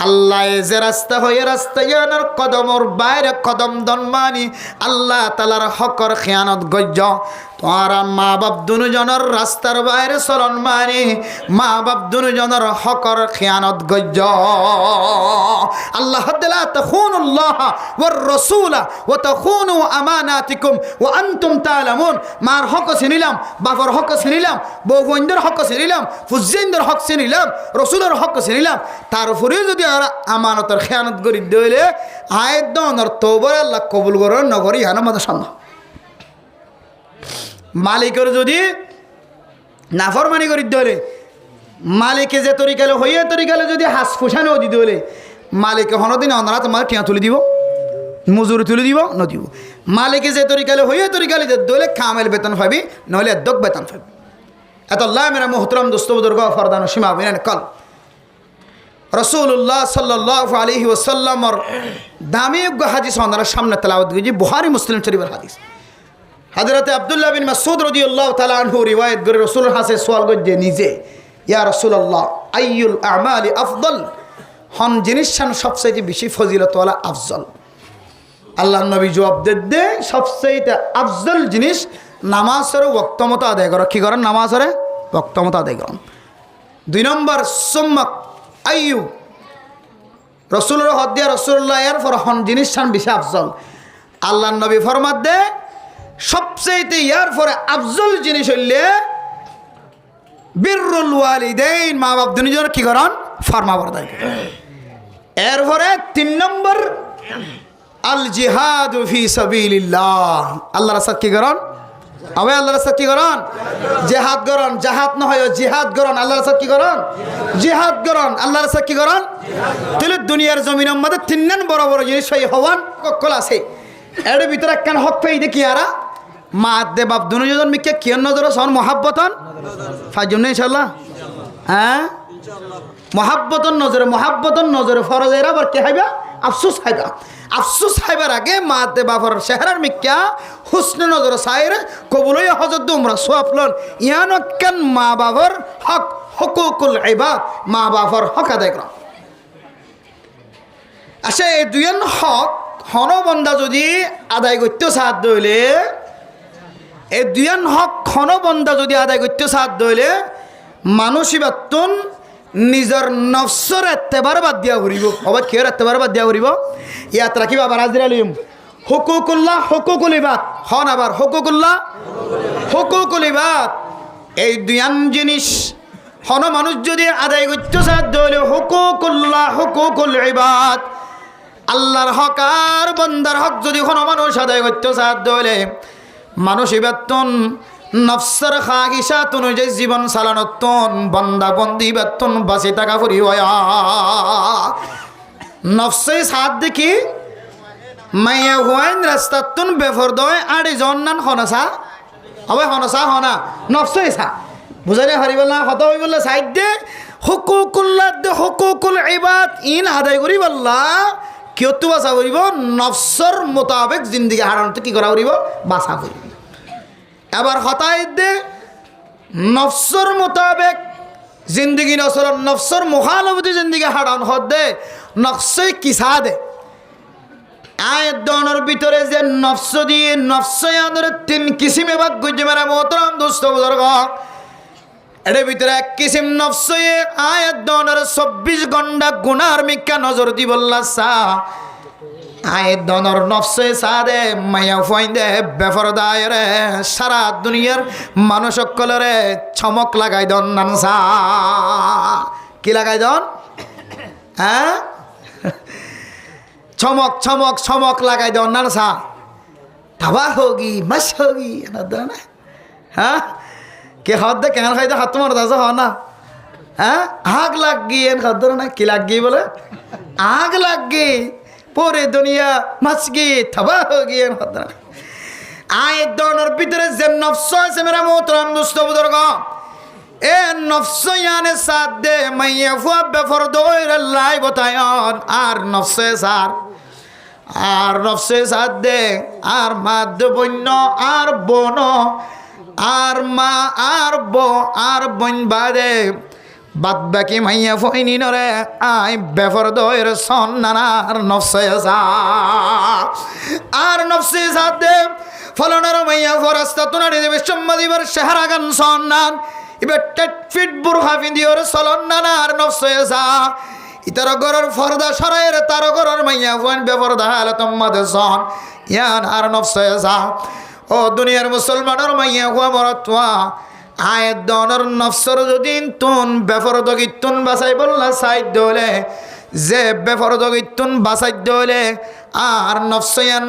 আল্লাহ যে রাস্তা হয়ে রাস্তা ইয়ানোর কদমর বাইরে কদম দন মানি আল্লাহ তালার হকর খেয়ানত গজ্য। তোমার মা বাপ দুজনের রাস্তার বাইরে চলন মানে মা বাপ দুজনের হকর খেয়ানত গজ্জ আল্লাহ তাআলা তাখুনুল্লাহ ওয়ার রাসূলা ওয়া তাখুনু আমানাতিকুম ওয়া আনতুম তাআলামুন মার হক চিনিলাম বাবার হক চিনিলাম বউ বোনদের হক চিনিলাম ফুজিনদের হক চিনিলাম রাসূলের হক চিনিলাম তারপরে যদি আর আমানতের খেয়ানত করি দিলে আয়াত দনের তওবা আল্লাহ কবুল করেন নগরী হানা মাদা সম্ভব মালিকের যদি নাফরমানি করি দিলে মালিকে যে তরিকালে হইয়া তরিকালে যদি হাস ফুসানো দিতে হলে মালিকে হনদিন অনারা তোমার টিয়া তুলে দিব মজুরি তুলে দিব নদিব মালিকে যে তরিকালে হইয়া তরিকালে যে দলে কামেল বেতন পাবি নহলে দক বেতন পাবি এত আল্লাহ মেরা মোহতরম দোস্ত বুজুর্গ ফরদান সীমা বিনান কল রাসূলুল্লাহ সাল্লাল্লাহু আলাইহি ওয়াসাল্লামর দামি হাদিস ওনার সামনে তেলাওয়াত করেছি বুখারী মুসলিম শরীফের হাদিস হযরতে আব্দুল্লাহ বিন মাসউদ রাদিয়াল্লাহু তাআলা আনহু রিওয়ায়াত করে রাসূলের কাছে সওয়াল করছে নিজে ইয়া রাসূলুল্লাহ আইয়ুল আমালি আফদল হন জিনিসখান সবচেয়ে বেশি ফজিলতওয়ালা আফজল আল্লাহর নবী জবাব দে সবচেয়ে আফজল জিনিস নামাজের ওয়াক্ত মতো আদায় করা কি করেন নামাজের ওয়াক্ত মতো আদায় করেন 2 নম্বর সুম্মা আইয়ু রাসূলের হদ্দিয়া রাসূলুল্লাহ এর পর হন জিনিসখান বেশি আফজল আল্লাহর নবী ফরমাত দে সবচেয়ে ইয়ার পরে আফজল জিনিস হইলে বিররুল ওয়ালিদাইন মা বাপ দুজনের কি করেন ফরমাবরদারি এরপরে 3 নম্বর আল জিহাদু ফি সাবিলিল্লাহ আল্লাহর রাস্তায় কি করেন আবে আল্লাহর রাস্তায় কি করেন জিহাদ করেন জাহাদ না হয় জিহাদ করেন আল্লাহর রাস্তায় কি করেন জিহাদ করেন আল্লাহর রাস্তায় কি করেন তাহলে দুনিয়ার জমিনের মধ্যে 3 বড় বড় জিনিস হওয়ান কক্কল আছে এর ভিতরে কেন হক পেয়ে দেখি আরা মা দে বাপ দুজন মিকে কিয়ন নজর সন মহাব্বতন ফাইজুম নেই ইনশাআল্লাহ হ্যাঁ মহাব্বতন নজরে ফরজের আবার কে হাইবা আফসোস হাইবার আগে মা দে বাপর চেহারার মিক্কা হুসনে নজর সাইর কবুলই হজরত উমরা সোয়াফলন ইয়ান কেন মা বাবার হক হুকুকুল ইবাদ মা বাবার হক আদায় করা আচ্ছা এই দুইজন হক হন বন্দা যদি আদায় করতে সাহায্য হইলে এই দুইজন হক হন বন্দা যদি আদায় করতে সাহায্য হইলে মানসিবাতন নিজের নফসর এত্তেবার বাদ দিয়া ঘুরিব আবার কেউ এত্তেবার বাদ দিয়া ঘুরিব ইয়াত রাখিব আবার হাজির আলিম হুকুকুল্লাহ হুকুকুল ইবাদ হন আবার হুকুকুল ইবাদ এই দুইয়ান জিনিস হন মানুষ যদি আদায় করতে সাহায্য হইলে হুকুকুল্লাহ হুকুকুল ইবাদ আল্লাহর হক আর বন্দার হক যদি কোনো মানুষ আদায় করতে সাহায্য হলে মানুষ বেতন নফসের খাহিসাত অনুযায়ী জীবন চালানোতন বন্দা বন্দি বেতন বাঁচি থাকা ফুরি হয় নফসে সাথ দেখি মাইয়া হুয়াইন রাস্তাতুন বেফর দয় আড়ি জন নান হনসা হবে হনসা হনা নফসে সা বুঝাই হারিব না হত হই বললে সাইড দে হুকুকুল্লাহ দে হুকুকুল ইবাদ ইন আদায় করি বললা কিয়তু বাঁচা করিব নফসর মোতাবেক জিন্দিগি হারানোতে কি করা করিব বাঁচা করিব এবার হতাই দে নফসর মোতাবেক জিন্দিগি নসর নফসর মুখালবতী জিন্দিগি হারান হদ দে নফসে কিসা দে আয়ের দনের ভিতরে যে নফস দিয়ে নফসে আদরে 3 কিসিমে ভাগ করছে মেরা মোহতরম দোস্ত বুজুর্গ এর ভিতরে এক কিসিম নফসে আয়ের দনের 24 ঘন্টা গুনার মিক্কা নজর দি বললা সা আয়ের দনের নফসে সাদে মায়া ফাইন্দে বেফরদায় রে সারা দুনিয়ার মানুষ সকলরে চমক লাগাই দন নানসা কি লাগাই দন হ্যাঁ চমক চমক চমক লাগাই দন নানসা ধাবা হোগি মাস হোগি না হ্যাঁ কে হাত দে কেন খাই দে হাত তোমার দাস হ না হ্যাঁ আগ লাগ গিয়ে খাদ্য না কি লাগ গিয়ে বলে আগ লাগ গিয়ে পরে দুনিয়া মাছ গিয়ে থাবা হয়ে গিয়ে আয়ের দনের ভিতরে যে নফস আছে মেরা মোহতরম দোস্ত বুজুর্গ এ নফস ইয়ানে সাথ দে মাইয়া ফুয়া বেফর দইর লাই বতায়ন আর নফসে সাথ দে আর মাদ বন্য আর বন আর মা আর আর বন বাদে বাদ বাকি মাইয়া ফইনি নরে আই বেফর দইর সন্নান আর নফসে আর নফসে সাথে ফলনের মাইয়া ফরাস্তা তুনারি দেবে সম্মাদিবার চেহারা গান সন্নান এবার টেট ফিট বুরহা পিন্দিওর চলন নানার নফসে যা ইতার গরর ফরদা সরাইর তার গরর মাইয়া ফুয়ান বেফরদা হালে তোমাদের সন ইয়ান আর নফসে যা ও দুনিয়ার মুসলমানের মাইয়া ফুয়া মরতুয়া আয় দনের নফসর যদি তুন বেফরদগিতুন বাসাই বললা সাইড দলে যে বেফরদগিতুন বাসাই দলে আর নফসয়ান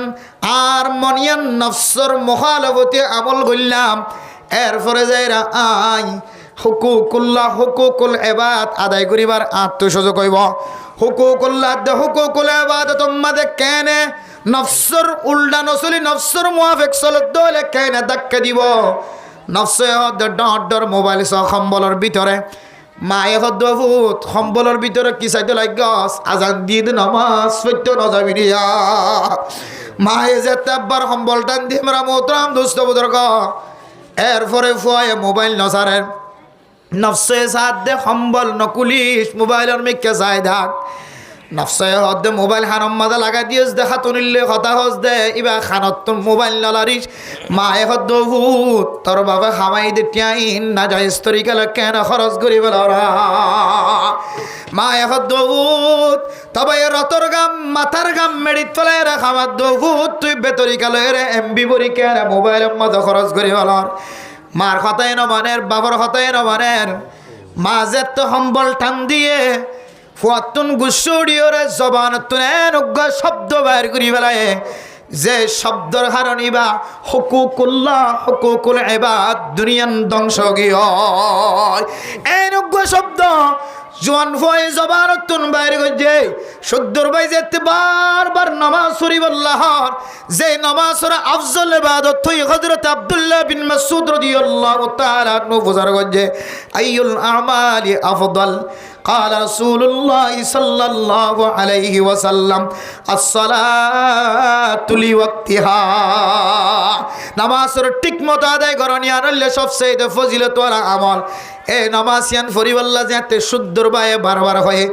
আর মনিয়ান নফসর মুখালফতি আমল করলাম এরপরে যাইরা আই হুকুকুল্লাহ হুকুকুল ইবাদ আদায় করিবার আত্মসযোগ হইব হুকুকুল্লাহ দে হুকুকুল ইবাদ তোমাদের কেনে নফসর উল্টা নসলি নফসর মুআফিক চলত দলে কেনে ধাক্কা দিব নফসে হদ ডর মোবাইল সহ সম্বলের ভিতরে মায়ে হদ ভূত সম্বলের ভিতরে কি চাইতে লাগস আজান দিয়ে নামাজ সত্য নজাবি দিয়া মায়ে যেতে একবার সম্বল টান দিয়ে মেরা মোহতরাম দুস্থ বুজুর্গ এরপরে ফুয়ায় মোবাইল নসারে নফসে সাথ দে সম্বল নকুলিস মোবাইলের মিকে চাই থাক নফসে হদ মোবাইল খানম মাদা লাগা দিয়েছ দে খাতুনিল্লে কথা হস দে ইবা খানত তোর মোবাইল নলারিস মায়ে হদ ভূত তোর বাবা খামাই দে টিয়াইন না যায় স্তরিকালে কেন খরচ করি বলরা মায়ে হদ ভূত তবে রতর গাম মাথার গাম মেডিত ফলে রে খামার ভূত তুই বেতরিকালে রে এমবি বরি কেন মোবাইলের মতো খরচ করি বলর মার কথাই নমানের বাবার কথাই নমানের মা যেত সম্বল টান দিয়ে ফুয়াতুন গুসুড়িওরে জবানতুন এনুগ্গ শব্দ বাইর করি বেলায় যে শব্দর কারণে বা হুকুকুল্লাহ হুকুকুল ইবাদ দুনিয়ান ধ্বংস গিয় এনুগ্গ শব্দ জোয়ান ফুয়াই জবানতুন বাইর করছে শুদ্ধর বাই যেতে বারবার নামাজ শরীফুল্লাহর যে নামাজের আফজল ইবাদত তুই হযরত আব্দুল্লাহ বিন মাসউদ রাদিয়াল্লাহু তাআলা আনহু বুঝার করছে আইয়ুল আমালি আফদল قال رسول الله صلى الله عليه وسلم الصلاة لوقتها নামাজের ঠিক মতো আদায় করনি আনলে সবচেয়ে ফজিলত ওয়ালা আমল এ নামাজিয়ান ফরিওয়াল্লাহ যাতে শুদ্ধর বায়ে বারবার হয়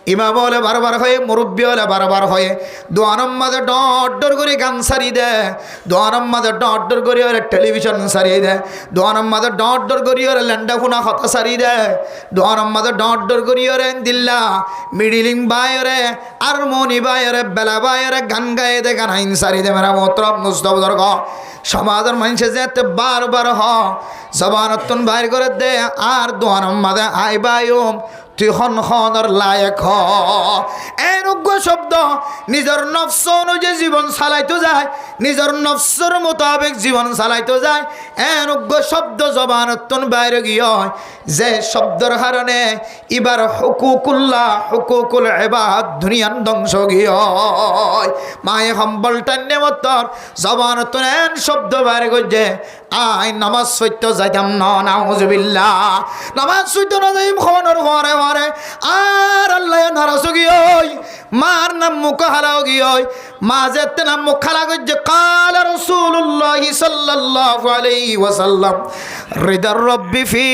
ইমাম হলে বারবার হয় মুরব্বী হলে বারবার হয় দোয়ানম মাঝে ডর করে গান সারি দেয় দোয়ানম মাঝে ডর করে ওরা টেলিভিশন সারিয়ে দেয় দোয়ানম মাঝে ডর করে ওরা ল্যান্ডা ফোনা কথা সারি দেয় দোয়ানম মাঝে ডর করে ওরে দিল্লা মিডিলিং বায়রে আর মনি বায়রে বেলা বায়রে গান গায়ে দে গান আইন সারি দে মেরা মোহতরম মুস্তফা দরগ সমাজের মানুষে যেতে বারবার হ জবানতুন বাইর করে দে আর দোয়ানম মাঝে আই বায়ুম তুই খনর লায়ক এনুগ্য শব্দ নিজের নফস অনুযায়ী জীবন চালাইতে যায় নিজের নফসের মোতাবেক জীবন চালাইতে যায় এনুগ্য শব্দ জবানতুন বাইরে গিয়ে যে শব্দর কারণে এবার হুকুকুল্লাহ হুকুকুল ইবাদ দুনিয়ান ধ্বংস গিয়ে মায়ে সম্বল টান্নে মতর জবানতুন এন শব্দ বাইরে গিয়ে আই নামাজ সত্য যাইতাম নাউজুবিল্লাহ নামাজ সত্য না যাইম খবর ঘরে ঘরে আর আল্লাহ নারাজ গিয়ে মার নাম মুখ হারাও গিয়ে মা যেতে নাম মুখ হারা গিয়ে কাল রাসূলুল্লাহ সাল্লাল্লাহু আলাইহি ওয়াসাল্লাম রিদার রব্বি ফি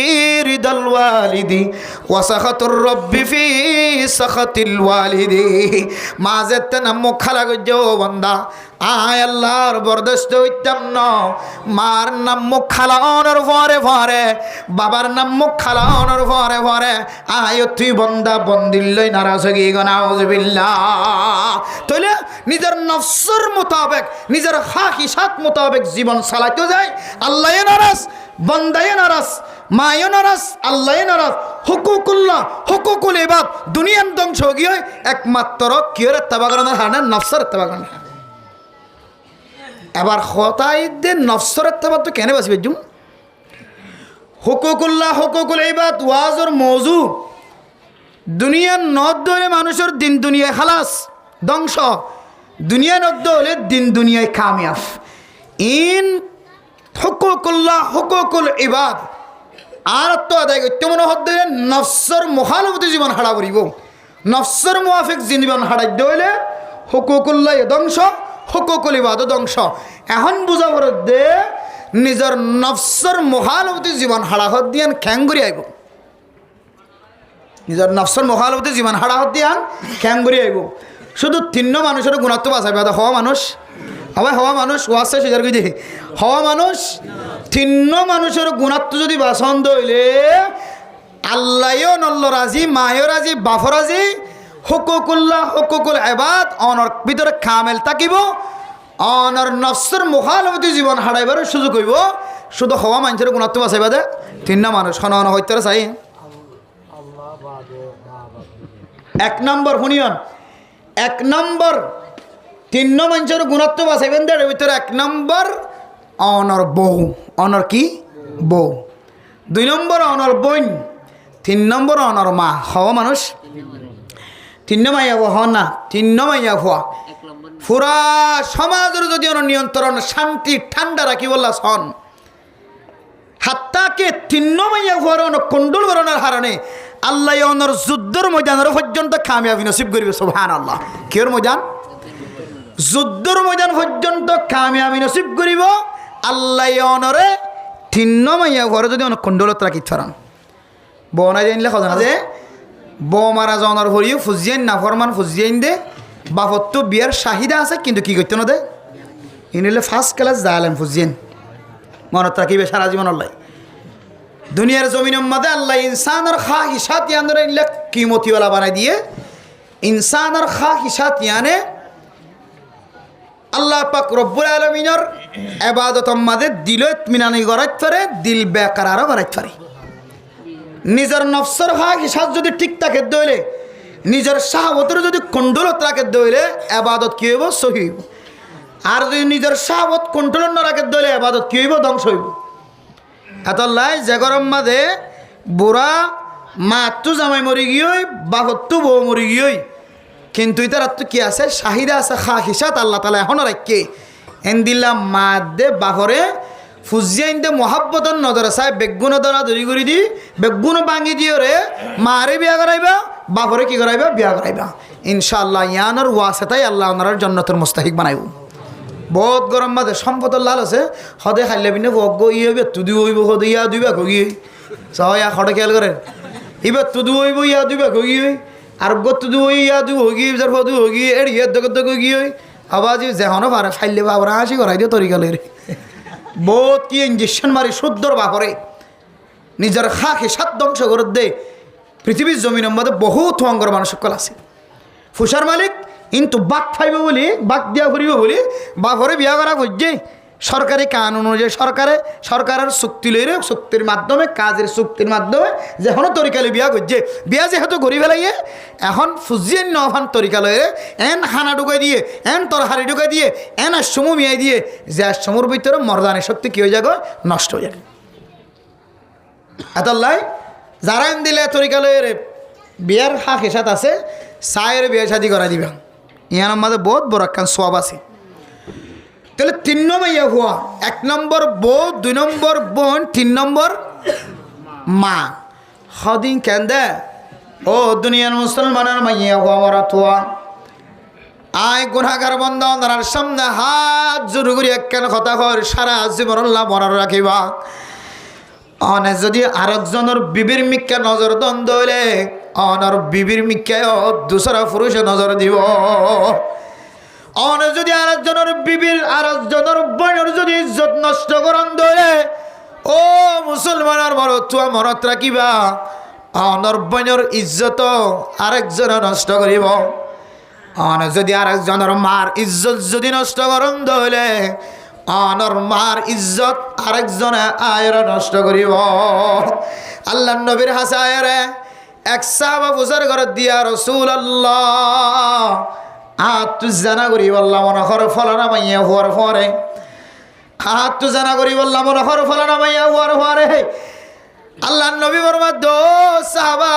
রিদাল ওয়ালিদি ওয়া সাখাতুর রব্বি ফি সাখাতিল ওয়ালিদি মা যেতে নাম মুখ হারা গিয়ে ও বান্দা আয় আল্লাহর বরদাস্ত হইতাম না মার নাম মুখ খালানোর পরে পরে বাবার নাম মুখ খালানোর পরে পরে আয় তুই বন্দা বন্দিল্লই নারাজ গিয়ে নাউজুবিল্লাহ তাইলে নিজের নফসের মোতাবেক নিজের হাকিসাত মোতাবেক জীবন চালাইতে যায় আল্লাহ নারাজ বন্দায় নারাজ মায় নারাজ আল্লাহ নারাজ হুকুকুল্লাহ হুকুকুল ইবাদ দুনিয়ার ধ্বংস গিয়ে একমাত্র কিয়র তাবাগানের হানে নফসের তাবাগানের এবার হতাইদের নফসের তাবাগ তো কেন বাঁচবে জুম হুকুকুল্লাহ হুকুকুল ইবাদ ওয়াজর মৌজু দুনিয়ার নদ ধরে মানুষের দিন দুনিয়ায় খালাস ধ্বংস দুনিয়া নদ হলে দিন দুনিয়ায় কামিয়াব ইন হুকুকুল্লাহ হুকুকুল ইবাদ আর তো আদায় করতে মনে হতে নফসের মুখালবতী জীবন হারা করিব নফসের মুআফিক জীবন হারাই হইলে হুকুকুল্লাহ ধ্বংস হুকুকুল ইবাদ ধ্বংস এখন বুঝা পড়ে দে নিজের নফসের মুখালবতী জীবন হারা হত দিয়ান খ্যাঙ্গুরি আইব নিজের নফসের মুখালবতী জীবন হারা হত দিয়ান খ্যাঙ্গুরি আইব শুধু তিন্ন মানুষের গুণাত্ম বাঁচাইবে হওয়া মানুষ আবার হওয়া মানুষ ওয়াসে স্বীকার করে দেখি হওয়া মানুষ তিন্ন মানুষের গুণাত্ম যদি বাসন্দ হইলে আল্লাহও নল্ল রাজি মায়ও রাজি বাফ রাজি হুকুকুল্লাহ হুকুকুল এবাদ অনর ভিতরে কামেল থাকিব অনর নফসের মুখালমতি জীবন হারাইবার সুযোগ হইব শুধু হওয়া মানুষের গুণাত্ম বাঁচাইবা দে তিন্ন মানুষ খন হইতে চাই এক নম্বর শুনিয়ন এক নম্বর তিন্ন মানুষের গুণাত্ম বাঁচাইবেন দেড় ভিতরে এক নম্বর অনর বউ অনর কি বউ 2 নম্বর অনর বোন 3 নম্বর অনর মা হওয়া মানুষ 3 মাইয়া হওয়া না 3 মাইয়া হওয়া পুরা সমাজের যদি অন নিয়ন্ত্রণ শান্তি ঠান্ডা রাখি বললা সন হাত্তাকে 3 মাইয়া হওয়ার অন কন্ট্রোল করানোর হারণে আল্লাহ অনর যুদ্ধের ময়দানের পর্যন্ত কামিয়াবি নসিব করিবে সুবহানাল্লাহ কিয়র ময়দান যুদ্ধের ময়দান পর্যন্ত কামিয়াবি নসিব করিব আল্লাহ অনরে 3 মাইয়া ঘরে যদি অনেক কন্ডলত রাখি থরান বউ না জানলে খজানা যে বউ মারা জনের ভরিও ফুজিয়ান না ফরমান ফুজিয়ান দে বাপত তো বিয়ার শাহিদা আছে কিন্তু কি করতে না দে ইনিলে ফার্স্ট ক্লাস জালেম ফুজিয়ান মনত রাখিবে সারা জীবন আল্লাহ দুনিয়ার জমিনের মধ্যে আল্লাহ ইনসানের খা হিসাত ইয়ানরে ইনলে কিমতিওয়ালা বানাই দিয়ে ইনসানের খা হিসাত ইয়ানে আল্লাহ পাক রব্বুল আলামিনের ইবাদতের মাঝে দিল ইতমিনানি করাইতে পারে দিল বেকরারও করাইতে পারে নিজের নফসের হক হিসাব যদি ঠিক থাকে দইলে নিজের শাহওয়াতের যদি কন্ট্রোলত রাখে দইলে ইবাদত কি হইব সহি হইব আর যদি নিজের শাহওয়াত কন্ট্রোল না রাখে দইলে ইবাদত কি হইব ধ্বংস হইব এতলাই যে গরম মাঝে বুড়া মাতু জামাই মরি গিয়ে বাপতু বউ মরি গিয়ে কিন্তু ইতার তো কি আছে শাহিদা আছে খা হিসাত আল্লাহ তালা এখনও রাখকে এন দিল্লা মা দে বাহরে ফুজিয়াইন দে মহাব্বতন নজর চাই বেগুন দরা ধরি করে দি বেগুন ভাঙি দিও রে মারে বিয়া করাইবা বাহরে কি করাইবা বিয়া করাইবা ইনশাআল্লাহ ইয়ানোর ওয়াসে তাই আল্লাহ ওনার জন্নতের মুস্তাহিক বানাইব বহুত গরম মাঝে সম্পদের লাল আছে সদে খাইলে পিনে ভগ ইয়ে তুদি হইব সদে ইয়া দুইবা ঘগি চাও ইয়া খড়ে খেয়াল করে ইবার তুদু হইব ইয়া দুইবা ঘগি আর গত দুই ইয়া দু হগি যার ফদু হগি এর ইয়ে দগত গগি আবার যে যেহনো পারে ফাইলে বাবরা হাসি করাই দিও তরিকালের বহুত কি ইঞ্জেকশন মারি শুদ্ধর বাপরে নিজের খাকে সাত ধ্বংস করে দে পৃথিবীর জমিনের মধ্যে বহুত অঙ্গর মানুষ সকল আছে ফুসার মালিক কিন্তু বাক ফাইব বলি বাক দিয়া ফুরিব বলি বাপরে বিয়া করা বুঝছে সরকারি কানুন অনুযায়ী সরকারের চুক্তি লইরে চুক্তির মাধ্যমে কাজের চুক্তির মাধ্যমে যেখন তরিকালে বিয়া করছে বিয়া যেহেতু গড়ি ফেলাইয়ে এখন ফুজিয়ে নফান তরিকা লইরে এন খানা ঢুকাই দিয়ে এন তরহারি ঢুকাই দিয়ে এন আসমু মিয়াই দিয়ে যে আসমুর ভিতরে মর্দানি শক্তি কী হয়ে যাবে নষ্ট হয়ে যাবে এতলাই যারা এন দিলে তরিকা লইরে বিয়ার হাক হিসাত আছে চায়ের বিয়া শাদি করা দিবে ইয়ার মধ্যে বহুত বড় একখান সব আছে তাহলে 3 মাইয়া হওয়া 1 নম্বর বউ 2 নম্বর বোন 3 নম্বর মা হদিন কেন দে ও দুনিয়ার মুসলমানের মাইয়া হওয়া মরা থোয়া আয় গুনাহগার বন্ধ তার সামনে হাত জোর করি একখান কথা কর সারা জীবন আল্লাহ মরার রাখিবা অনে যদি আরেকজনের বিবির মিক্কা নজর দ্বন্দ্ব হইলে অনর বিবির মিক্কায় দুসরা পুরুষে নজর দিব অনে যদি আরেকজনের বিবির আরেকজনের বোনের যদি ইজ্জত নষ্ট করেন ধরে ও মুসলমানের বড় তুয়া মনত রাখিবা অনর বোনের ইজ্জত আরেকজনে নষ্ট করিব অনে যদি আরেকজনের মার ইজ্জত যদি নষ্ট করেন ধরে অনর মার ইজ্জত আরেকজনে আয়ের নষ্ট করিব আল্লাহ নবীর হাসে আয়েরে এক সাহাবা বুঝার ঘর দিয়া রাসূলুল্লাহ তু জানা করি বললাম মনে কর ফলানা মাইয়া হওয়ার পরে তু জানা করি বললাম মনে কর ফলানা মাইয়া হওয়ার পরে আল্লাহ নবী বর্মা দো সাহাবা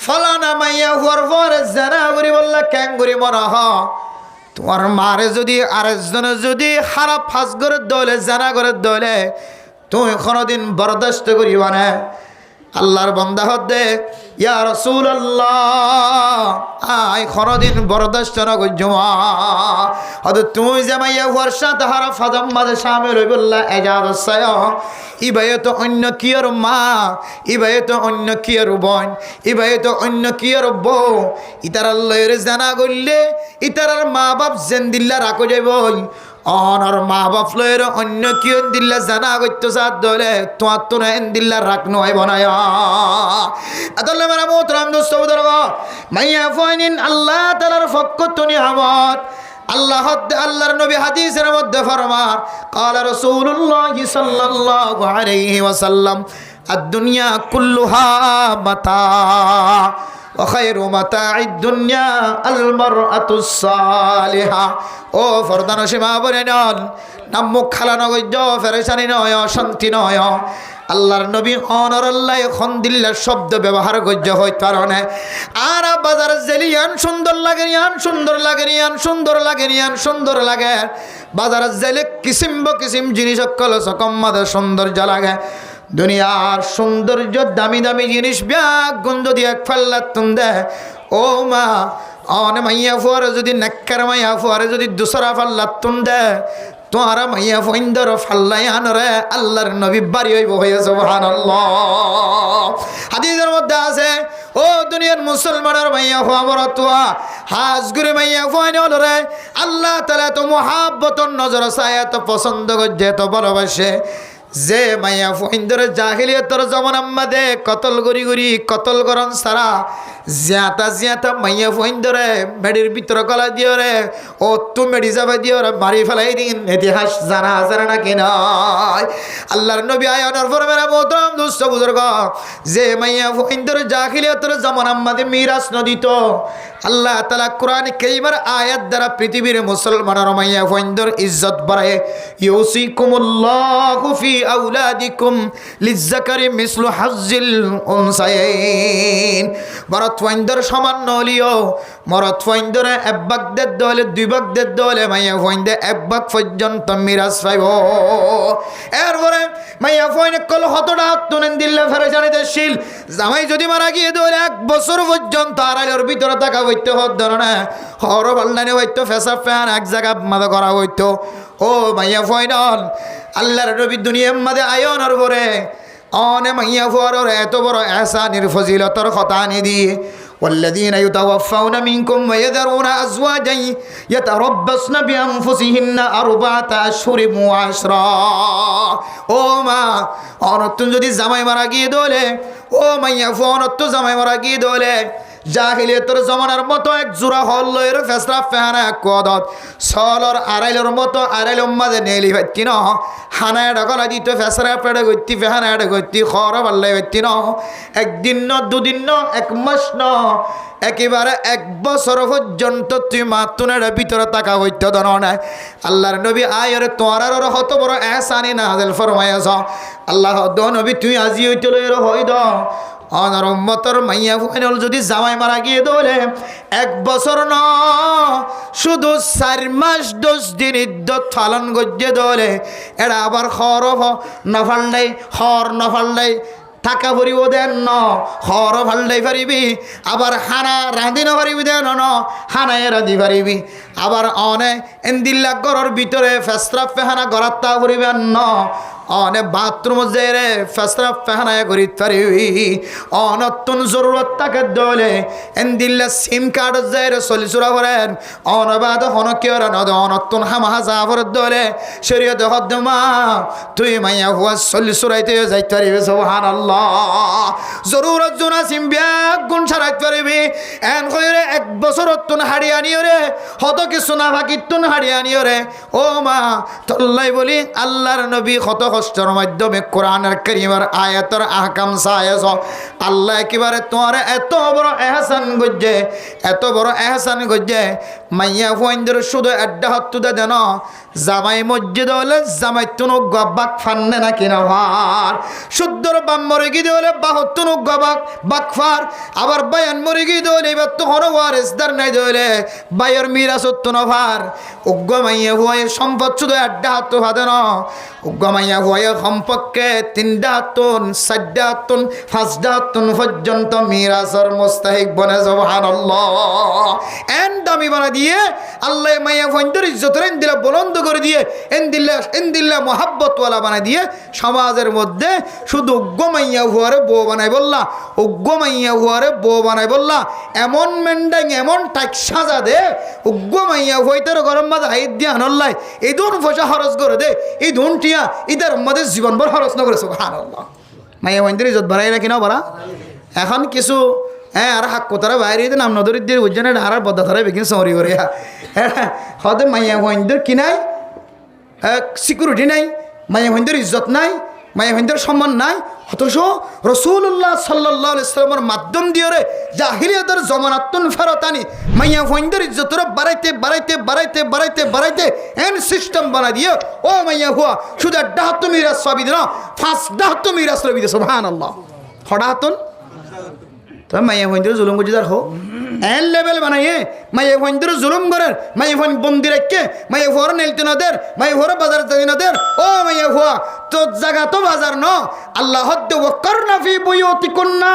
ফলানা মাইয়া হওয়ার পরে জানা করি বললা কেন করি মনে হ তোমার মারে যদি আরেকজনে যদি খারাপ ফাঁস করে দলে জানা করে দলে তুমি কোনোদিন বরদাস্ত করিবা না আল্লাহর বান্দা হদে ইয়া রাসূলুল্লাহ আই কোনোদিন বরদাস্ত না কইজমা হদে তুমি জামাইয়া ওয়ারসা তাহারা ফাদাম মাঝে শামিল হই বললা এজাজ সায় ইবায়ে তো অন্য কি আর মা ইবায়ে তো অন্য কি আর বোন ইবায়ে তো অন্য কি আর বউ ইতার আল্লাহর জানা গল্লে ইতার মা বাপ জেন্দিল্লা রাখো যাইব অনর মা বাপ লয়ের অন্য কেউ দিল্লা জানা করতে সাথ দলে তোমার তো এন দিল্লা রাখ নয় বনায় আদলে মারা মোহতরাম দোস্ত বুজুর্গ মাইয়া ফাইনিন আল্লাহ তাআলার পক্ষ তুনি আমত আল্লাহর নবী হাদিসের মধ্যে ফরমান قال رسول الله صلى الله عليه وسلم الدنيا كلها متاع وخير متاع الدنيا المرأة الصالحة ও ফরদান সীমা বলে নন নাম মুখ খালানো গজ্জ ফেরেশানি নয় শান্তি নয় আল্লাহর নবী অনরাল্লাহ খন্দিল্লার শব্দ ব্যবহার গজ্জ হইতে পারে আর বাজার জেলিয়ান সুন্দর লাগে ইয়ান সুন্দর লাগে ইয়ান সুন্দর লাগে ইয়ান সুন্দর লাগে বাজার জেলে কিসিম জিনিস সকল সকম্মাদ সৌন্দর্য লাগে দুনিয়ার সৌন্দর্য দামি দামি জিনিস ব্যাগ গন্ধ দিয়ে এক ফাল্লাত তুন্দে ও মা অনে মাইয়া ফুয়ারে যদি নেককার মাইয়া ফুয়ারে যদি দুসরা ফাল্লাত তুন্দে তোমারা মাইয়া ফইন্দর ফাল্লাই আনরে আল্লাহর নবী বাড়ি হইব হয়ে সুবহানাল্লাহ হাদিসের মধ্যে আছে ও দুনিয়ার মুসলমানের মাইয়া ফুয়া মরতুয়া হাজগুরে মাইয়া ফুয়ানি হলরে আল্লাহ তাআলা তো মুহাব্বতর নজর ছায়া তো পছন্দ করে তো ভালোবাসে যে মাইয়া ফইন্দরে জাহিলিয়তর জমানার মধ্যে কতল গরি কতল গরন সারা জিয়াতা মাইয়া ফইন্দরে মেডির ভিতর গলা দিও রে ও তু মেডি যাবে দিও রে মারি ফেলাই দিন ইতিহাস জানা আছে না কি নয় আল্লাহর নবী আয়ানোর ফরমানা মোহতরম দোস্ত বুজুর্গ যে মাইয়া ফইন্দরে জাহিলিয়তর জমানার মধ্যে মিরাজ নদিত আল্লাহ তাআলা কোরআন কারীমের আয়াত দ্বারা পৃথিবীর মুসলমানের মাইয়া ফইন্দর ইজ্জত বাড়ায় ইউসিকুমুল্লাহু ফি আওলাদিকুম লিজ্জাকারি মিসলু হাজ্জিল উনসায়াইন মরদ ফইন্দর সমান নলিও মরদ ফইন্দরে এক ভাগ দেদ দলে দুই ভাগ দেদ দলে মাইয়া ফইন্দে এক ভাগ পর্যন্ত মিরাজ পাইব এরপরে মাইয়া ফইনে কল হতটা তুনেন দিল্লা ফেরেশানিতে শিল জামাই যদি মারা গিয়ে দলে এক বছর পর্যন্ত আড়াইলের ভিতরে থাকা হইতে হত ধরনে হর বাল্লানি হইতো ফেসা ফ্যান এক জায়গা মাদা করা হইতো ও মাইয়া ফইনল আল্লাহর নবী দুনিয়ার মধ্যে আয়নের পরে অনে মাইয়া ফুয়ার এত বড় এহসানের ফজিলতর কথা আনি দিয়ে والذين يتوفون منكم ويذرون أزواجا يتربصن بأنفسهن أربعة أشهر وعشرا ও মা অনতুন যদি জামাই মারা গিয়ে দলে ও মাইয়া ফোনত্তু জামাই মারা গিয়ে দলে জাহিলিয়তের জমানার মতো এক জোড়া হল্লয়ের ফেসরা ফেহানা এক কদত সলর আড়াইলের মতো আড়াইলের মাঝে নেলি ভাইতি ন হানা এটা গলা দিত ফেসরা পেড়ে গতি ফেহানা এটা গতি খর পাল্লাই ভাইতি ন একদিন ন দুদিন ন এক মাস ন একেবারে এক বছর পর্যন্ত তুই মাতুনের ভিতরে তাকা হইতে ধর নাই আল্লাহর নবী আয়রে তোয়ার হত বড় এহসানি নাযিল ফরমায়াছ আল্লাহ দো নবী তুই আজি হইতে লইর হই দ অনার উম্মতর মাইয়া ফুয়াইনল যদি জামাই মারা গিয়ে দলে এক বছর ন শুধু 4 মাস 10 দিন ইদ্যত পালন গজ্জে দলে এরা আবার খরফ নফাল্লাই হর নফাল্লাই টাকা ভরিব দেন ন হর ভাল্লাই পারিবি আবার হানা রাঁধি পারিবি দেন ন হানায় রাঁধি পারিবি আবার অনে এন্দিল্লা ঘরের ভিতরে ফেসরা ফেহানা গড়াত্তা ভরিবেন ন অনে বাথরুম জেরে ফেসরা ফেহানায় করিতে পারিবি অনতুন জরুরত তাকে দলে এন্দিল্লা সিম কার্ড জেরে চলিচুরা করেন অনবাদ হনকিয়র নদ অনতুন হামাহা জাফর দলে শরীয়ত হদ্দমা তুই মাইয়া হুয়া চলিচুরাইতে যাইতে পারিবি সুবহানাল্লাহ জরুরত জোনা সিম ব্যাগ গুণ ছাড়াইতে পারিবি এন কইরে এক বছরত তুন হাড়ি আনিও রে হত কিছু না ফাঁকি তুন হাড়ি আনিও রে ও মা তল্লাই বলি আল্লাহর নবী কত কষ্টের মাধ্যমে কোরআনের কারীমের আয়াতের আহকাম সায়াস আল্লাহ একেবারে তোমার এত বড় এহসান গজ্জে এত বড় এহসান গজ্জে মাইয়া ফুয়াইন্দের শুধু এড্ডা হত্তুদে দেন জামাই মসজিদ হলে জামাই তুনু গবাক ফান্নে না কিনা ভার শুদ্ধর বাম মরে গিয়ে হলে বাহত তুনু গবাক বাকফার আবার বায়ান মরে গিয়ে হলে এবার তো হনো ওয়ার ইসদার নাই দলে বায়র মিরাস তুনভার উগ্র মাইয়া ফুয়াই সম্পদ শুধু এড্ডা হাত হাতে ন উগ্র মাইয়া ফুয়াই সম্পর্কে 3টা হাতুন 4টা হাতুন 5টা হাতুন পর্যন্ত মিরাসর মুস্তাহিক বনে সুবহানাল্লাহ এন দামি বানা দিয়ে আল্লাহ মাইয়া ফুয়াইদের ইজ্জত রেন দিলা বুলন্দ করে দিয়ে এন্দিল্লা মোহাব্বতওয়ালা বানাই দিয়ে সমাজের মধ্যে শুধু উগ্গমাইয়া হুয়ারে বউ বানাই বললা, উগ্গমাইয়া হুয়ারে বউ বানাই বললা, এমন মেন্ডাং এমন টাইক সাজা দে উগ্গমাইয়া হইতের গরম মাঝে হাইত দিয়ে আনল্লাই এই ধুন পয়সা খরচ করে দে, এই ধুনটিয়া ইদার মধ্যে জীবনভর খরচ না করে সুবহানাল্লাহ। মাইয়া মন্দির ইজ্জত বাড়াই না কিনা বাড়া এখন কিছু হ্যাঁ আর হাক কোতারা বাইরে নাম নদরির দিয়ে বুঝছেন আর বদা তারা বেগিন সরি করে হ্যাঁ হতে মাইয়া মন্দির কি নাই, সিকিউরিটি নাই, মাইয়া মন্দির ইজ্জত নাই, মাইয়া মন্দির সম্মান নাই। অথচ রাসূলুল্লাহ সাল্লাল্লাহু আলাইহি ওয়াসাল্লামের মাধ্যম দিয়ে রে জাহিলিয়াতের জমানাতুন ফেরতানি মাইয়া মন্দির ইজ্জত বাড়াইতে বাড়াইতে বাড়াইতে বাড়াইতে বাড়াইতে এন সিস্টেম বানাই দিয়ে ও মাইয়া হুয়া শুধু ডাহাত মিরাজ সবই দিন 5 ডাহাত মিরাজ রবি দে সুবহানাল্লাহ। হঠাৎন তো মাইয়া মন্দির জুলুম করছে তার হো এন লেভেল বানাইয়ে মাইয়া মন্দির জুলুম করেন, মাইয়া ফোন বন্দি রেখে মাইয়া ফোর নেলতে নদের, মাইয়া ফোর বাজার থেকে নদের। ও মাইয়া হুয়া তোর জায়গা তো বাজার ন, আল্লাহ হদ্দে ওয়াক্কারনা ফি বুয়ুতিকুন্না,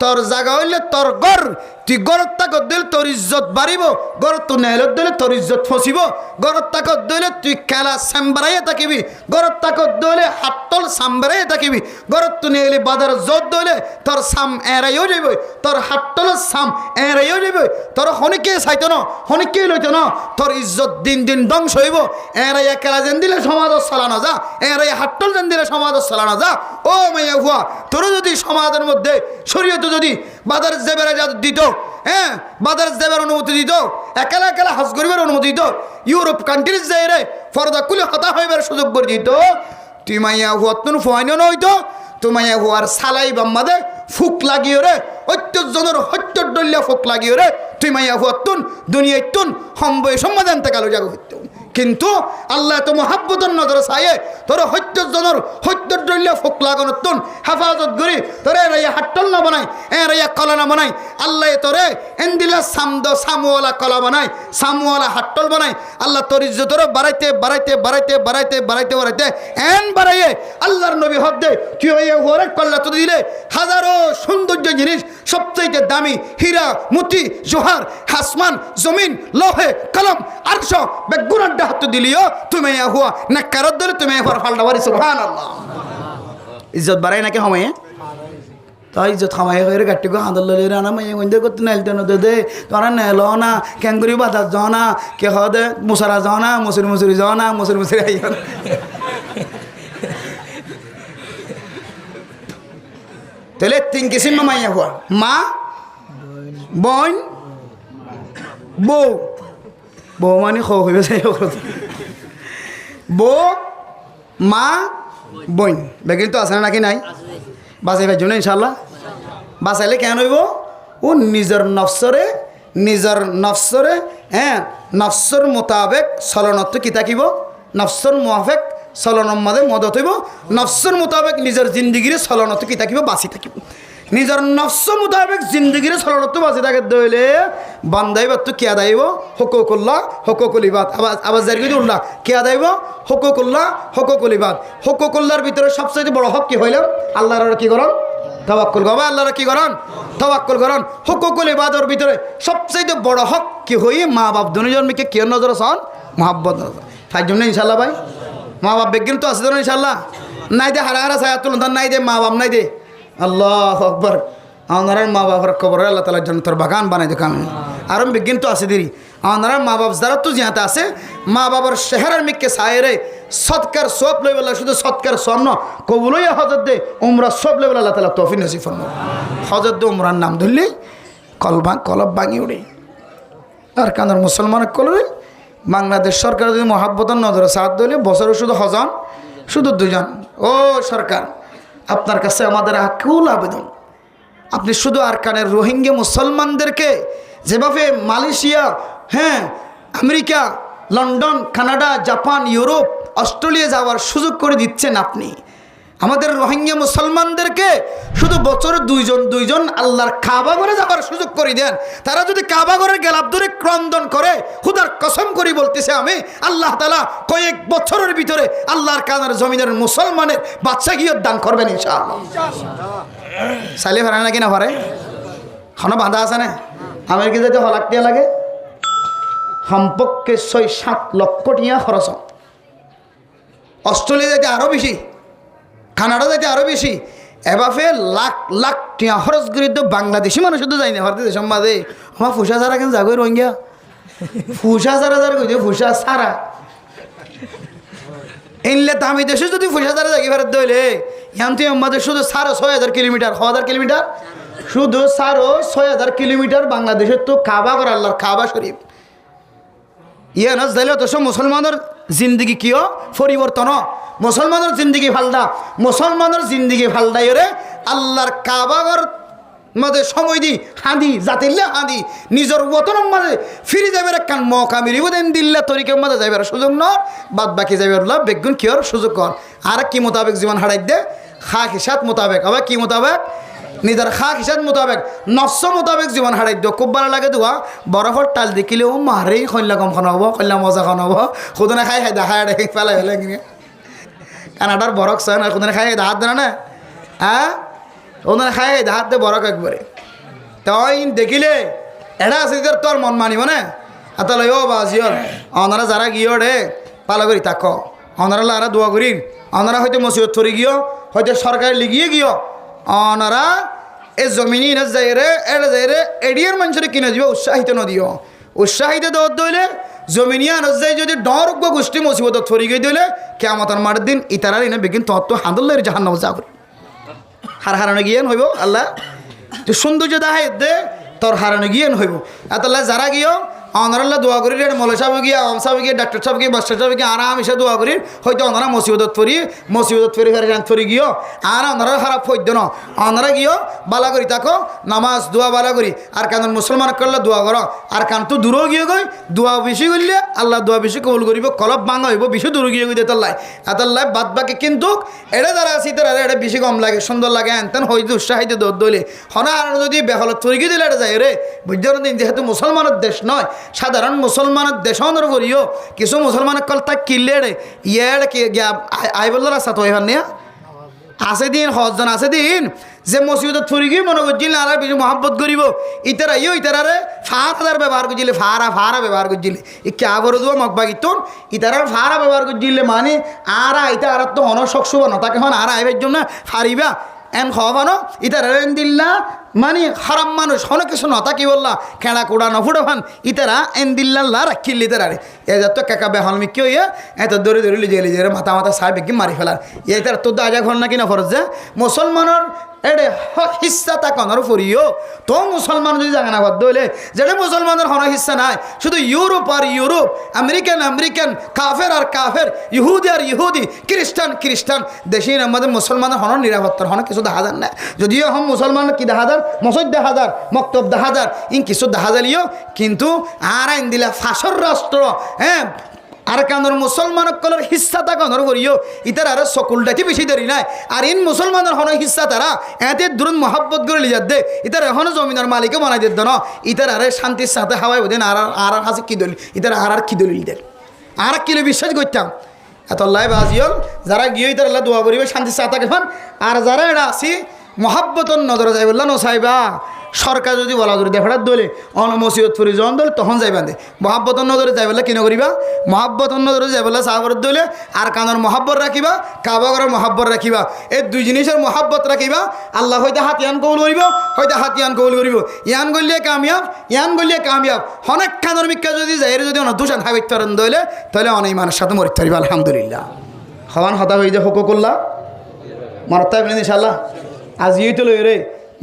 তোর জায়গা হইলে তোর ঘর, তুই গরত তাকত দিলে তোর ইজ্জত বাড়িব, গরত তো নেলত দিলে তোর ইজ্জত ফসিব, গরত তাকত দিলে তুই খেলা সাম্বারাইয়ে থাকিবি, গরত তাকত দিলে হাতল সাম্বারাইয়ে থাকিবি, গরত তো নেলে বাজার জোর দিলে তোর সাম এড়াইও যাইব, তোর হাতল সাম এড়াইও যাইব, তোর হনিকে চাইত ন হনিকে লইত ন, তোর ইজ্জত দিন দিন ধ্বংস হইব। এড়াইয়া খেলা যেন দিলে সমাজ চালানো যা, এড়াইয়া হাতল যেন দিলে সমাজ চালানো যা। ও মাইয়া হুয়া তোর যদি সমাজের মধ্যে শরীয়ত যদি বাজার জেবেরা দিত, হ্যাঁ বাজার জেবের অনুমতি দিত, একালা একালা হজ করিবার অনুমতি দিত, ইউরোপ কান্ট্রিজ যাই রে ফরদা কুলি হতা হইবার সুযোগ করে দিত, তুই মাইয়া হুয়ার তুন ফুয়াইন নইতো, তুই মাইয়া হুয়ার সালাই বাম্মাদে ফুক লাগিও রে, ঐত্যজনের হত্যর ডলিয়া ফুক লাগিও রে, তুই মাইয়া হুয়ার তুন দুনিয়ায় তুন সম্বয় সম্মাদান্তে কালো জাগ হইত। কিন্তু আল্লাহ তো মহাব্বতর নজর চাইয়ে তোর হত্যজনের হত্যর ডলিয়া ফুক লাগানোর তুন হেফাজত করি তোরে এরাইয়া হাট্টল না বানাই, এরাইয়া কলা না বানাই, আল্লাহ তোরে এন্দিলা সামওয়ালা কলা বানাই, সামওয়ালা হাট্টল বানাই। আল্লাহ তোর ইজ্জতরে বাড়াইতে বাড়াইতে বাড়াইতে বাড়াইতে বাড়াইতে বাড়াইতে এন বাড়াইয়ে আল্লাহর নবী হদ্দে তুই হইয়া হরে কল্লা তো দিলে হাজারো সৌন্দর্য জিনিস সবচাইতে দামি হীরা মুতি জোহার আসমান জমিন লোহে কলম আরশ বেগুনার হাত দিলিও তুমি হুয়া না কারত ধরে তুমি ফাল্টা বাড়ি সুবহানাল্লাহ। ইজ্জত বাড়াই নাকি সময়ে তো ইজ্জত খামাই হয়ে গাটি গো হাঁদল লই রানা মাই গন্ধে করতে নাইলতে ন দে তোরা নেল না ক্যাঙ্গুরি বাতা যাও না কে হদে মুসারা যাও না মুসুরি মুসুরি যাও না মুসুরি মুসুরি আইও না। তাহলে 3 কিসিম মাইয়া হুয়া মা বোন বউ, বউ মানে খো হইবে চাই বউ মা বোন বেগিন তো আছে না নাকি নাই বাঁচাই পাইছো না ইনশাল্লাহ। বাঁচাইলে কেন হইব ও নিজের নফসরে হ্যাঁ নফসর মোতাবেক চলনত কি থাকিব, নফসর মোয়াফেক চলনের মাঝে মদত হইব, নফসর মোতাবেক নিজের জিন্দগির চলনত কি থাকিব বাঁচি থাকিব। নিজের নফস মোতাবেক জিন্দগির চলনত বাঁচি থাকে দইলে বান্দাইব তো কে আদাইব হকুকুল্লাহ হকুকুলিবাদ আবার জারি উল্লাহ কে আদাইব হকুকুল্লাহ হকুকুলিবাদ। হকুকুল্লাহর ভিতরে সবচেয়ে বড় হক কি হইলাম আল্লাহর কি করন তাওয়াক্কুল বাবা আল্লাহর কি করন তাওয়াক্কুল করন। হকুকুলিবাদর ভিতরে সবচেয়ে বড় হক কি হই মা বাপ দুজন মিকে কে নজর সন মহাব্বত তাই জন্য ইনশাল্লাহ ভাই মা বাপ বেগিন তো আছে তো ইনশাল্লাহ নাই দে হারা হারা ছায়া তুলন নাই দে মা বাপ নাই দে আল্লাহ আকবর আপনার মা বাবার কবর আল্লাহ তালা জন্নতর বাগান বানাই দেখো আমি আর বিজ্ঞান তো আছে দেরি আপনার মা বাপ যারা তো জিয়াতে আছে মা বাবার চেহারার মিককে সায়েরে সৎকার সব লই বলা শুধু সৎকার স্বর্ণ কবুলই হজরত দে উমরা সব লই বলা আল্লাহ তালা তৌফিক নসিব ফরমাও। হজরত দে উমরার নাম ধরলেই কলব ভাঙি উড়ে আর কানার মুসলমানের কলরে বাংলাদেশ সরকার যদি মহাব্বতের নজরে সাথ দিলে বছরে শুধু হজন শুধু 2 জন। ও সরকার আপনার কাছে আমাদের আকুল আবেদন, আপনি শুধু আরকানের রোহিঙ্গা মুসলমানদেরকে যেভাবে মালয়েশিয়া হ্যাঁ America London Canada Japan Europe Australia যাওয়ার সুযোগ করে দিচ্ছেন, আপনি আমাদের রোহিঙ্গা মুসলমানদেরকে শুধু বছরে 2 জন আল্লাহর কাবা ঘরে যাওয়ার সুযোগ করে দেন। তারা যদি কাবা ঘরের গেলাপ ধরে ক্রন্দন করে খুদার কসম করি বলতেছে আমি আল্লাহ তাআলা কয়েক বছরের ভিতরে আল্লাহর কানার জমিনের মুসলমানের বাদশাহিয়ত দান করবেন ইনশাআল্লাহ। সালে ভাড়া নাকি না ভাড়ে খানো বাঁধা আছে না আমেরিকা যেতে হলাক টিয়া লাগে সম্পর্কে 6-7 লক্ষ টিয়া খরচ অস্ট্রেলিয়া যাইতে আরও বেশি, কানাডা যাইতে আরও বেশি। এভাবে লাখ লাখ টিয়া খরচ করে তো বাংলাদেশি মানুষ তো যাই না ভারতীয় দেশের মাঝে। আমার ফুসা ছাড়া কেন যাগো রোহিঙ্গা, ফুসা ছাড়া যারা কই ফুসা ছাড়া এনলে দামি দেশে যদি ফুসা ছাড়া যাকি ভারত দইলে এখন তুই আমাদের শুধু 6,500 কিলোমিটার, 1,000 কিলোমিটার, শুধু 6,500 কিলোমিটার বাংলাদেশের তো কাবা কর আল্লাহর কাবা শরীফ। ইয়ানাস যাইলে তো সব মুসলমানের জিন্দগি কিয় পরিবর্তন, মুসলমানের জিন্দগি ফালদা, মুসলমানের জিন্দগি ফালদাই রে আল্লাহর কাবাগর মাঝে সময় দি হাঁদি জাতিল্লে হাঁদি নিজের ওতনের মাঝে ফিরে যাবে কান মৌকা মিলিব দেন দিল্লা তরিকের মাঝে যাইবার সুযোগ নর, বাদ বাকি যাইবার বেগুন কিয়র সুযোগ কর। আর কি মোতাবেক জীবন হারাই দে, খাক হিসাব মোতাবেক আবার কি মোতাবেক নিজের খাক হিসাব মোতাবেক নফস মোতাবেক জীবন হারাই দিও। খুব ভালো লাগে দোয়া বরফর টাল দেখিলেও মারেই কল্যা কম খান হব, কল্যা মজা খান হব, খুদনে খাই খাই দেখা ফেলাই ফেলে কিনে কানাডার বরফ চায় না, খুদনে খাই হাত দেনা না, হ্যাঁ ওনারা খাই হাত দে বরফ একবারে। তাই দেখিলে এটা আছে তোর মন মানিব না তাহলে ও বাজিওর ওনারা যারা গিয়ে রে পালা করি তাক ওনারা লারা দোয়া করি, ওনারা হয়তো মসজিদ থরি গিয়ে হয়তো সরকারে লিগিয়ে গিয়ে ওনারা এই জমিনি যাই রে এটা যাই রে এডিয়ার মানুষের কিনে দিব, উৎসাহিত নদিও উৎসাহিত দৌড় দইলে জমিনিয়া নজাই যদি ডরজ্ঞ গোষ্ঠী মসিবত থরি গিয়ে দিলে কেমতার মার দিন ইতারা এনে বেগিন তত্ত্ব হাঁদুল্লের জাহান নাম যা করি হার হারানো গিয়েন হইব আল্লাহ তুই সৌন্দর্য দেখাই দে তোর হারানো গিয়েন হইব। এতলা যারা গিয়েও অনারাল্লাহ দোয়া করি রে মৌলা সাহেব গিয়ে আম সাহেব গিয়ে ডাক্তার সাহেব গিয়ে মাস্টার সাহেব গিয়ে আরাম এসে দোয়া করি হয়তো ওনারা মসিবত ফরি ফেরে গিয়েও আর ওনারা খারাপ হইত না, ওনারা গিয়েও বালা করি তাকো নামাজ দোয়া বালা করি আর কারণ মুসলমান করলে দোয়া করো আর কান তো দূরও গিয়ে গই দোয়া বেশি করলে আল্লাহ দোয়া বেশি কবুল করিব, কলব ভাঙা হইব, বেশি দূর গিয়ে গই দেতাল্লাই এতাল্লাই বাদ বাকি। কিন্তু এটা যারা আছে তারা এটা বেশি কম লাগে সুন্দর লাগে এনতেন হয়তো উৎসাহিত দৌড় দইলে হনা আর যদি বেহলত ফরি গিয়ে দিলে এটা যায় রে বুঝতে দিন যেহেতু মুসলমানের দেশ নয় সাধারণ মুসলমানের দেশনের করিও কিছু মুসলমানের কল তাক কিনলে রে ইয়ের আই বললো রাস্তা তো এখান নিয়ে আছে দিন হজন আছে দিন যে মসজিদত ফুরি গিয়ে মনে করছিল আর বেশি মহাব্বত করিব ইতারা ইতারারে 5,000 ব্যবহার করছিলে ফারা ব্যবহার করছিলে ই কে বড় দেবো মকবাগি তোর ইতারার ফারা ব্যবহার করছিলে মানে আর ইতা আর তো হন শখসুব না তাকে হন আর আইবের জন্য ফারিবা এন খাওয়ানো ইতারা দিল্লা মানে হারাম মানুষ অনেক কিছু নতা কি বললা খেলা কুড়া নফুড়ো ফান ইতারা এন দিল্লা রাখিল ইতারে এ যত কাকা বেহল মিকি হইয়া এত দৌড়ে দৌড়ে লিজে মাথা সাহেব কি মারি ফেলার এটার তোর আজা ঘর না কিনা ফরজ যে মুসলমানের এডে হিস্সা তাকানোর ফুরিও তো মুসলমান যদি জানা না বাদ দইলে যেটা মুসলমানের হন হিস্সা নাই শুধু ইউরোপ আর ইউরোপ আমেরিকান কাফের আর কাফের ইহুদি আর ইহুদি খ্রিস্টান দেশে আমাদের মুসলমানের হন নিরাপত্তার হন কিছু দেখা যান না যদিও হম মুসলমান কি দেখা যার মসজিদ দেখা যার মক্তব দেখা যার ইন কিছু দেখা যালিও কিন্তু আর আইন দিলা ফাঁসর রাষ্ট্র হ্যাঁ আর কানোর মুসলমান কলের হিস্সা তা কানোর করিও ইতার আর সকলটাকে বেশি দেরি নাই আর ইন মুসলমানের হন হিস্সা তারা এতে দূরত মহাব্বত করে লিজার দে ইতার এখনও জমিনার মালিকে বানাই দিত না ইতার আরে শান্তির সাথে হাওয়াই বোধেন আর কাছে কি দলিল ইতার আর কি দলিল দেন আর কিলো বিশ্বাস করতাম এত আল্লাহ বাজিয়ল যারা গিয়ে ইতার আল্লাহ দোয়া করিবে শান্তির সাথে কেন আর যারা এটা আসি মহাব্বতন নজরে যাই বললা নসাইবা সরকার যদি বলা ধরে দেখার দলে অনমসিয়ত ফুরি জন দল তখন যাইবা দে মহাব্বতন নজরে যাই বললে কিনে করিবা মহাব্বতন নজরে যাই বললে সাহাবরত দলে আর কানোর মহাব্বত রাখিবা কাবাগরের মহাব্বত রাখিবা এই দুই জিনিসের মহাব্বত রাখিবা আল্লাহ হয়তো হাতিয়ান কবুল করিব হয়তো হাতিয়ান কবুল করিব ইয়ান গলিয়ে কামিয়াব অনেক খানোর মিক্কা যদি যাই যদি অনদূষণ হাবিত পারেন দলে তাহলে অনেক মানুষের সাথে মরিতে পারিবা আলহামদুলিল্লাহ হওয়ান হতা হয়ে যে হকুকুল্লাহ মরতে পারেন ইনশাল্লাহ আজিই তো লই রে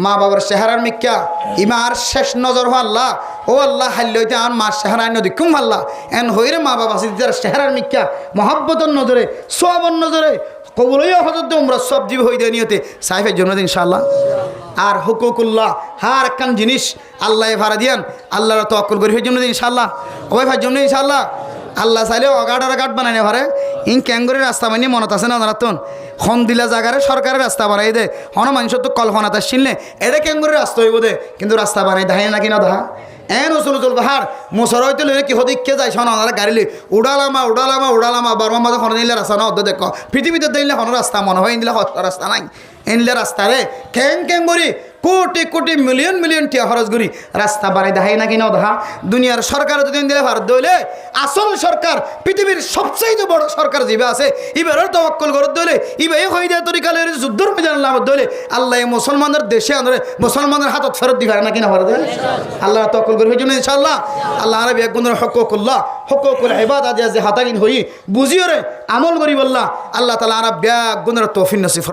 মা বাবার চেহারার মিক্কা ইমার শেষ নজর হো আল্লাহ ও আল্লাহ হাল্লইতে আর মার চেহারা নদী কুম আল্লাহ এন হইরে মা বাবা সিদ্ধার চেহারার মিক্কা মহাব্বতর নজরে সবর নজরে কবুলই হজরত উমরা সব জীব হয়ে দেয় নিয়তে সাহেবের জন্য ইনশাআল্লাহ আর হুকুকুল্লাহ হার একখান জিনিস আল্লাহ ভাড়া দিয়ান আল্লাহর তওয়াক্কুল করি হয়ে জন্য ইনশাআল্লাহ ওই ভাইয়ের জন্য ইনশাআল্লাহ আল্লাহ চাইলে অগাট বানাই পারে ইন ক্যাঙ্গরের রাস্তা বানিয়ে মনত আছে না ওনারা তন খন দিলা জায়গারে সরকারের রাস্তা বানাই দে হন মানুষের তো কল্পনাটা শুনলে এটা ক্যাঙ্গরের রাস্তা হইব দে কিন্তু রাস্তা বানাই দেখায় না কিনা দেখা এন উচল পাহাড় মোসর হইতে লইলে কি হদিকে যাই শোন ওনারা গাড়ি উড়ালামা বারমা মাঝে হন নিলে রাস্তা না অর্ধ দেখ পৃথিবীতে দিলে হন রাস্তা মনে হয় নিলে রাস্তা নাই এনলে রাস্তা রে ক্যাং করি কোটি কোটি মিলিয়ন মিলিয়ন টিয়া খরচ করি রাস্তা বানাই দেখাই না কিনা দেখা দুনিয়ার সরকার দুদিন দিলে ভারত দইলে আসল সরকার পৃথিবীর সবচেয়ে বড় সরকার যেভাবে আছে এবারের তওয়াক্কুল করে দইলে ইবাই হয়ে যায় তরিকালের যুদ্ধর ময়দান লাভ দইলে আল্লাহ মুসলমানদের দেশে আনরে মুসলমানের হাতত ফেরত দিবে না কিনা ভারত আল্লাহ তওয়াক্কুল করে হইজন্য ইনশাআল্লাহ আল্লাহ আরবি এক গুণের হুকুকুল্লাহ হুকুকুল ইবাদ আজ হাতাগিন হই বুঝিও রে আমল করি বললা আল্লাহ তাআলা আরব ব্যাগ গুণের তৌফিক নসিব